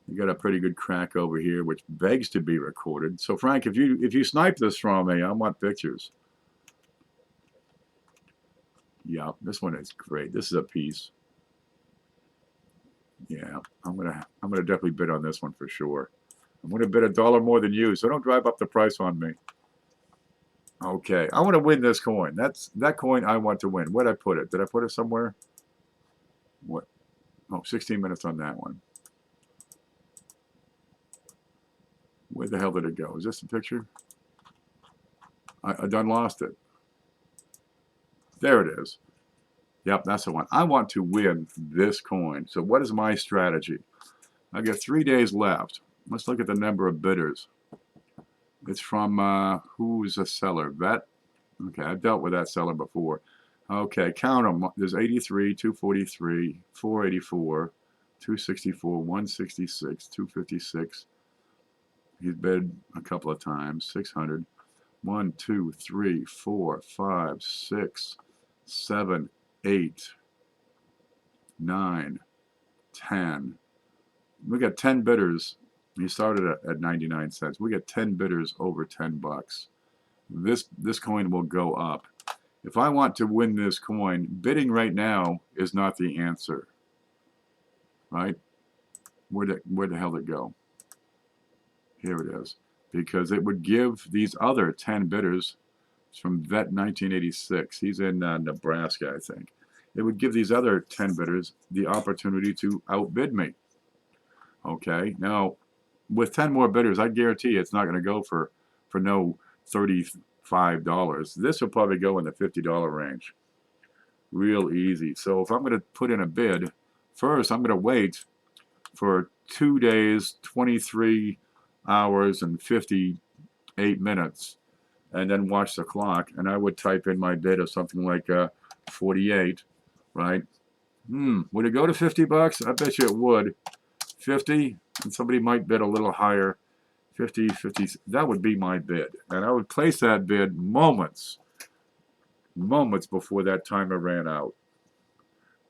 You got a pretty good crack over here, which begs to be recorded. So Frank, if you snipe this from me, I want pictures. Yeah, this one is great. This is a piece. Yeah, I'm gonna definitely bid on this one for sure. I'm gonna bid $1 more than you, so don't drive up the price on me. Okay, I want to win this coin. That coin I want to win. Where'd I put it? Did I put it somewhere? What? Oh, 16 minutes on that one. Where the hell did it go? Is this the picture? I done lost it. There it is. Yep, that's the one. I want to win this coin. So what is my strategy? I got 3 days left. Let's look at the number of bidders. It's from, who's a seller? Vet? Okay, I've dealt with that seller before. Okay, count them. There's 83, 243, 484, 264, 166, 256. He's bid a couple of times. 600. 1, 2, 3, 4, 5, 6, 7, 8, 9, 10. We got 10 bidders. He started at 99 cents. We got 10 bidders over 10 bucks. This coin will go up. If I want to win this coin, bidding right now is not the answer. right? Where the hell did it go? Here it is. Because it would give these other 10 bidders from Vet 1986. He's in Nebraska, I think. It would give these other 10 bidders the opportunity to outbid me. Okay, now with 10 more bidders, I guarantee it's not going to go for no $35. This will probably go in the $50 range. Real easy. So if I'm going to put in a bid, first I'm going to wait for 2 days, 23 hours, and 58 minutes, and then watch the clock. And I would type in my bid of something like 48, right? Would it go to $50? I bet you it would. 50, and somebody might bid a little higher. 50, 50, that would be my bid. And I would place that bid moments before that timer ran out.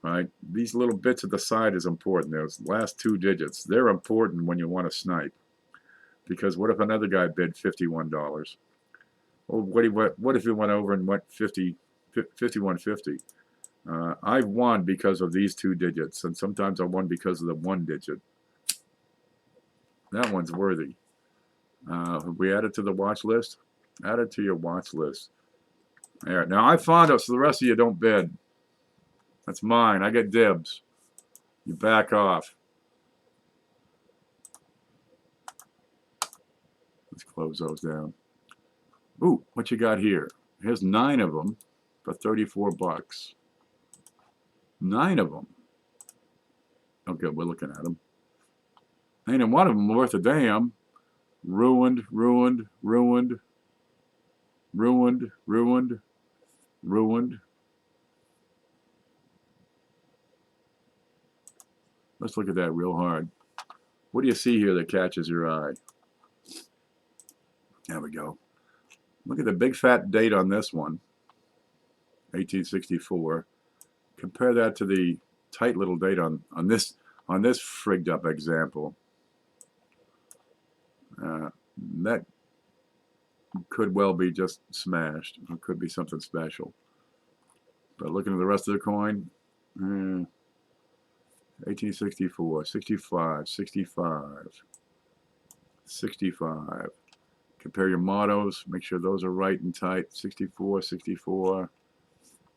Right? These little bits at the side is important. Those last 2 digits, they're important when you want to snipe. Because what if another guy bid $51? Well, what if he went over and went 51.50? I won because of these 2 digits, and sometimes I won because of the 1 digit. That one's worthy. Have we added to the watch list? Add it to your watch list. There. Now I found out, so the rest of you don't bid. That's mine. I get dibs. You back off. Let's close those down. Ooh, what you got here? Here's 9 of them for $34. 9 of them. Okay, we're looking at them. Ain't one of them worth a damn. Ruined, ruined, ruined, ruined, ruined, ruined. Let's look at that real hard. What do you see here that catches your eye? There we go. Look at the big fat date on this one, 1864. Compare that to the tight little date on this frigged up example. That could well be just smashed. It could be something special. But looking at the rest of the coin, 1864, 65, 65, 65. Compare your mottos. Make sure those are right and tight. 64, 64,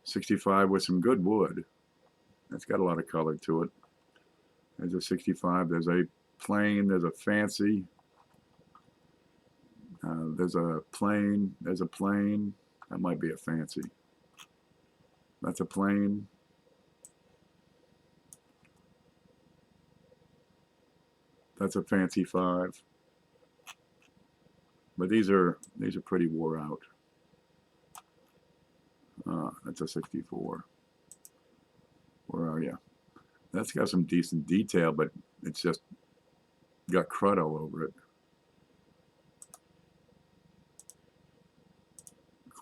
65 with some good wood. That's got a lot of color to it. There's a 65. There's a plain. There's a fancy. There's a plain. There's a plain. That might be a fancy. That's a plain. That's a fancy 5. But these are pretty wore out. That's a 64. Where are you? That's got some decent detail, but it's just got crud all over it.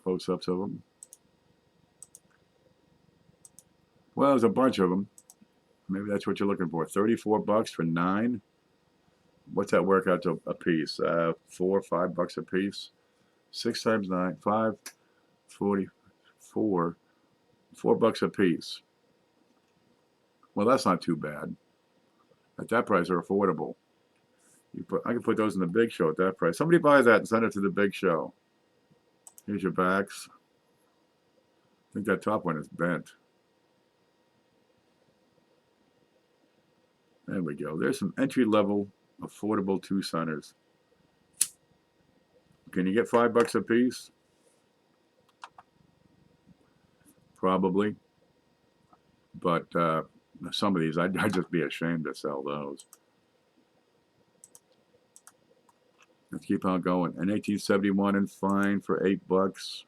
Close-ups of them. Well, there's a bunch of them. Maybe that's what you're looking for. $34 for 9. What's that work out to a piece? $4 or $5 a piece. 6 times 9, 5, 44. $4 a piece. Well, that's not too bad. At that price, they're affordable. I can put those in the big show at that price. Somebody buy that and send it to the big show. Here's your backs. I think that top one is bent. There we go. There's some entry-level, affordable 2-centers. Can you get $5 a piece? Probably. But some of these, I'd just be ashamed to sell those. Let's keep on going. An 1871 and fine for $8.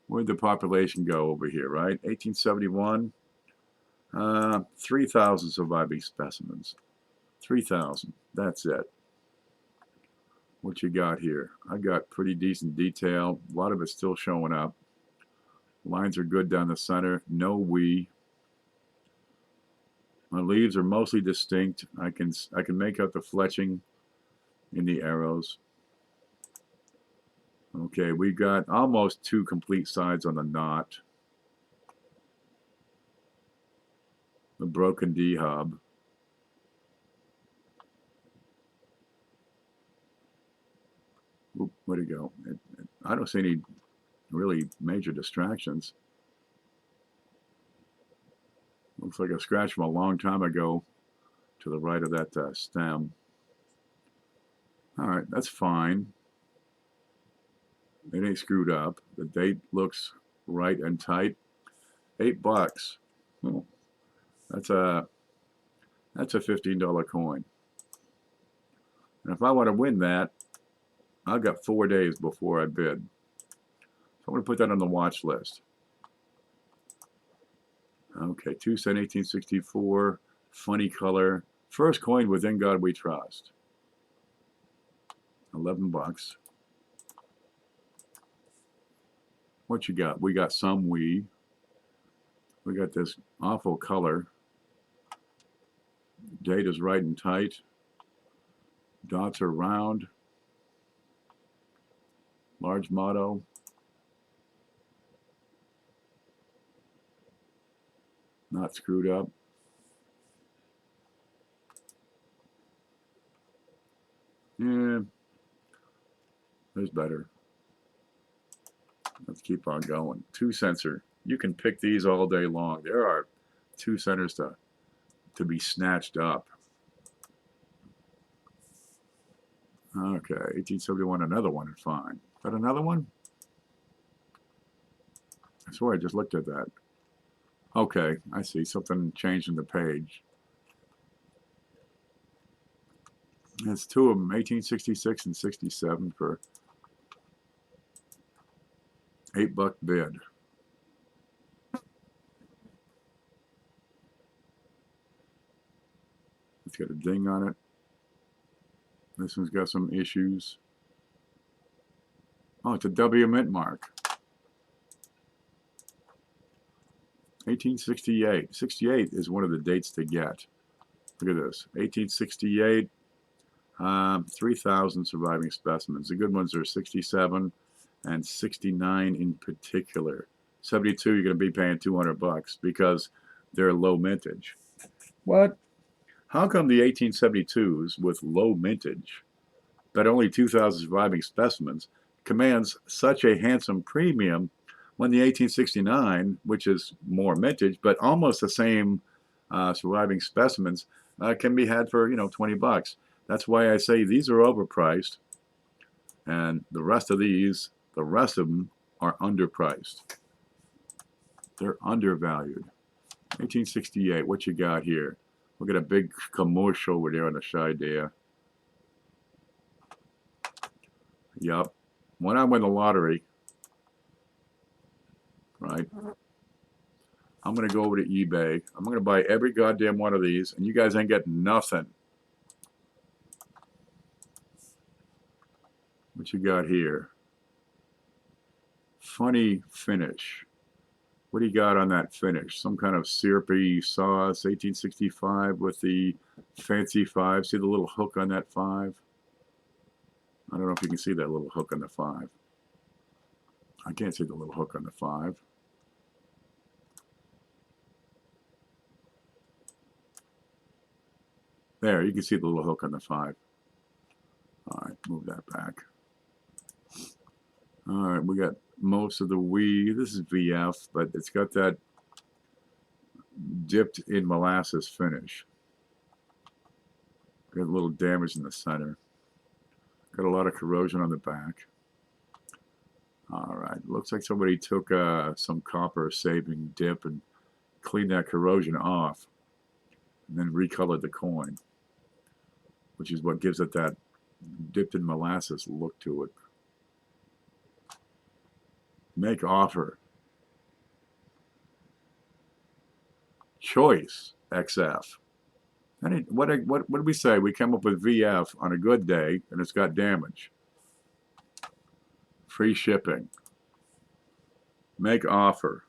Where'd the population go over here, right? 1871. 3,000 surviving specimens. 3,000. That's it. What you got here? I got pretty decent detail. A lot of it's still showing up. Lines are good down the center. No wee. My leaves are mostly distinct. I can make out the fletching in the arrows. Okay, we got almost 2 complete sides on the knot. The broken D-hub. Oop, where'd it go? I don't see any really major distractions. Looks like a scratch from a long time ago to the right of that stem. All right, that's fine. It ain't screwed up. The date looks right and tight. $8. Oh, that's a $15 coin. And if I want to win that, I've got 4 days before I bid. So I'm going to put that on the watch list. Okay, 2 cent 1864, funny color. First coin within God we trust. $11. What you got? We got some we got this awful color. Date is right and tight. Dots are round. Large motto. Not screwed up. Yeah, there's better. Let's keep on going. 2 center. You can pick these all day long. There are 2 centers to be snatched up. Okay, 1871, another one is fine. Is that another one? I swear I just looked at that. Okay, I see. Something changed in the page. There's 2 of them, 1866 and 67 for $8 bid. It's got a ding on it. This one's got some issues. Oh, it's a W mint mark. 1868. 68 is one of the dates to get. Look at this. 1868. 3,000 surviving specimens. The good ones are 67 and 69 in particular. 72, you're going to be paying $200 because they're low mintage. What? How come the 1872s with low mintage, but only 2,000 surviving specimens, commands such a handsome premium when the 1869, which is more mintage, but almost the same surviving specimens, can be had for, $20? That's why I say these are overpriced, and the rest of them are underpriced. They're undervalued. 1868, what you got here? Look at a big commercial over there on the side there. Yup. When I win the lottery, right, I'm going to go over to eBay. I'm going to buy every goddamn one of these, and you guys ain't getting nothing. What you got here? Funny finish. What do you got on that finish? Some kind of syrupy sauce, 1865 with the fancy 5. See the little hook on that 5? I don't know if you can see that little hook on the 5. I can't see the little hook on the 5. There, you can see the little hook on the 5. All right, move that back. All right, we got most of the we. This is VF, but it's got that dipped in molasses finish. Got a little damage in the center. Got a lot of corrosion on the back. All right, looks like somebody took some copper saving dip and cleaned that corrosion off, and then recolored the coin, which is what gives it that dipped in molasses look to it. Make offer. Choice XF. What did we say? We came up with VF on a good day, and it's got damage. Free shipping. Make offer.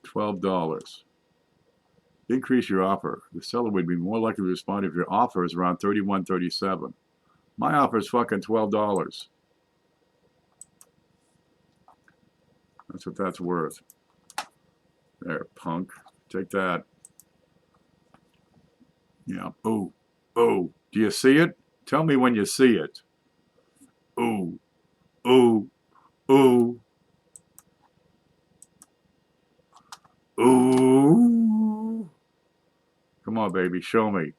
$12. Increase your offer. The seller would be more likely to respond if your offer is around $31.37. My offer is fucking $12. That's what that's worth. There, punk. Take that. Yeah. Oh, oh. Do you see it? Tell me when you see it. Oh, oh, oh, oh. Come on, baby. Show me.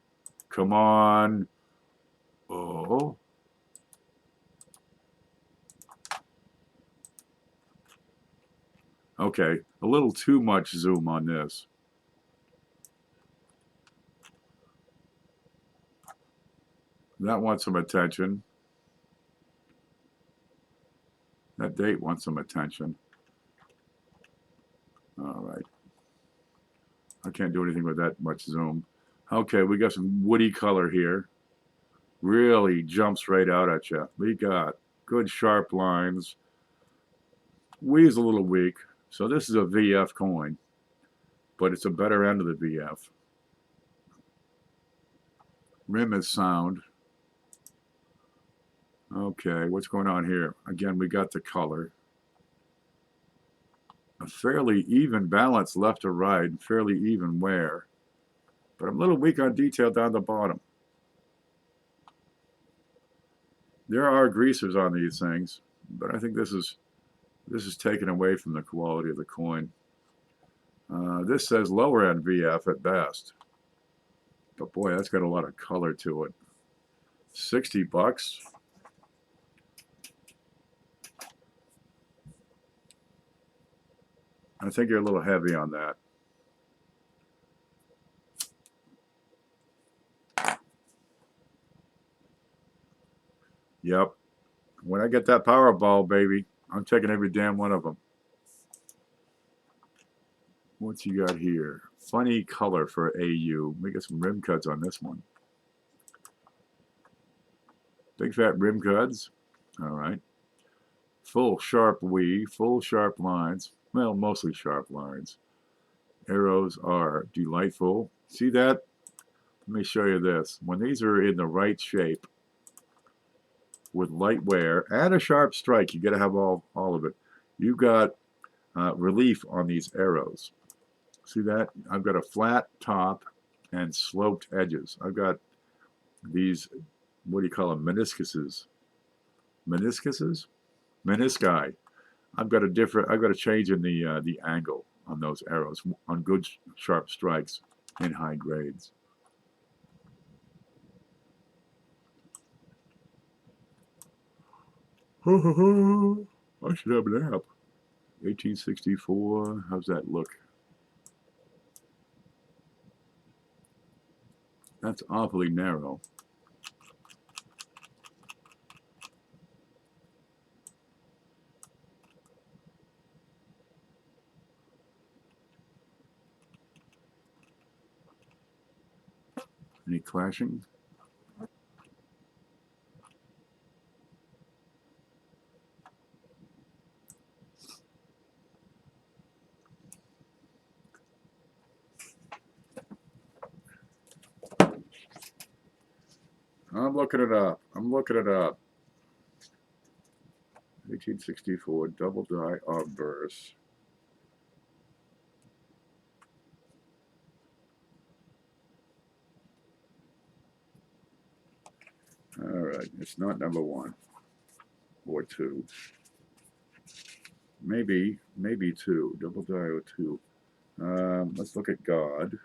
Come on. Oh. Okay. A little too much zoom on this. That wants some attention. That date wants some attention. All right. I can't do anything with that much zoom. Okay, we got some woody color here. Really jumps right out at you. We got good sharp lines. We's a little weak. So this is a VF coin, but it's a better end of the VF. Rim is sound. Okay, what's going on here? Again, we got the color. A fairly even balance left to right, fairly even wear. But I'm a little weak on detail down the bottom. There are greasers on these things, but I think this is taken away from the quality of the coin. This says lower end VF at best. But boy, that's got a lot of color to it. 60 bucks. I think you're a little heavy on that. Yep. When I get that Powerball, baby, I'm taking every damn one of them. What's you got here? Funny color for AU. We got some rim cuts on this one. Big fat rim cuts. All right. Full sharp wee, full sharp lines. Well, mostly sharp lines. Arrows are delightful. See that? Let me show you this. When these are in the right shape with light wear and a sharp strike, you got to have all of it. You've got relief on these arrows. See that? I've got a flat top and sloped edges. I've got these, what do you call them, meniscuses? Meniscuses? Menisci. I've got a change in the angle on those arrows on good sharp strikes in high grades. I should have an app. 1864. How's that look? That's awfully narrow. Any clashing? I'm looking it up. 1864 double die obverse. All right, it's not number 1 or 2. Maybe 2. Double die or 2. Let's look at God.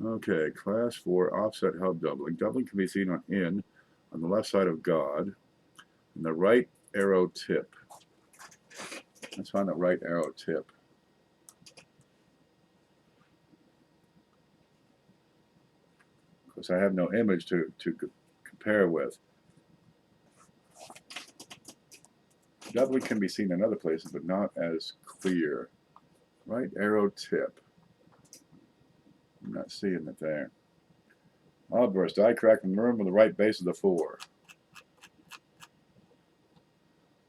Okay, class 4 offset hub doubling. Doubling can be seen on the left side of God, and the right arrow tip. Let's find the right arrow tip. Because I have no image to compare with. Doubling can be seen in other places, but not as clear. Right arrow tip. I'm not seeing it there. Outburst, die crack from the room with the right base of the 4.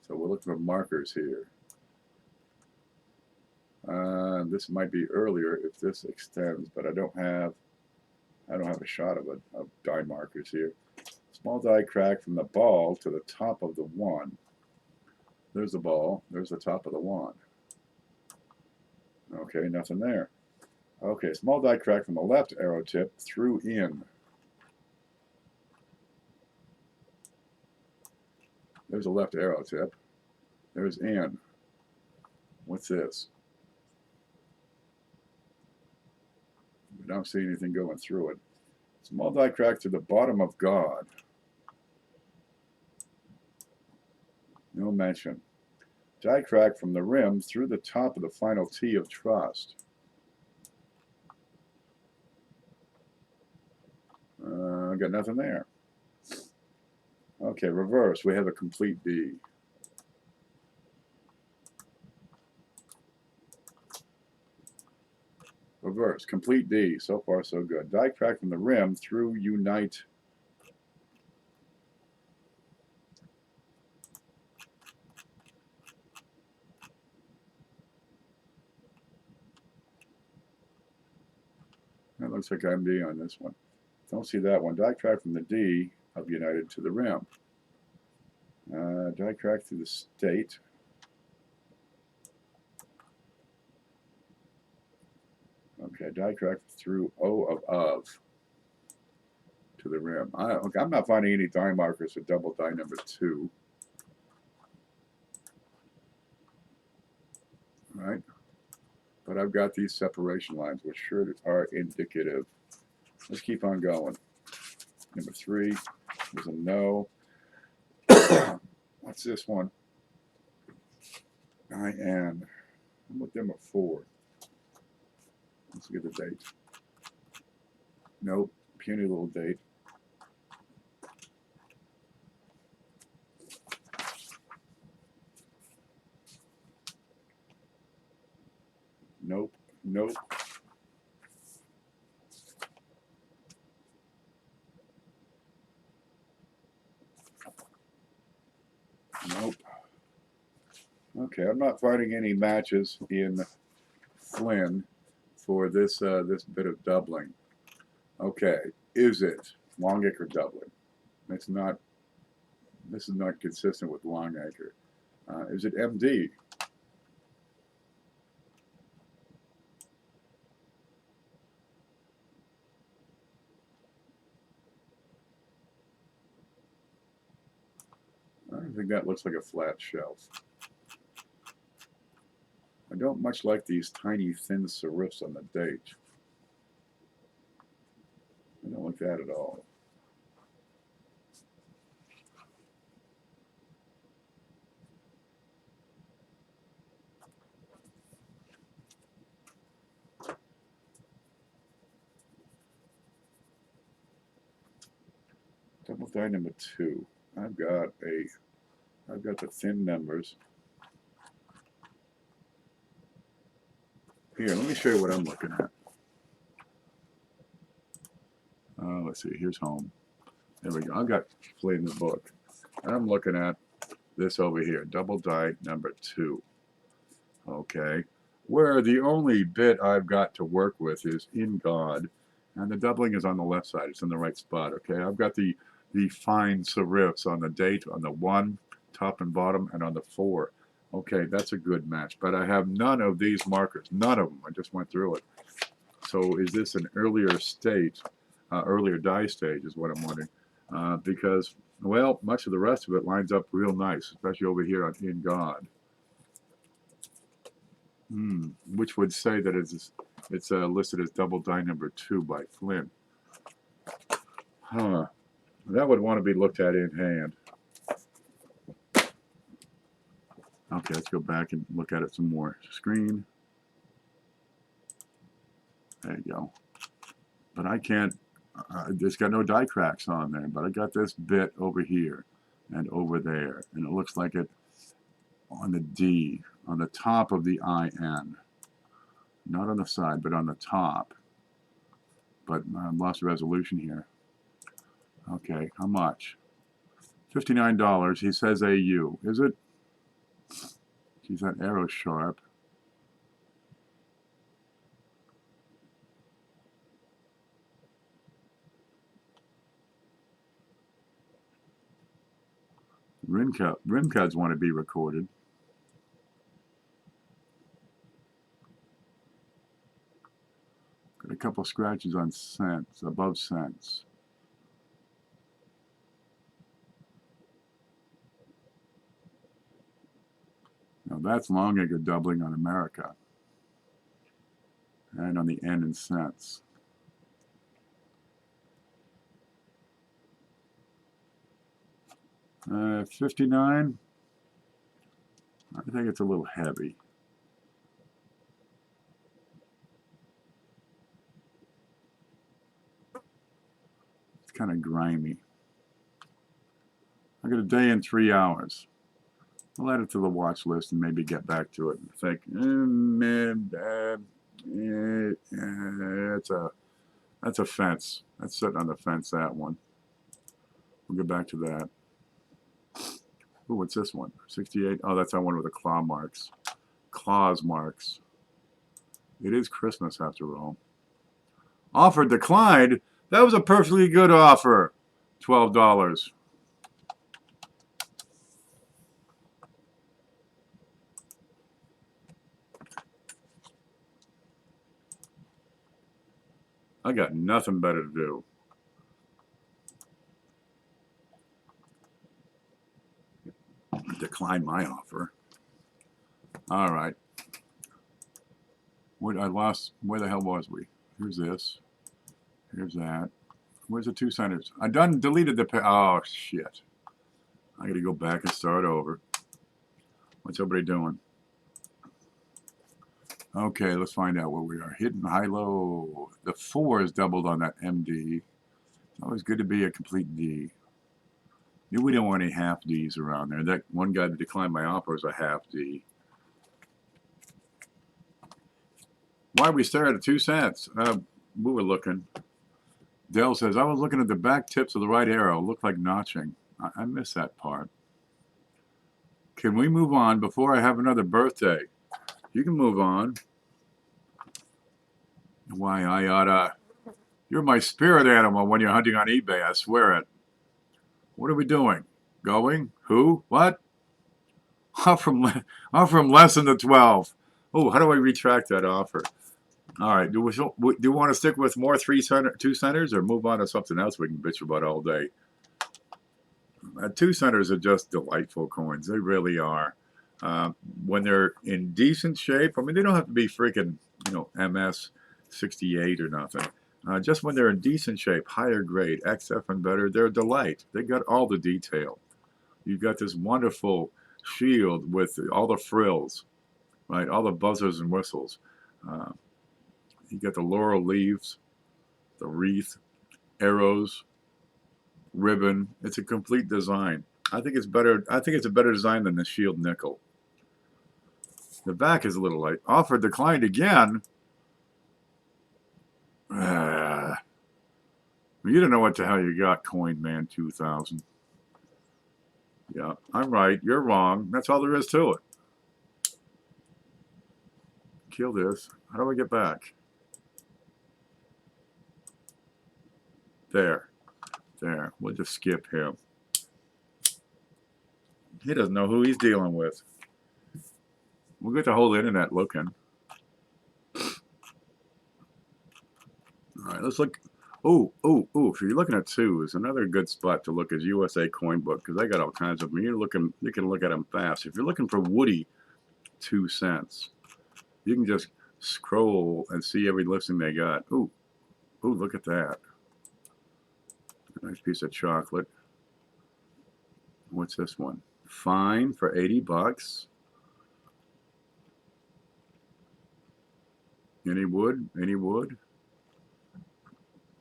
So we're looking for markers here. This might be earlier if this extends, but I don't have I don't have a shot of die markers here. Small die crack from the ball to the top of the 1. There's the ball. There's the top of the 1. Okay, nothing there. Okay, small die crack from the left arrow tip through in. There's a left arrow tip. There's in. What's this? I don't see anything going through it. Small die crack to the bottom of God. No mention. Die crack from the rim through the top of the final T of trust. Got nothing there. Okay, reverse. We have a complete D. Reverse. Complete D. So far, so good. Die crack from the rim through unite. That looks like MD on this one. Don't see that one. Die crack from the D of united to the rim. Die crack through the state. Okay, die crack through O of to the rim. I'm not finding any die markers for double die number 2. All right, but I've got these separation lines, which sure are indicative. Let's keep on going. Number 3 is a no. What's this one? IN. I'm with them at 4. Let's get the date. Nope. Puny little date. Nope. Nope. Nope. Okay, I'm not finding any matches in Flynn for this this bit of doubling. Okay, is it Longacre doubling? It's not. This is not consistent with Longacre. Is it MD? I think that looks like a flat shelf. I don't much like these tiny thin serifs on the date. I don't like that at all. Double die number 2. I've got the thin numbers. Here, let me show you what I'm looking at. Let's see, here's home. There we go. I've got play in the book. I'm looking at this over here, double die number 2. Okay, where the only bit I've got to work with is in God, and the doubling is on the left side. It's in the right spot. Okay, I've got the fine serifs on the date, on the 1, top and bottom, and on the 4. Okay, that's a good match, but I have none of these markers. None of them. I just went through it. So is this an earlier state, earlier die stage is what I'm wondering. Because, well, much of the rest of it lines up real nice, especially over here on In God. Which would say that it's listed as double die number 2 by Flynn. Huh. That would want to be looked at in hand. Okay, let's go back and look at it some more. Screen. There you go. But I can't, it's got no die cracks on there, but I got this bit over here and over there. And it looks like it on the D, on the top of the IN. Not on the side, but on the top. But I lost resolution here. Okay, how much? $59. He says AU. Is it? Geez, that arrow's sharp. Rim cuts want to be recorded. Got a couple scratches on cents, above cents. Now that's long acre doubling on America. And on the N in cents. $59. I think it's a little heavy. It's kind of grimy. I got a day and 3 hours. I'll add it to the watch list and maybe get back to it and think, that's a fence. That's sitting on the fence, that one. We'll get back to that. Ooh, what's this one? 68? Oh, that's that one with the claw marks. Claws marks. It is Christmas after all. Offer declined? That was a perfectly good offer. $12. I got nothing better to do. Decline my offer. All right. What I lost? Where the hell was we? Here's this. Here's that. Where's the 2 centers? I done deleted the. Oh shit! I got to go back and start over. What's everybody doing? Okay, let's find out where we are. Hidden high low. The 4 is doubled on that MD. It's always good to be a complete D. We don't want any half Ds around there. That one guy that declined my offer is a half D. Why we started at 2 cents? We were looking. Dell says, I was looking at the back tips of the right arrow. Looked like notching. I missed that part. Can we move on before I have another birthday? You can move on. Why, I oughta. You're my spirit animal when you're hunting on eBay. I swear it. What are we doing? Going? Who? What? Offer him less than the 12. Oh, how do I retract that offer? All right. Do you want to stick with more 2 centers or move on to something else we can bitch about all day? 2 centers are just delightful coins. They really are. When they're in decent shape, I mean, they don't have to be freaking, MS 68 or nothing. Just when they're in decent shape, higher grade, XF and better, they're a delight. They got all the detail. You've got this wonderful shield with all the frills, right? All the buzzers and whistles. You got the laurel leaves, the wreath, arrows, ribbon. It's a complete design. I think it's better. I think it's a better design than the shield nickel. The back is a little light. Offer declined again. You don't know what the hell you got, Coin Man 2000. Yeah, I'm right. You're wrong. That's all there is to it. Kill this. How do I get back? There. There. We'll just skip him. He doesn't know who he's dealing with. We'll get the whole internet looking. All right, let's look. Oh, if you're looking at 2s, another good spot to look is USA Coin Book, because they got all kinds of them. You can look at them fast. If you're looking for Woody 2 cents, you can just scroll and see every listing they got. Ooh, look at that. Nice piece of chocolate. What's this one? Fine for $80. Any wood? Any wood?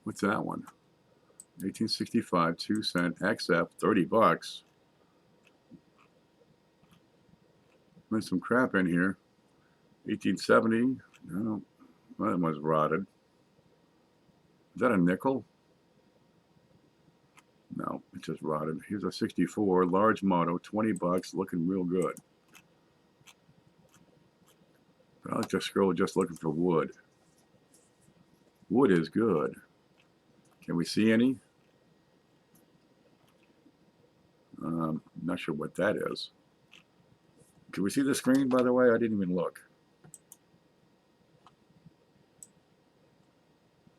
What's that one? 1865, 2 cent, XF, $30. There's some crap in here. 1870. No, that one's rotted. Is that a nickel? No, it's just rotted. Here's a 64, large motto, $20, looking real good. But I'll just scroll just looking for wood. Wood is good. Can we see any? not sure what that is. Can we see the screen, by the way? I didn't even look.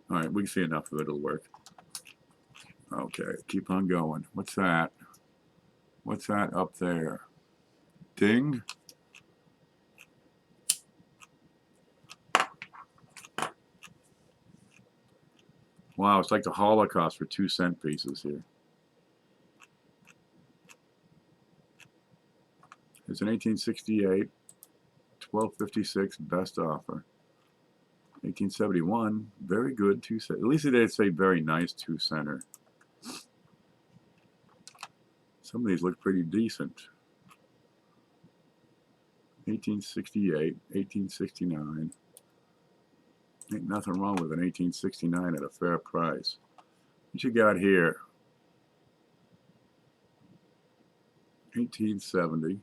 All right, we can see enough of it. It'll work. Okay, keep on going. What's that? What's that up there? Ding. Wow, it's like the Holocaust for 2-cent pieces here. It's an 1868, 1256 best offer. 1871, very good 2-cent. At least they did say very nice 2-center. Some of these look pretty decent. 1868, 1869. Ain't nothing wrong with an 1869 at a fair price. What you got here? 1870.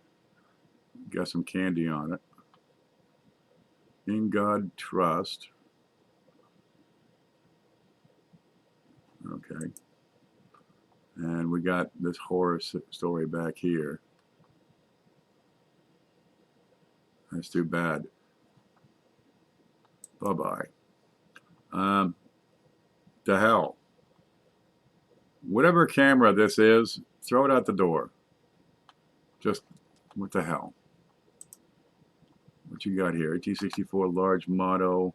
Got some candy on it. In God Trust. Okay. And we got this horror story back here. That's too bad. Bye-bye. The hell. Whatever camera this is, throw it out the door. Just, what the hell? What you got here? 1864 large motto.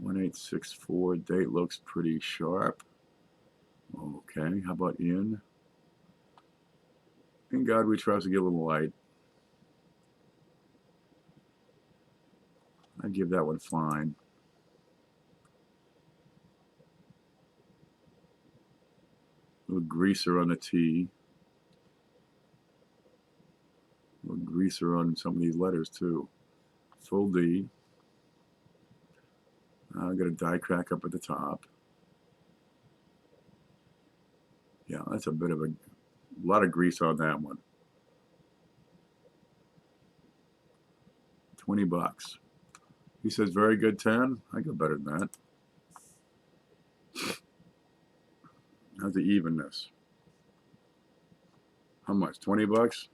.1864. Date looks pretty sharp. Okay, how about in? In God we trust. To get a little light. I give that one fine. Little greaser on the T. Little greaser on some of these letters too. Full D. I've got a die crack up at the top. Yeah, that's a bit of a lot of grease on that one. 20 bucks. He says very good 10. I go better than that. How's the evenness? How much? 20 bucks?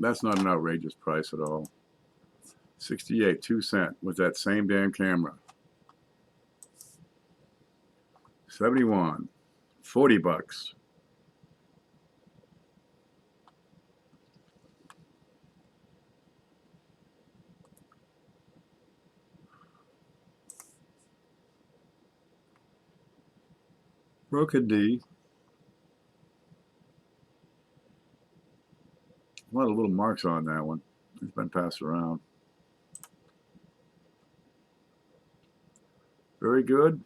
That's not an outrageous price at all. 68, 2-cent with that same damn camera. 71, 40 bucks. Broken D. A lot of little marks on that one. It's been passed around. Very good.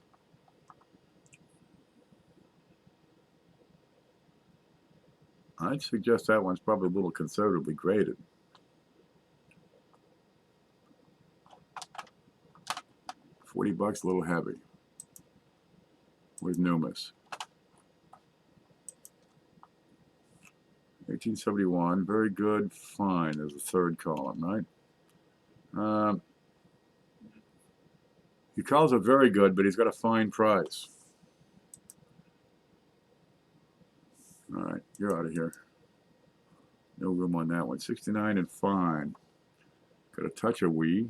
I'd suggest that one's probably a little conservatively graded. $40, a little heavy. With Numis. 1871, very good, fine, there's a third column, right? He calls it very good, but he's got a fine price. All right, you're out of here. No room on that one. 69 and fine. Got a touch of wee.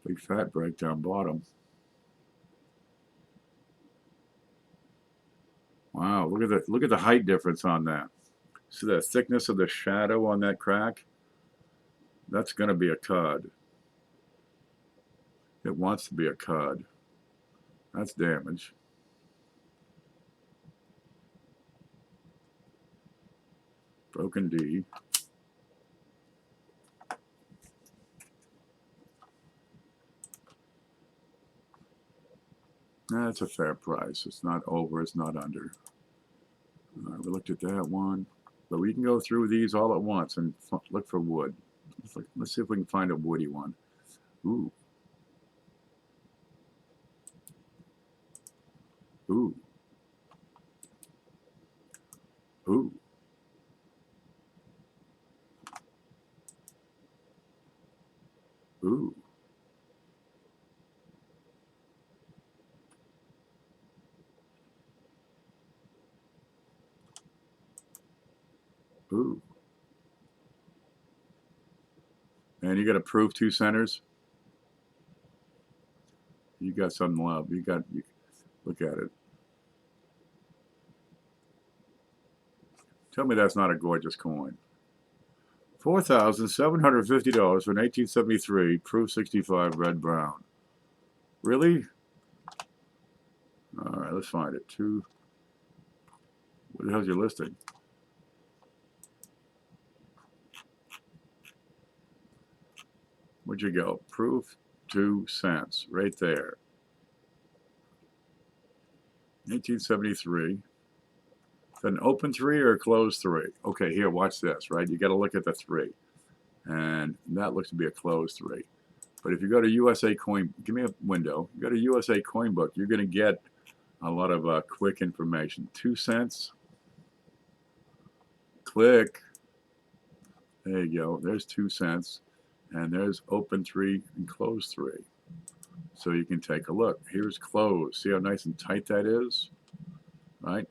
Big fat break down bottom. Wow, look at the height difference on that. See the thickness of the shadow on that crack? That's going to be a cud. It wants to be a cud. That's damage. Broken D. That's a fair price. It's not over, it's not under. All right, we looked at that one. But we can go through these all at once and look for wood. Let's see if we can find a woody one. Ooh. Ooh. Ooh. Ooh. Ooh. And you got to prove 2 centers. You got some love. Look at it. Tell me that's not a gorgeous coin. $4,750 for an 1873 proof 65 red brown. Really? All right, let's find it. What the hell's your listing? Where'd you go? Proof 2 cents right there. 1873. An open 3 or a closed 3? Okay, here, watch this, right? You got to look at the 3. And that looks to be a closed 3. But if you go to USA Coin, give me a window. You go to USA Coin Book, you're going to get a lot of quick information. 2 cents. Click. There you go. There's 2 cents. And there's open 3 and closed 3. So you can take a look. Here's closed. See how nice and tight that is? Right?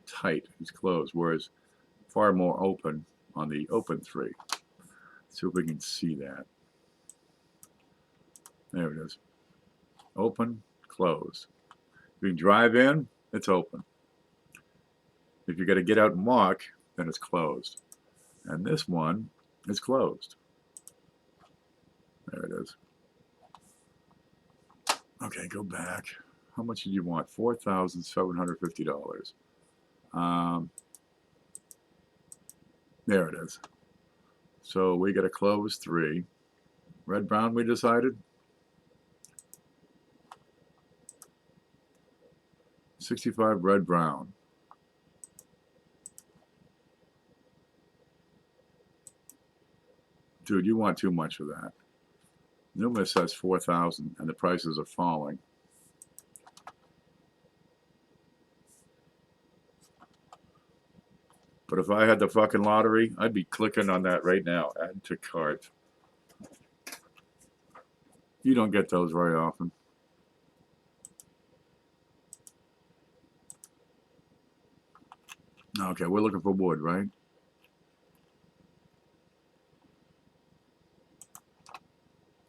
Tight. It's closed. Whereas far more open on the open 3. Let's see if we can see that. There it is. Open, close. If you drive in, it's open. If you got to get out and walk, then it's closed. And this one is closed. There it is. Okay, go back. How much did you want? $4,750. There it is. So we got a closed 3. Red brown, we decided. 65 red brown. Dude, you want too much for that. Numa says 4,000 and the prices are falling. But if I had the fucking lottery, I'd be clicking on that right now. Add to cart. You don't get those very often. Okay, we're looking for wood, right?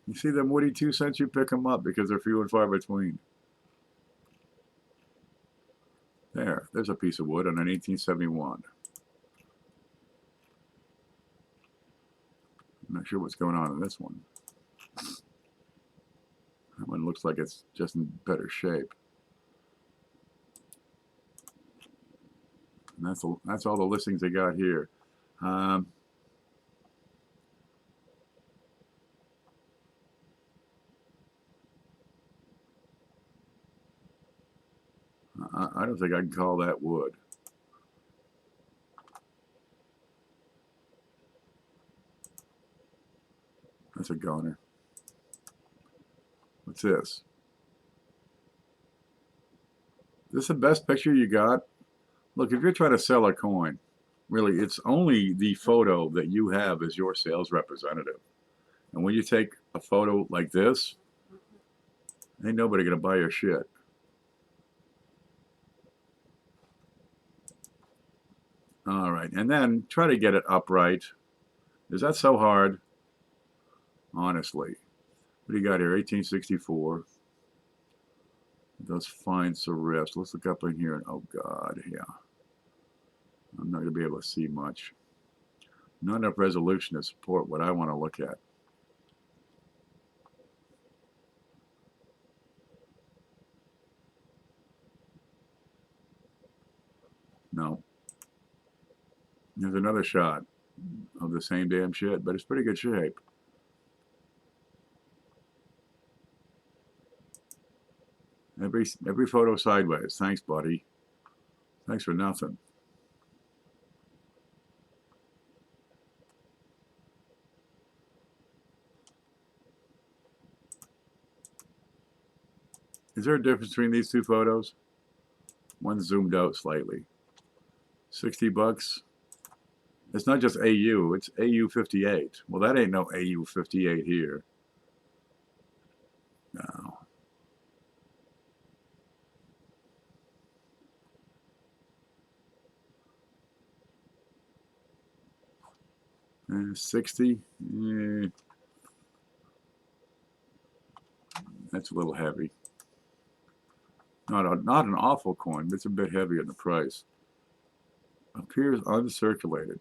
You see them woody 2 cents, you pick them up because they're few and far between. There's a piece of wood on an 1871. I'm not sure what's going on in this one. That one looks like it's just in better shape. And that's all the listings they got here. I don't think I can call that wood. That's a goner. What's this? Is this the best picture you got? Look, if you're trying to sell a coin, really, it's only the photo that you have as your sales representative. And when you take a photo like this, ain't nobody going to buy your shit. All right, and then try to get it upright. Is that so hard? Honestly. What do you got here? 1864. Those fine serifs. Let's look up in here. Oh, God, yeah. I'm not going to be able to see much. Not enough resolution to support what I want to look at. No. There's another shot of the same damn shit, but it's pretty good shape. Every photo sideways. Thanks, buddy. Thanks for nothing. Is there a difference between these two photos? One zoomed out slightly. 60 bucks. It's not just AU, it's AU 58. Well, that ain't no AU 58 here. No. 60. That's a little heavy. Not an awful coin, but it's a bit heavy in the price. Appears uncirculated.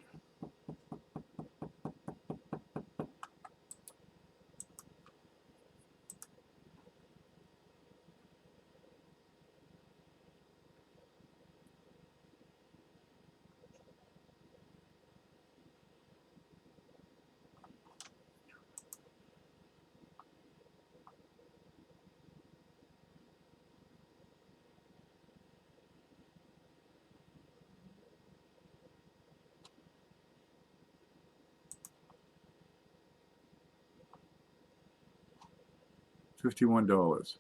$51.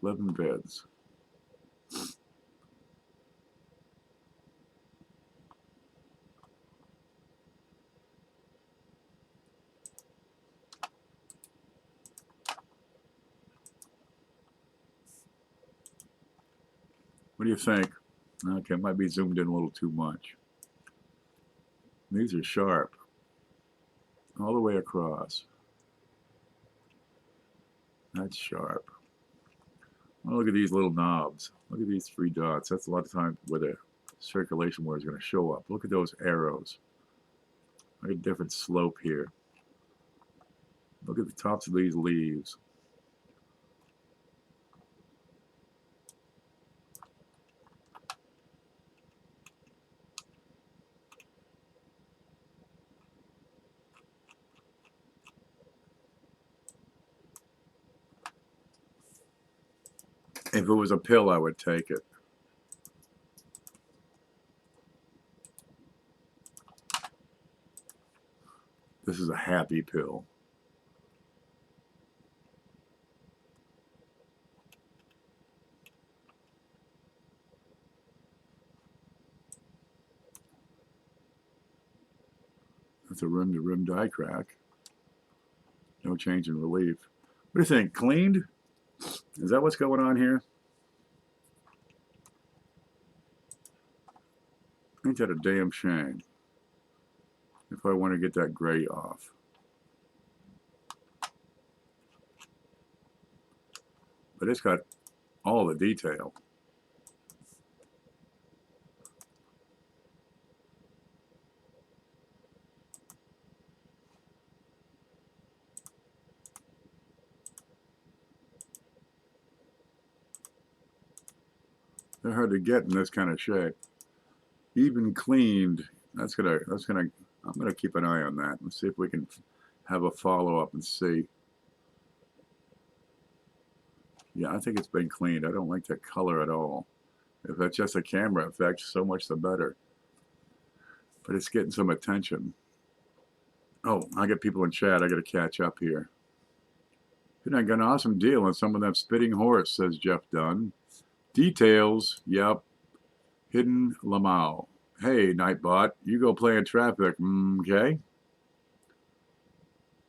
11 bids. What do you think? Okay, it might be zoomed in a little too much. These are sharp. All the way across. That's sharp. Oh, look at these little knobs. Look at these 3 dots. That's a lot of times where the circulation wire is going to show up. Look at those arrows. Look at different slope here. Look at the tops of these leaves. If it was a pill, I would take it. This is a happy pill. That's a rim-to-rim die crack. No change in relief. What do you think? Cleaned? Is that what's going on here? Ain't that a damn shame? If I want to get that gray off. But it's got all the detail. They're hard to get in this kind of shape. Even cleaned, I'm gonna keep an eye on that and see if we can have a follow-up and see. Yeah, I think it's been cleaned. I don't like that color at all. If that's just a camera effect, so much the better. But it's getting some attention. Oh, I got people in chat. I got to catch up here. I got an awesome deal on some of that spitting horse, says Jeff Dunn. Details, yep. Hidden Lamau. Hey, Nightbot, you go play in traffic. Okay.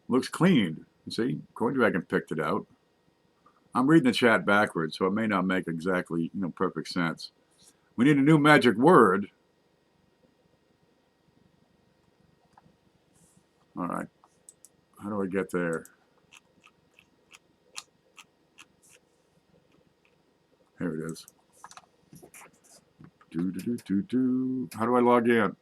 Looks cleaned. See, Coin Dragon picked it out. I'm reading the chat backwards, so it may not make exactly, perfect sense. We need a new magic word. All right. How do I get there? Here it is. How do I log in?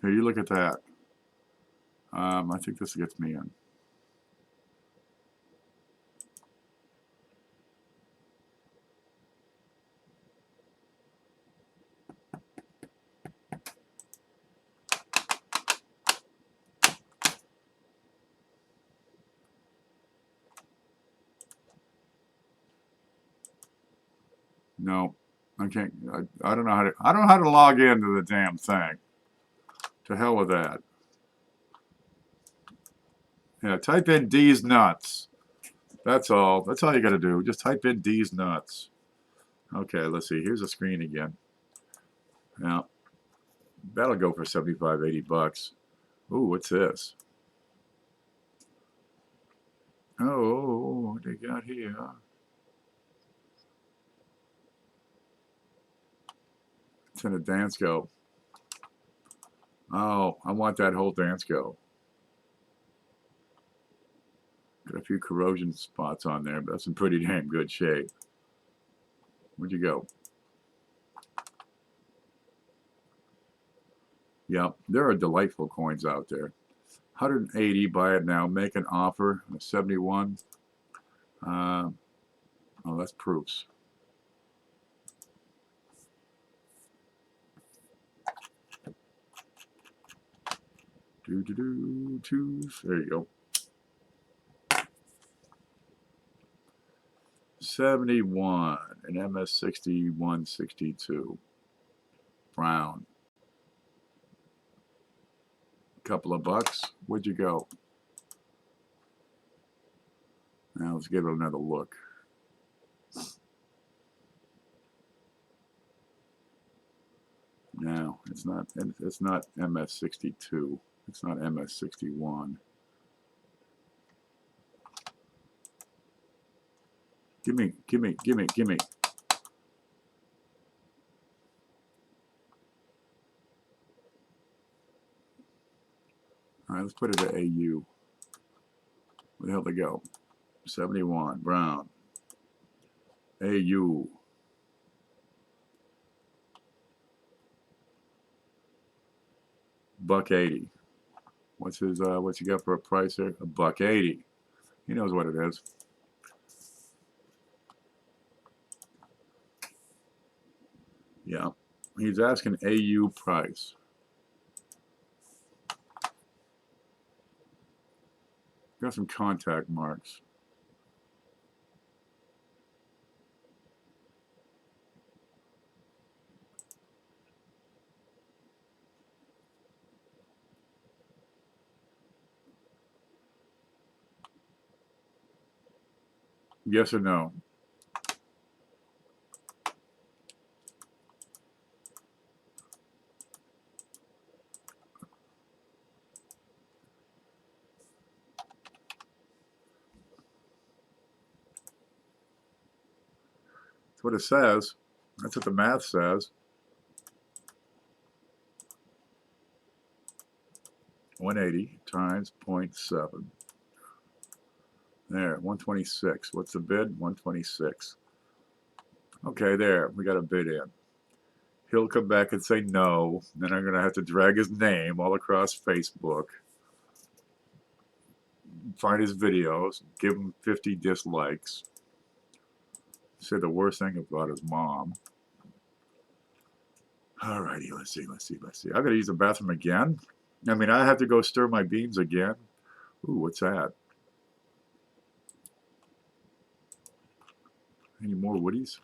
Here, you look at that. I think this gets me in. No, I can't. I don't know how to. I don't know how to log into the damn thing. To hell with that. Yeah, type in D's nuts. That's all. That's all you got to do. Just type in D's nuts. Okay, let's see. Here's a screen again. Now, that'll go for 75, 80 bucks. Ooh, what's this? Oh, what they got here? It's in a dance go. Oh, I want that whole dance go. Got a few corrosion spots on there, but that's in pretty damn good shape. Where'd you go? Yep, there are delightful coins out there. 180, buy it now, make an offer. 71. Oh, that's proofs. Twos. There you go. 71, an MS6162. Brown. Couple of bucks. Where'd you go? Now let's give it another look. No, it's not. It's not MS62. It's not MS61. Gimme. All right, let's put it to AU. Where the hell they go? 71, brown. AU. $1.80. What's he got for a price there? $1.80. He knows what it is. Yeah. He's asking AU price. Got some contact marks. Yes or no? That's what it says. That's what the math says. 180 times 0.7. There, 126. What's the bid? 126. Okay, there. We got a bid in. He'll come back and say no. Then I'm going to have to drag his name all across Facebook. Find his videos. Give him 50 dislikes. Say the worst thing about his mom. Alrighty, let's see. I gotta use the bathroom again. I mean, I have to go stir my beans again. Ooh, what's that? Any more woodies?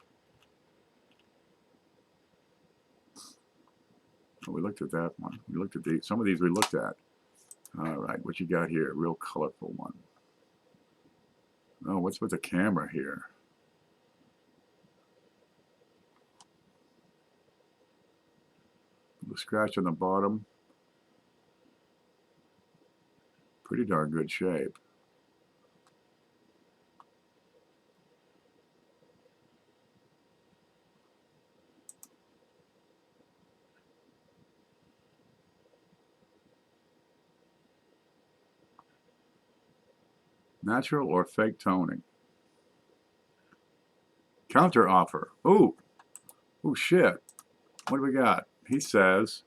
Oh, we looked at that one. We looked at these. Some of these we looked at. All right, what you got here? A real colorful one. Oh, what's with the camera here? The scratch on the bottom. Pretty darn good shape. Natural or fake toning? Counter offer. Ooh. Ooh, shit. What do we got? He says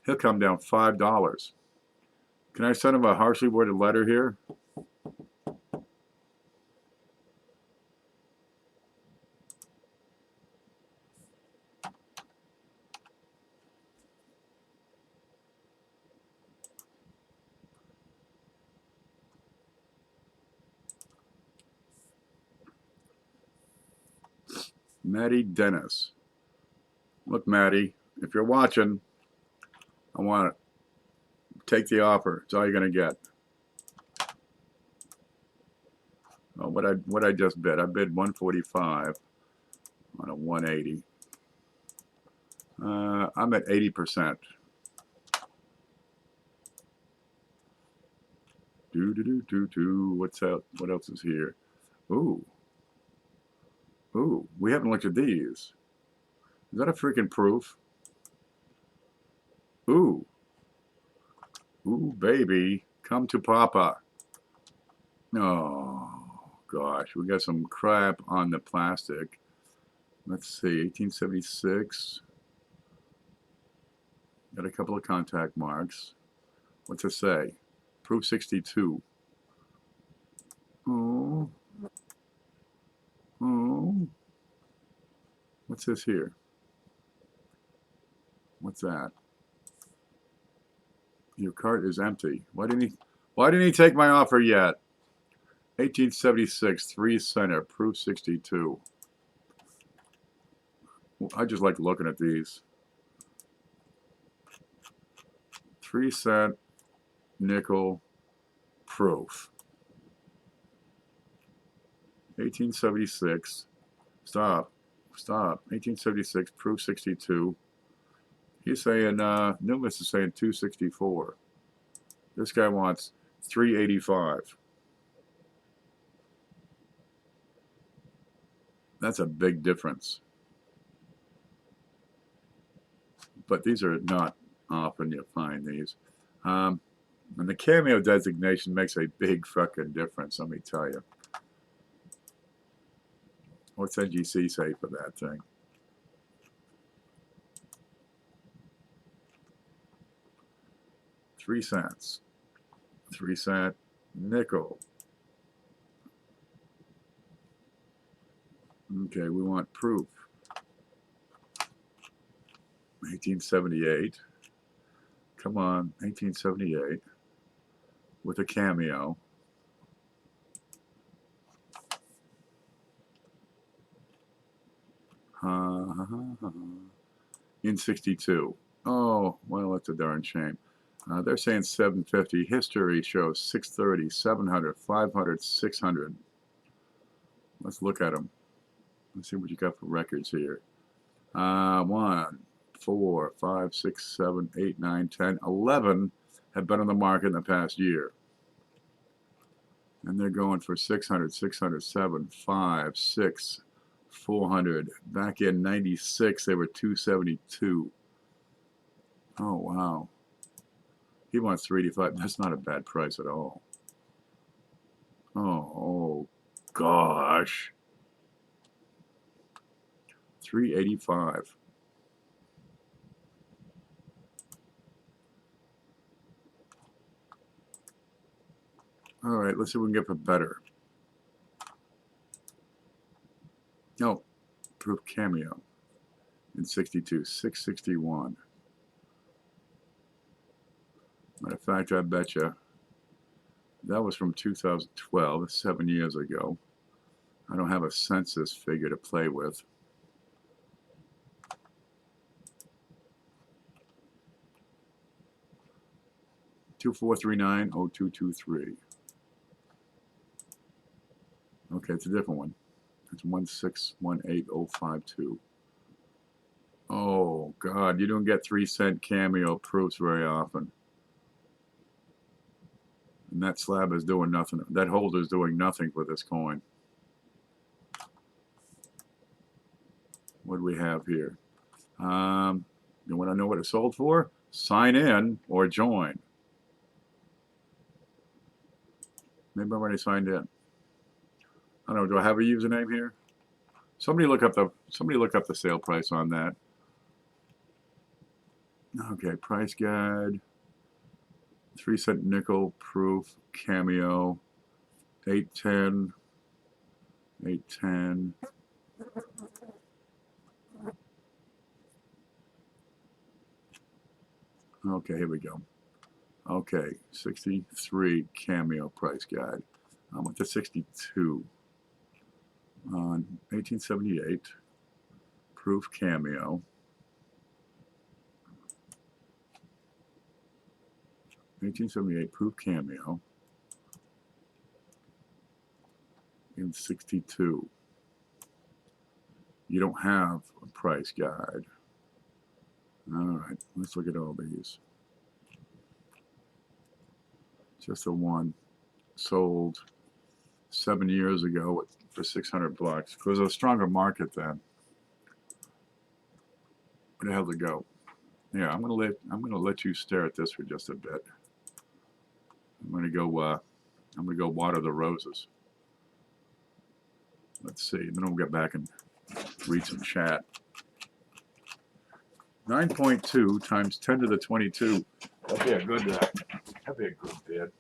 he'll come down $5. Can I send him a harshly worded letter here? Maddie Dennis. Look, Maddie, if you're watching, I want to take the offer. It's all you're going to get. Oh, what I just bid. I bid 145 on a 180. I'm at 80%. What's out? What else is here? Ooh. Ooh, we haven't looked at these. Is that a freaking proof? Ooh. Ooh, baby. Come to Papa. Oh, gosh. We got some crap on the plastic. Let's see. 1876. Got a couple of contact marks. What's it say? Proof 62. Oh. Oh. What's this here? What's that? Your cart is empty. Why didn't he take my offer yet? 1876, 3 center, proof 62. Well, I just like looking at these. 3 cent nickel proof. 1876. Stop. 1876, proof 62. He's saying, Newman's is saying 264. This guy wants 385. That's a big difference. But these are not often you find these. And the cameo designation makes a big fucking difference, let me tell you. What's NGC say for that thing? $0.03. 3 cent nickel. Okay, we want proof. 1878. Come on, 1878. With a cameo. In 62. Oh, well, that's a darn shame. They're saying 750. History shows 630, 700, 500, 600. Let's look at them. Let's see what you got for records here. 1, 4, 5, 6, 7, 8, 9, 10, 11 have been on the market in the past year. And they're going for 600, 607, 5, 6, 400. Back in 96, they were 272. Oh, wow. He wants 385. That's not a bad price at all. Oh gosh. 385. All right, let's see if we can get for better. No, proof cameo in 62, 661. Matter of fact, I bet you that was from 2012, 7 years ago. I don't have a census figure to play with. $2439-0223. Okay, it's a different one. It's 1618052. Oh God, you don't get 3 cent cameo proofs very often. And that slab is doing nothing. That holder is doing nothing for this coin. What do we have here? You want to know what it sold for? Sign in or join. Maybe I've already signed in. I don't know. Do I have a username here? Somebody look up the sale price on that. Okay, price guide. 3 cent nickel proof cameo. 810. 810. Okay, here we go. Okay, 63 cameo price guide. I'm at the 62 on 1878. proof cameo. 1878 proof cameo in 62. You don't have a price guide. All right, let's look at all these. Just the one sold 7 years ago for 600 bucks. It was a stronger market then. Where the hell did it go? Yeah, I'm gonna let you stare at this for just a bit. I'm gonna go water the roses. Let's see. Then we'll get back and read some chat. 9.2 times 10 to the 22. That'd be a good bid.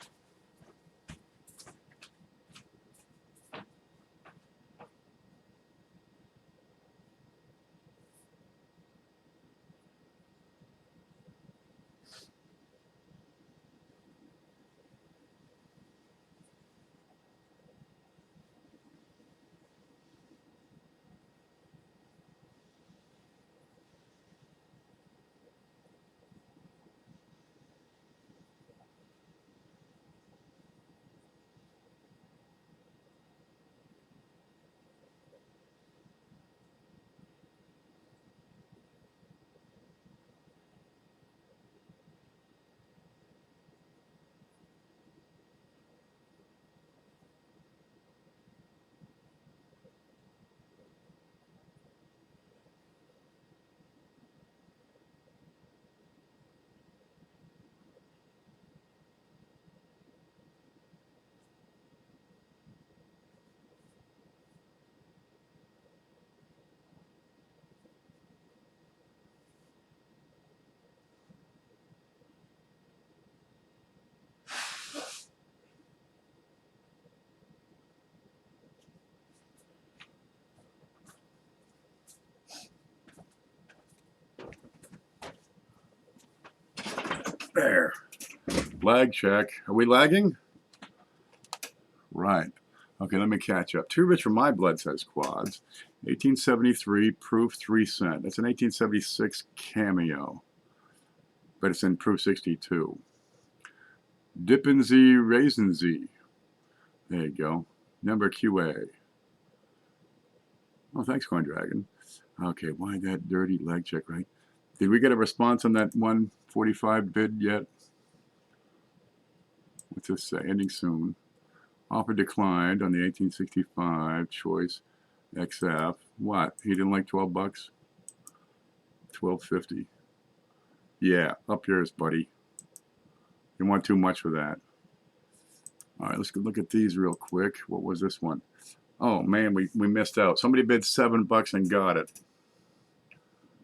There. Lag check. Are we lagging? Right. Okay, let me catch up. Too rich for my blood, says Quads. 1873 proof 3 cent. That's an 1876 cameo, but it's in proof 62. Dippin' Z, Raisin Z. There you go. Number QA. Oh, thanks, Coin Dragon. Okay, why that dirty leg check, right? Did we get a response on that 145 bid yet? What's this say? Ending soon. Offer declined on the 1865 choice XF. What? He didn't like 12 bucks? 12.50. Yeah, up yours, buddy. You want too much for that. All right, let's go look at these real quick. What was this one? Oh man, we missed out. Somebody bid 7 bucks and got it.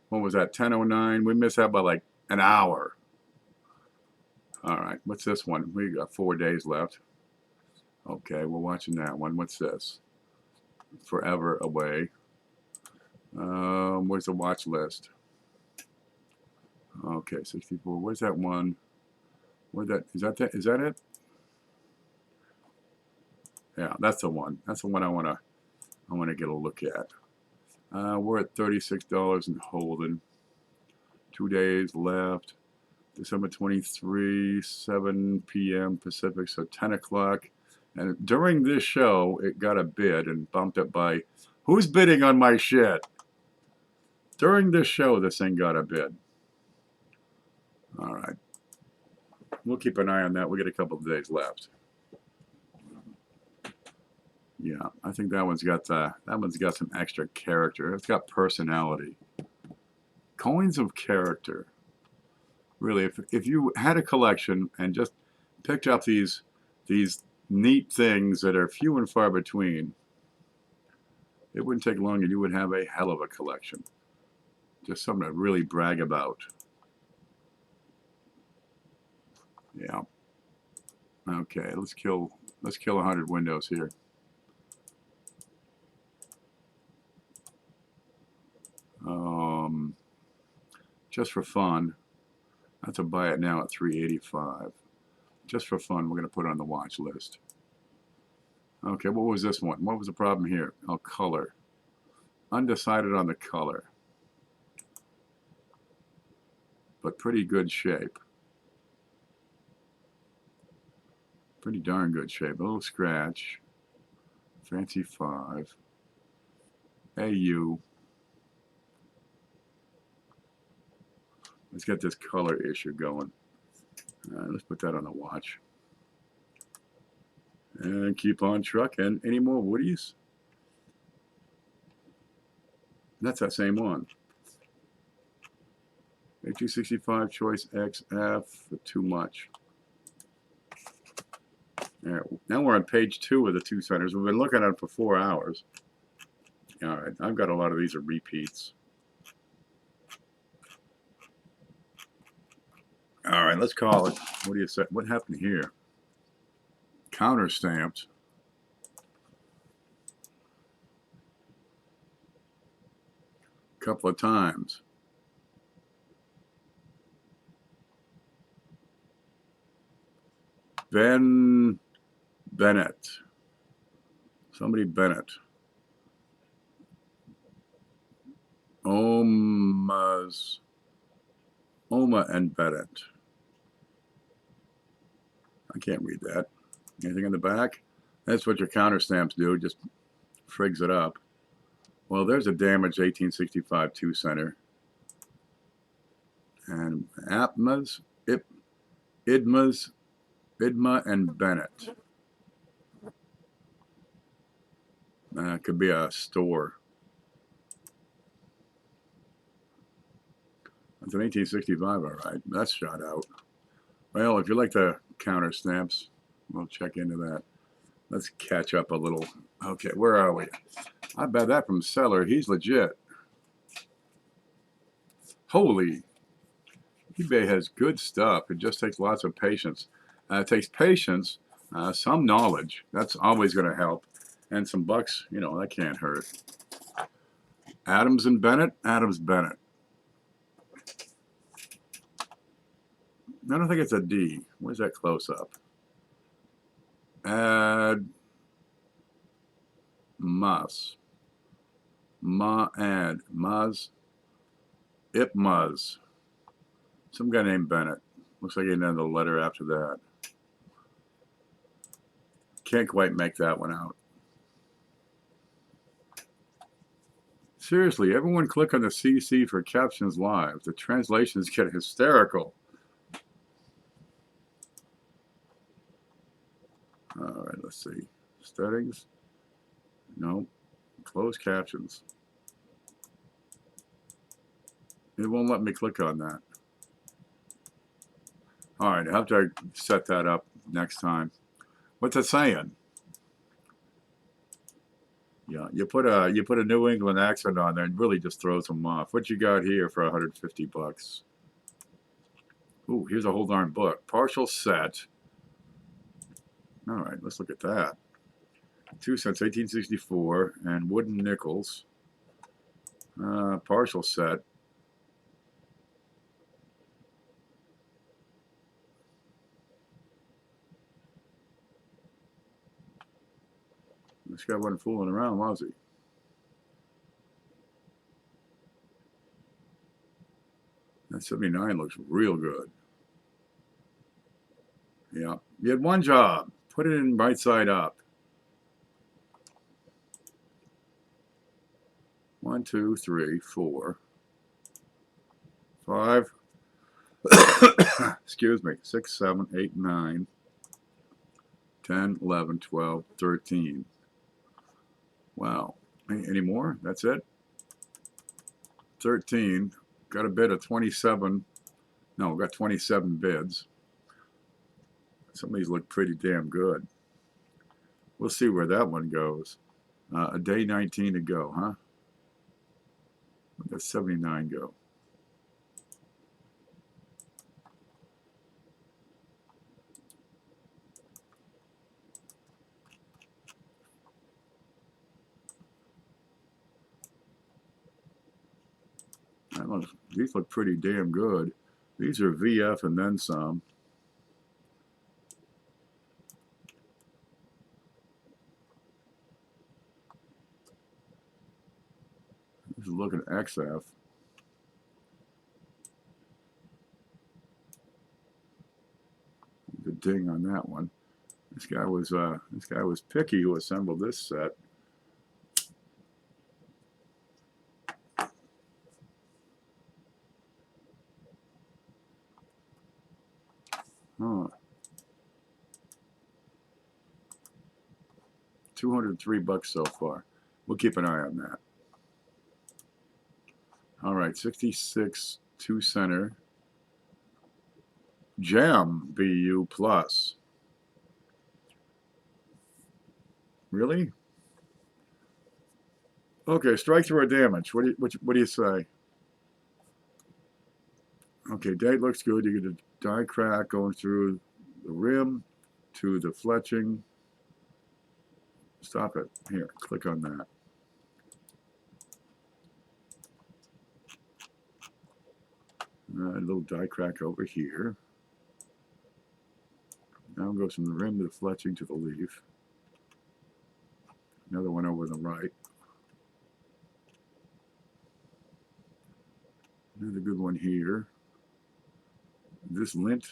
What was that? 10:09. We missed out by like an hour. All right, what's this one? We got 4 days left. Okay, we're watching that one. What's this? Forever Away. Where's the watch list? Okay, 64. Where's that one? Where that is that? Is that it? Yeah, that's the one. That's the one I wanna get a look at. We're at $36 and holding. 2 days left. December 23, 7 p.m. Pacific, so 10 o'clock. And during this show, it got a bid and bumped it by, who's bidding on my shit? During this show, this thing got a bid. All right. We'll keep an eye on that. We got a couple of days left. Yeah, I think that one's got some extra character. It's got personality. Coins of character. Really, if you had a collection and just picked up these neat things that are few and far between, it wouldn't take long and you would have a hell of a collection. Just something to really brag about. Yeah. Okay, let's kill 100 windows here. Just for fun, I have to buy it now at $3.85. Just for fun, we're going to put it on the watch list. Okay, what was this one? What was the problem here? Oh, color. Undecided on the color. but pretty good shape. Pretty darn good shape. A little scratch. Fancy 5. AU. Let's get this color issue going. Let's put that on the watch. And keep on trucking. Any more Woodies? That's that same one. A265 Choice XF for too much. Right, now we're on page 2 of the 2 centers. We've been looking at it for 4 hours. All right, I've got a lot of these are repeats. All right, let's call it. What do you say? What happened here? Counter stamped. A couple of times. Ben Bennett. Somebody Bennett. Oma and Bennett. I can't read that. Anything in the back? That's what your counter stamps do. Just frigs it up. Well, there's a damaged 1865 2 center. And Atmas, Idma, and Bennett. It could be a store. That's an 1865, all right. That's shot out. Well, if you like the counter stamps, we'll check into that. Let's catch up a little. Okay, where are we? I bet that from seller. He's legit. Holy. eBay has good stuff. It just takes lots of patience. It takes patience, some knowledge. That's always going to help. And some bucks, you know, that can't hurt. Adams and Bennett? Adams Bennett. I don't think it's a D. Where's that close up? Ad Mus. Ad Muz. Ipmuz. Some guy named Bennett. Looks like he ended the letter after that. Can't quite make that one out. Seriously, everyone click on the CC for captions live. The translations get hysterical. All right, let's see. Settings. No. Close captions. It won't let me click on that. All right, I have to set that up next time. What's it saying? Yeah, you put a New England accent on there and really just throws them off. What you got here for 150 bucks? Ooh, here's a whole darn book. Partial set. All right, let's look at that. 2 cents, 1864, and wooden nickels. Partial set. This guy wasn't fooling around, was he? That 79 looks real good. Yeah, you had one job. Put it in right side up. 1, 2, 3, 4, 5. Excuse me. 6, 7, 8, 9, 10, 11, 12, 13. Wow. Any more? That's it? 13. Got a bid of 27. No, got 27 bids. Some of these look pretty damn good. We'll see where that one goes. A day 19 to go, huh? Where'd that 79 go? These look pretty damn good. These are VF and then some. This is looking at XF. ding on that one. This guy was picky who assembled this set. Huh. $203 so far. We'll keep an eye on that. All right, 66 2 center. Gem BU plus. Really? Okay, strike through or damage. What do you say? Okay, date looks good. You get a die crack going through the rim to the fletching. Stop it. Here, click on that. A little die crack over here. Now it goes from the rim to the fletching to the leaf. Another one over on the right. Another good one here. This lint.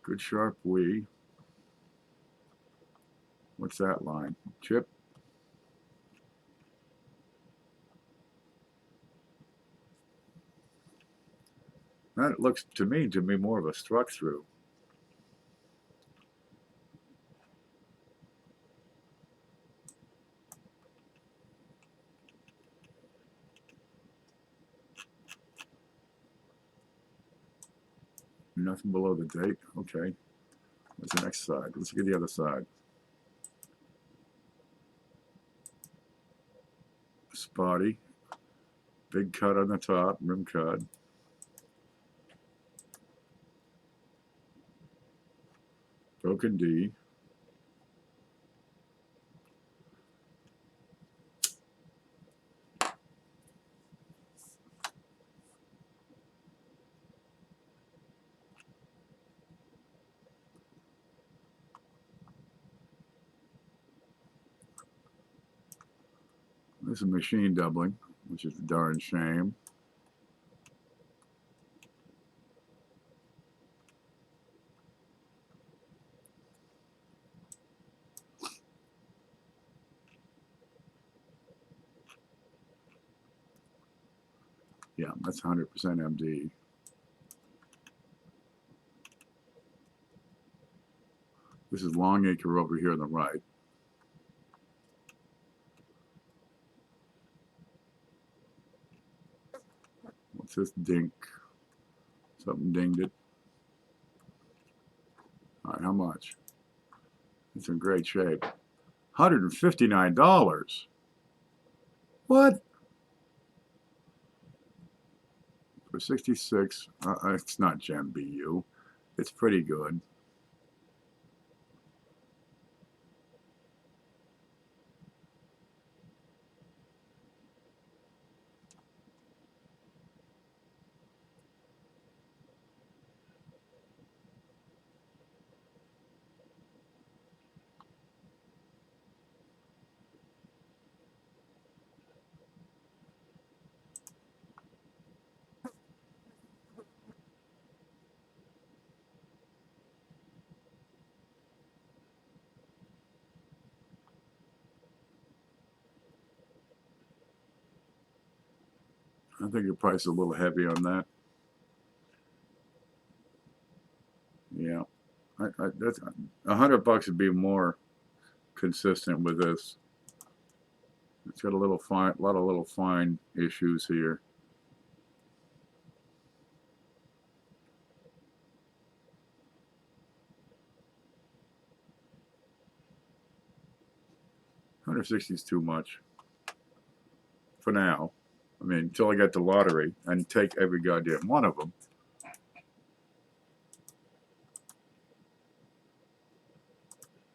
Good sharp wee. What's that line? Chip. That looks to me to be more of a struck through. Nothing below the date. Okay. What's the next side? Let's get the other side. Spotty. Big cut on the top, rim cut. Broken D. This is machine doubling, which is a darn shame. Yeah, that's 100% MD. This is Longacre over here on the right. What's this dink? Something dinged it. All right, how much? It's in great shape. $159. What? For 66, it's not Gem BU. It's pretty good. I think your price is a little heavy on that. Yeah, that's $100 would be more consistent with this. It's got a little fine, a lot of little fine issues here. $160 is too much for now. I mean, until I get the lottery and take every goddamn one of them.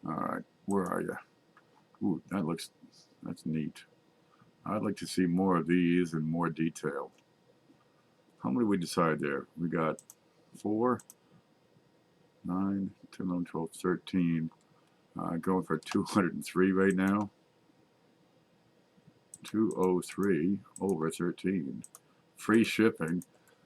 All right, where are you? Ooh, that's neat. I'd like to see more of these and more detail. How many we decide there? We got 4, 9, 10, 11, 12, 13. Going for 203 right now. 203 over 13. Free shipping.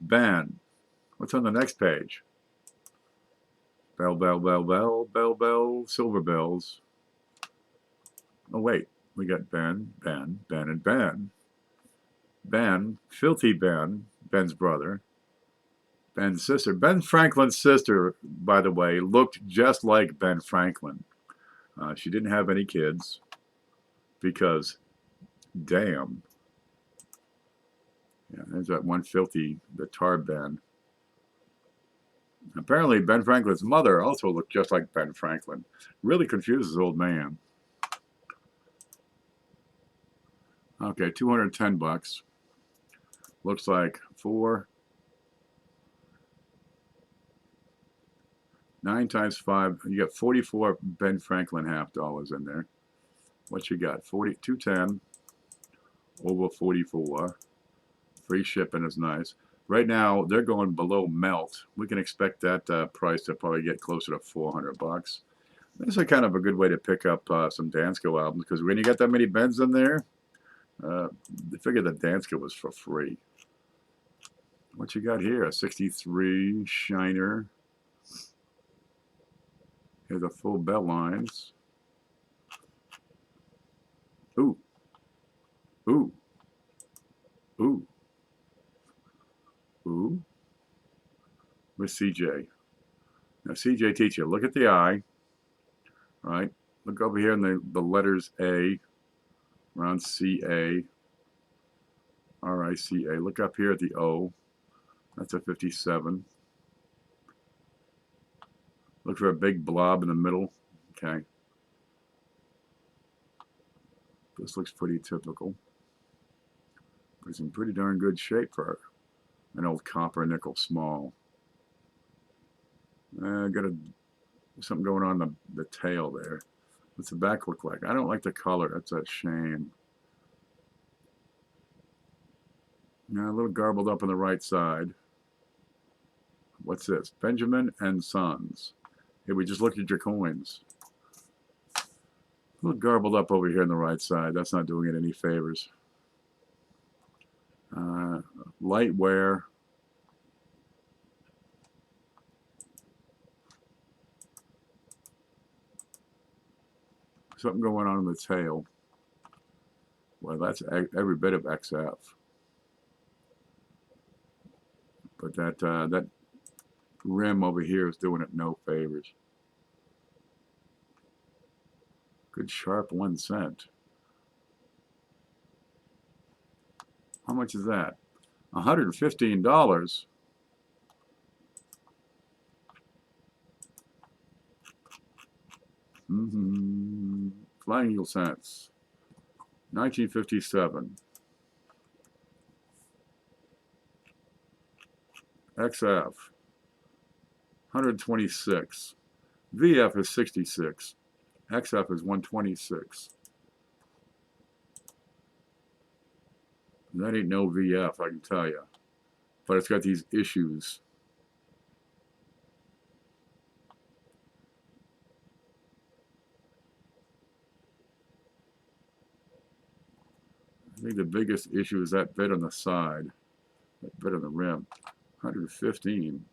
Ben. What's on the next page? Bell, bell, bell, bell, bell, bell, silver bells. Oh, wait. We got Ben, Ben, Ben, and Ben. Ben, Filthy Ben, Ben's brother. Ben's sister. Ben Franklin's sister, by the way, looked just like Ben Franklin. She didn't have any kids because, damn. Yeah, there's that one filthy, the tar Ben. Apparently, Ben Franklin's mother also looked just like Ben Franklin. Really confuses old man. Okay, 210 bucks. Looks like 9 times 5. You got 44 Ben Franklin half dollars in there. What you got? 210 over 44. Free shipping is nice. Right now, they're going below melt. We can expect that price to probably get closer to 400 bucks. This is kind of a good way to pick up some Dansko albums, because when you got that many Bens in there, they figured that Dansko was for free. What you got here? A 63 Shiner. Here's the full bell lines. Ooh. Ooh. Ooh. Ooh. With CJ. Now, CJ teacher, look at the eye. Right? Look over here in the letters A, around CA, RICA. Look up here at the O. That's a 57. Look for a big blob in the middle. Okay. This looks pretty typical. But it's in pretty darn good shape for an old copper nickel small. Got something going on the tail there. What's the back look like? I don't like the color. That's a shame. A little garbled up on the right side. What's this? Benjamin and Sons. Hey, we just looked at your coins. A little garbled up over here on the right side. That's not doing it any favors. Light wear. Something going on in the tail. Well, that's every bit of XF. But that rim over here is doing it no favors. Good sharp 1 cent. How much is that? $115. Flying Eagle cents. 1957. XF. 126. VF is 66. XF is 126. That ain't no VF, I can tell you. But it's got these issues. I think the biggest issue is that bit on the side. That bit on the rim. 115.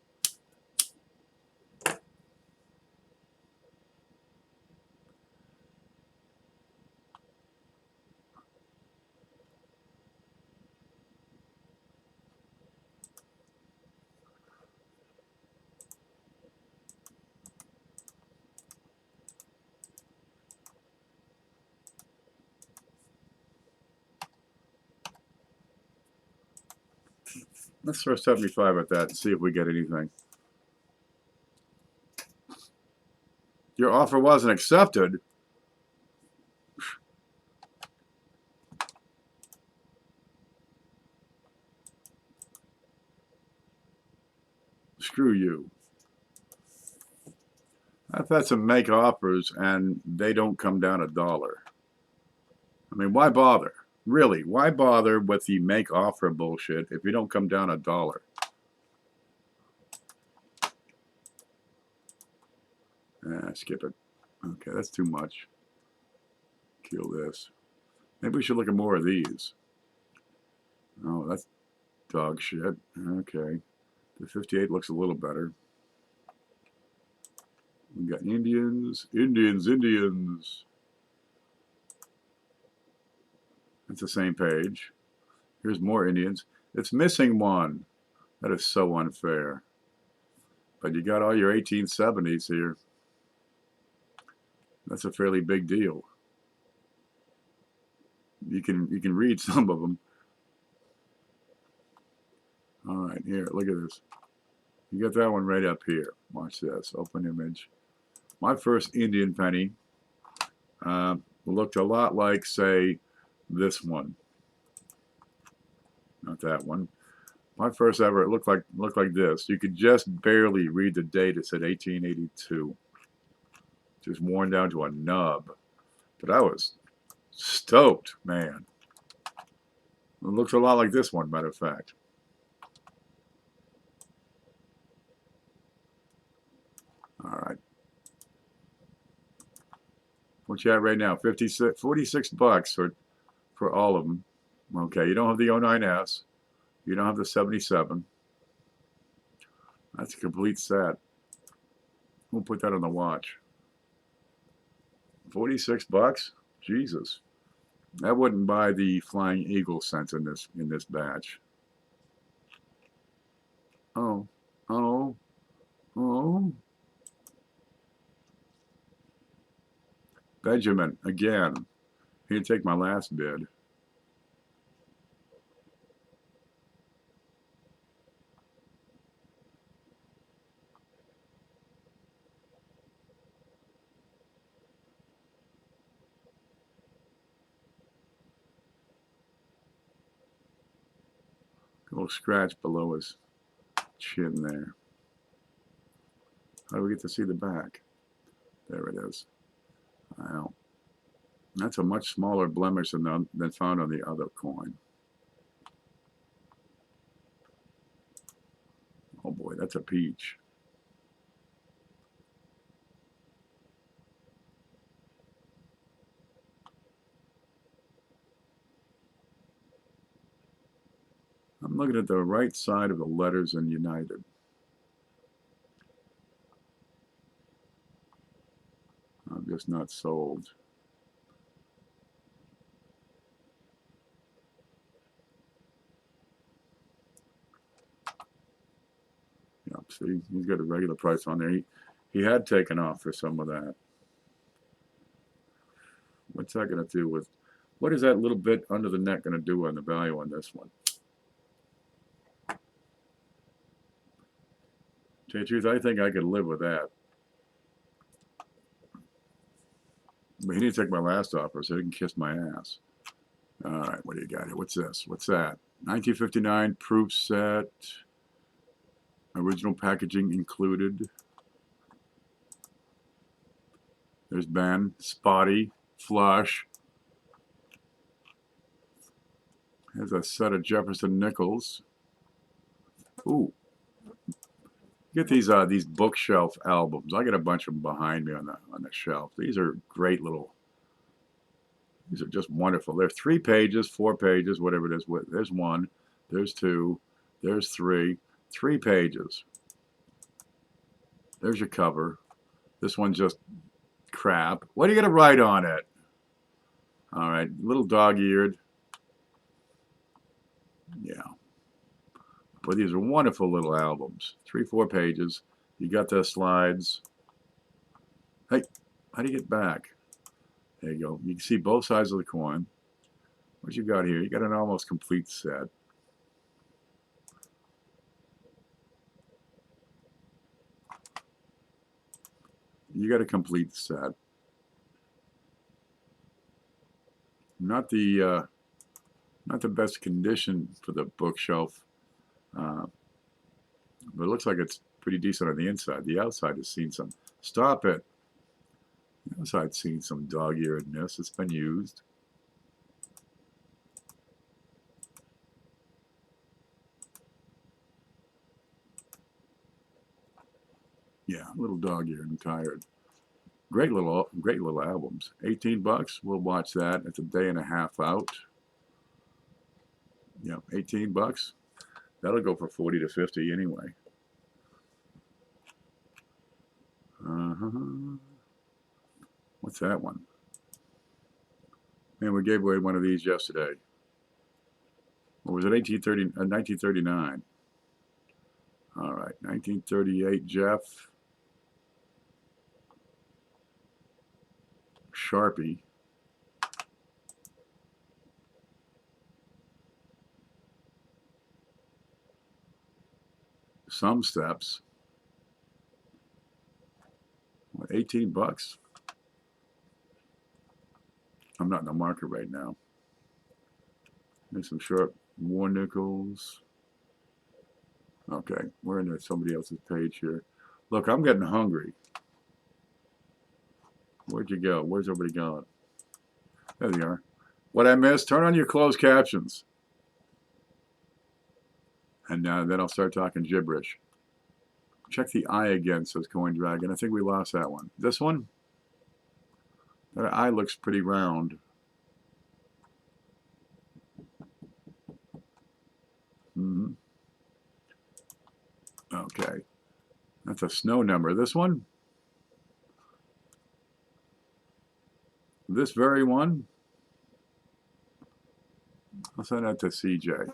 Let's throw 75 at that and see if we get anything. Your offer wasn't accepted. Screw you. I've had some make offers and they don't come down $1. I mean, why bother? Really, why bother with the make offer bullshit if you don't come down $1? Skip it. Okay, that's too much. Kill this. Maybe we should look at more of these. Oh, Dog shit. Okay. The 58 looks a little better. We got Indians. Indians. It's the same page. Here's more Indians. It's missing one. That is so unfair. But you got all your 1870s here. That's a fairly big deal. You can read some of them. All right, here, look at this. You got that one right up here. Watch this. Open image. My first Indian penny looked a lot like, say, this one. Not that one. My first ever, it looked like this. You could just barely read the date. It said 1882. Just worn down to a nub. But I was stoked, man. It looks a lot like this one, matter of fact. All right. What you at right now? 46 bucks for all of them. Okay, you don't have the 09S. You don't have the 77. That's a complete set. We'll put that on the watch. 46 bucks? Jesus. I wouldn't buy the Flying Eagle cents in this batch. Oh. Benjamin, again. He didn't take my last bid. A little scratch below his chin there. How do we get to see the back? There it is. Wow. That's a much smaller blemish than found on the other coin. Oh boy, that's a peach. I'm looking at the right side of the letters in United. I'm just not sold. Yep, see, he's got a regular price on there. He had taken off for some of that. What's that going to do with, what is that little bit under the neck going to do on the value on this one? To tell you the truth, I think I could live with that. But he didn't take my last offer, so he can kiss my ass. All right, what do you got here? What's this? What's that? 1959 proof set. Original packaging included. There's Ben, Spotty, Flush. Here's a set of Jefferson Nichols. Ooh. Get these bookshelf albums. I got a bunch of them behind me on the shelf. These are great little. These are just wonderful. They're 3 pages, 4 pages, whatever it is. There's 1, there's 2, there's 3. 3 pages. There's your cover. This one's just crap. What are you going to write on it? All right, little dog-eared. Yeah. But these are wonderful little albums. 3, 4 pages. You got the slides. Hey, how do you get back? There you go. You can see both sides of the coin. What you got here? You got an almost complete set. You got a complete set. Not the best condition for the bookshelf, but it looks like it's pretty decent on the inside. The outside has seen some. Stop it. The outside's seen some dog-earedness. It's been used. Yeah, a little dog-eared and tired. Great little albums. 18 bucks. We'll watch that. It's a day and a half out. Yeah, 18 bucks. That'll go for 40 to 50 anyway. What's that one? Man, we gave away one of these yesterday. Or was it 1939? All right, 1938 Jeff. Sharpie. Some steps. What, 18 bucks? I'm not in the market right now. There's some sharp war nickels. Okay, we're into somebody else's page here. Look, I'm getting hungry. Where'd you go? Where's everybody going? There they are. What I missed, turn on your closed captions. And then I'll start talking gibberish. Check the eye again, says Coin Dragon. I think we lost that one. This one? That eye looks pretty round. Okay. That's a snow number. This one? This very one? I'll send that to CJ.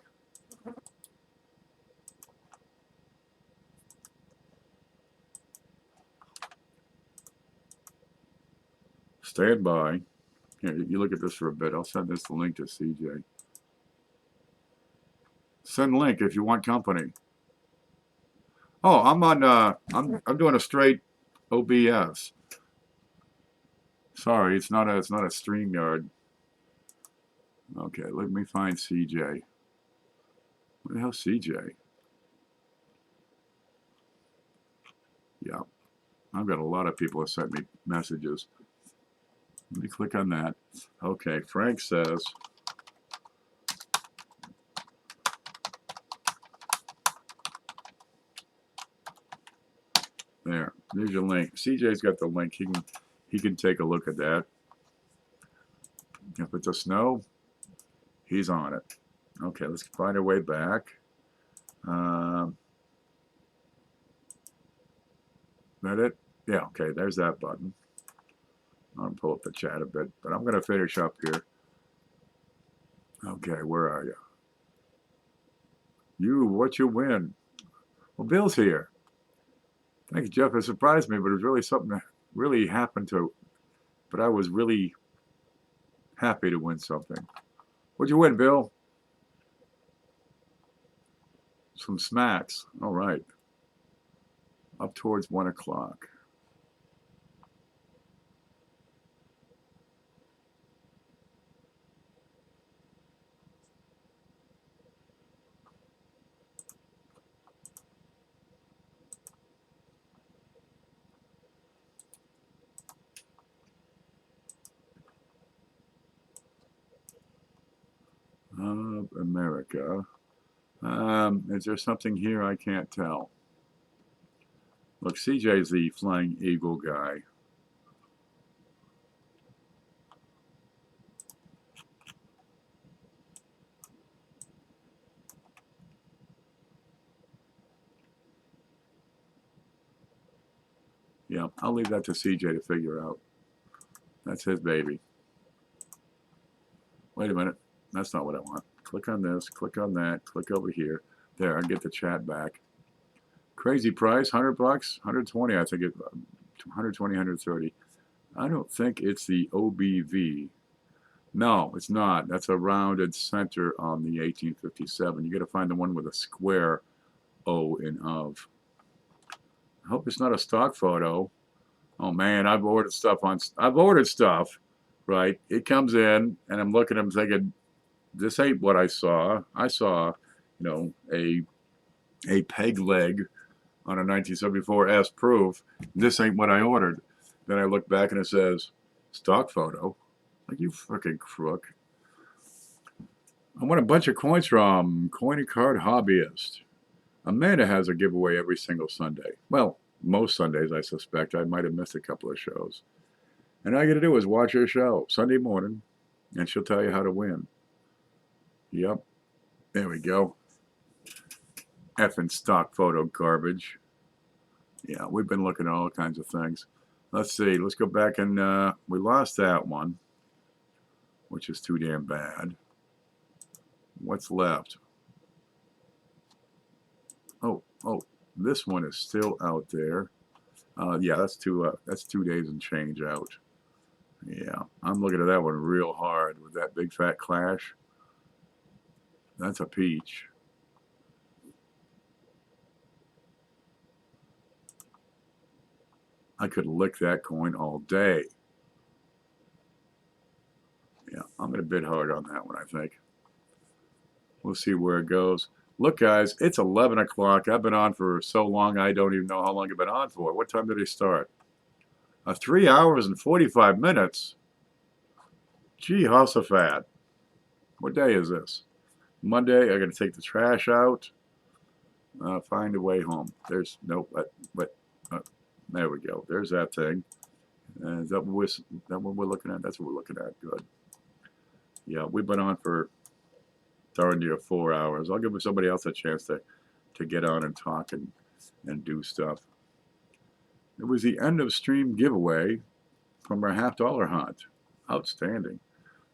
Stand by. Here, you look at this for a bit. I'll send this link to CJ. Send link if you want company. Oh, I'm on. I'm doing a straight OBS. Sorry, it's not a StreamYard. Okay, let me find CJ. What the hell, CJ? Yeah, I've got a lot of people who sent me messages. Let me click on that. Okay, Frank says. There's your link. CJ's got the link. He can take a look at that. If it's a snow, he's on it. Okay, let's find our way back. That it? Yeah, okay, there's that button. I'll pull up the chat a bit, but I'm going to finish up here. Okay, where are you? What you win? Well, Bill's here. Thanks, Jeff. It surprised me, but it was really something that really happened to. But I was really happy to win something. What'd you win, Bill? Some smacks. All right. Up towards 1 o'clock. America. Is there something here I can't tell? Look, CJ's the Flying Eagle guy. Yeah, I'll leave that to CJ to figure out. That's his baby. Wait a minute. That's not what I want. Click on this, click on that, click over here. There, I get the chat back. Crazy price, 100 bucks, 120, I think it, 120, 130. I don't think it's the OBV. No, it's not. That's a rounded center on the 1857. You got to find the one with a square O in of. I hope it's not a stock photo. Oh man, I've ordered stuff, right? It comes in, and I'm looking at them thinking, this ain't what I saw. I saw, you know, a peg leg on a 1974 S proof. This ain't what I ordered. Then I look back and it says, stock photo. Like, you freaking crook. I won a bunch of coins from Coin and Card Hobbyist. Amanda has a giveaway every single Sunday. Well, most Sundays, I suspect. I might have missed a couple of shows. And all you got to do is watch her show Sunday morning, and she'll tell you how to win. Yep. There we go. effing stock photo garbage. Yeah, we've been looking at all kinds of things. Let's see. Let's go back and we lost that one, which is too damn bad. What's left? Oh, this one is still out there. Yeah, that's 2 days and change out. Yeah, I'm looking at that one real hard with that big fat clash. That's a peach. I could lick that coin all day. Yeah, I'm going to bid hard on that one, I think. We'll see where it goes. Look, guys, it's 11 o'clock. I've been on for so long, I don't even know how long I've been on for. What time did they start? 3 hours and 45 minutes? Gee, Hossafat. What day is this? Monday. I got to take the trash out. Find a way home. There's no, there we go. There's that thing. Is that what we're looking at? That's what we're looking at. Good. Yeah, we've been on for darn near 4 hours. I'll give somebody else a chance to get on and talk and do stuff. It was the end of stream giveaway from our $50 hunt. Outstanding.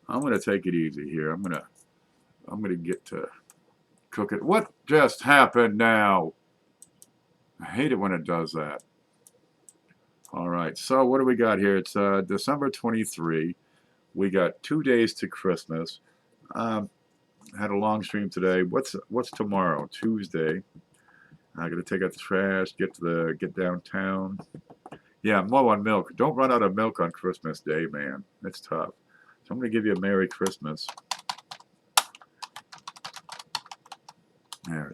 I'm gonna take it easy here. I'm gonna get to cook it. What just happened now? I hate it when it does that. All right, so what do we got here? It's December 23. We got 2 days to Christmas. Had a long stream today. What's tomorrow? Tuesday. I gotta take out the trash, get downtown. Yeah, low on milk. Don't run out of milk on Christmas Day, man. It's tough. So I'm gonna give you a Merry Christmas.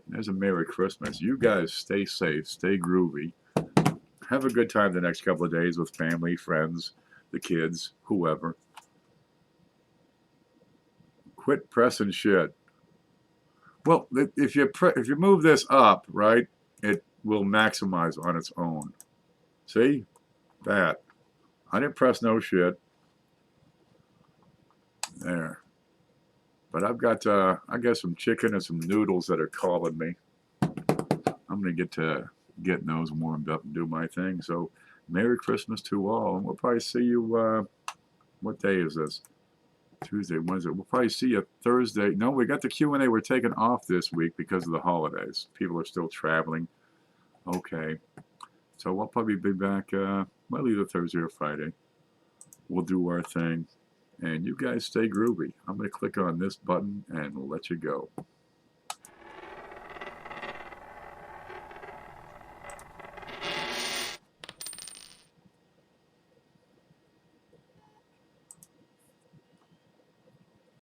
There's a Merry Christmas. You guys stay safe, stay groovy. Have a good time the next couple of days with family, friends, the kids, whoever. Quit pressing shit. Well, if you move this up, right, it will maximize on its own. See? That. I didn't press no shit. There. But I've got some chicken and some noodles that are calling me. I'm gonna get to getting those warmed up and do my thing. So, Merry Christmas to all, and we'll probably see you. What day is this? Tuesday, Wednesday. We'll probably see you Thursday. No, we got the Q&A. We're taking off this week because of the holidays. People are still traveling. Okay, so we'll probably be back. Well, either Thursday or Friday. We'll do our thing, and you guys stay groovy. I'm gonna click on this button and let you go.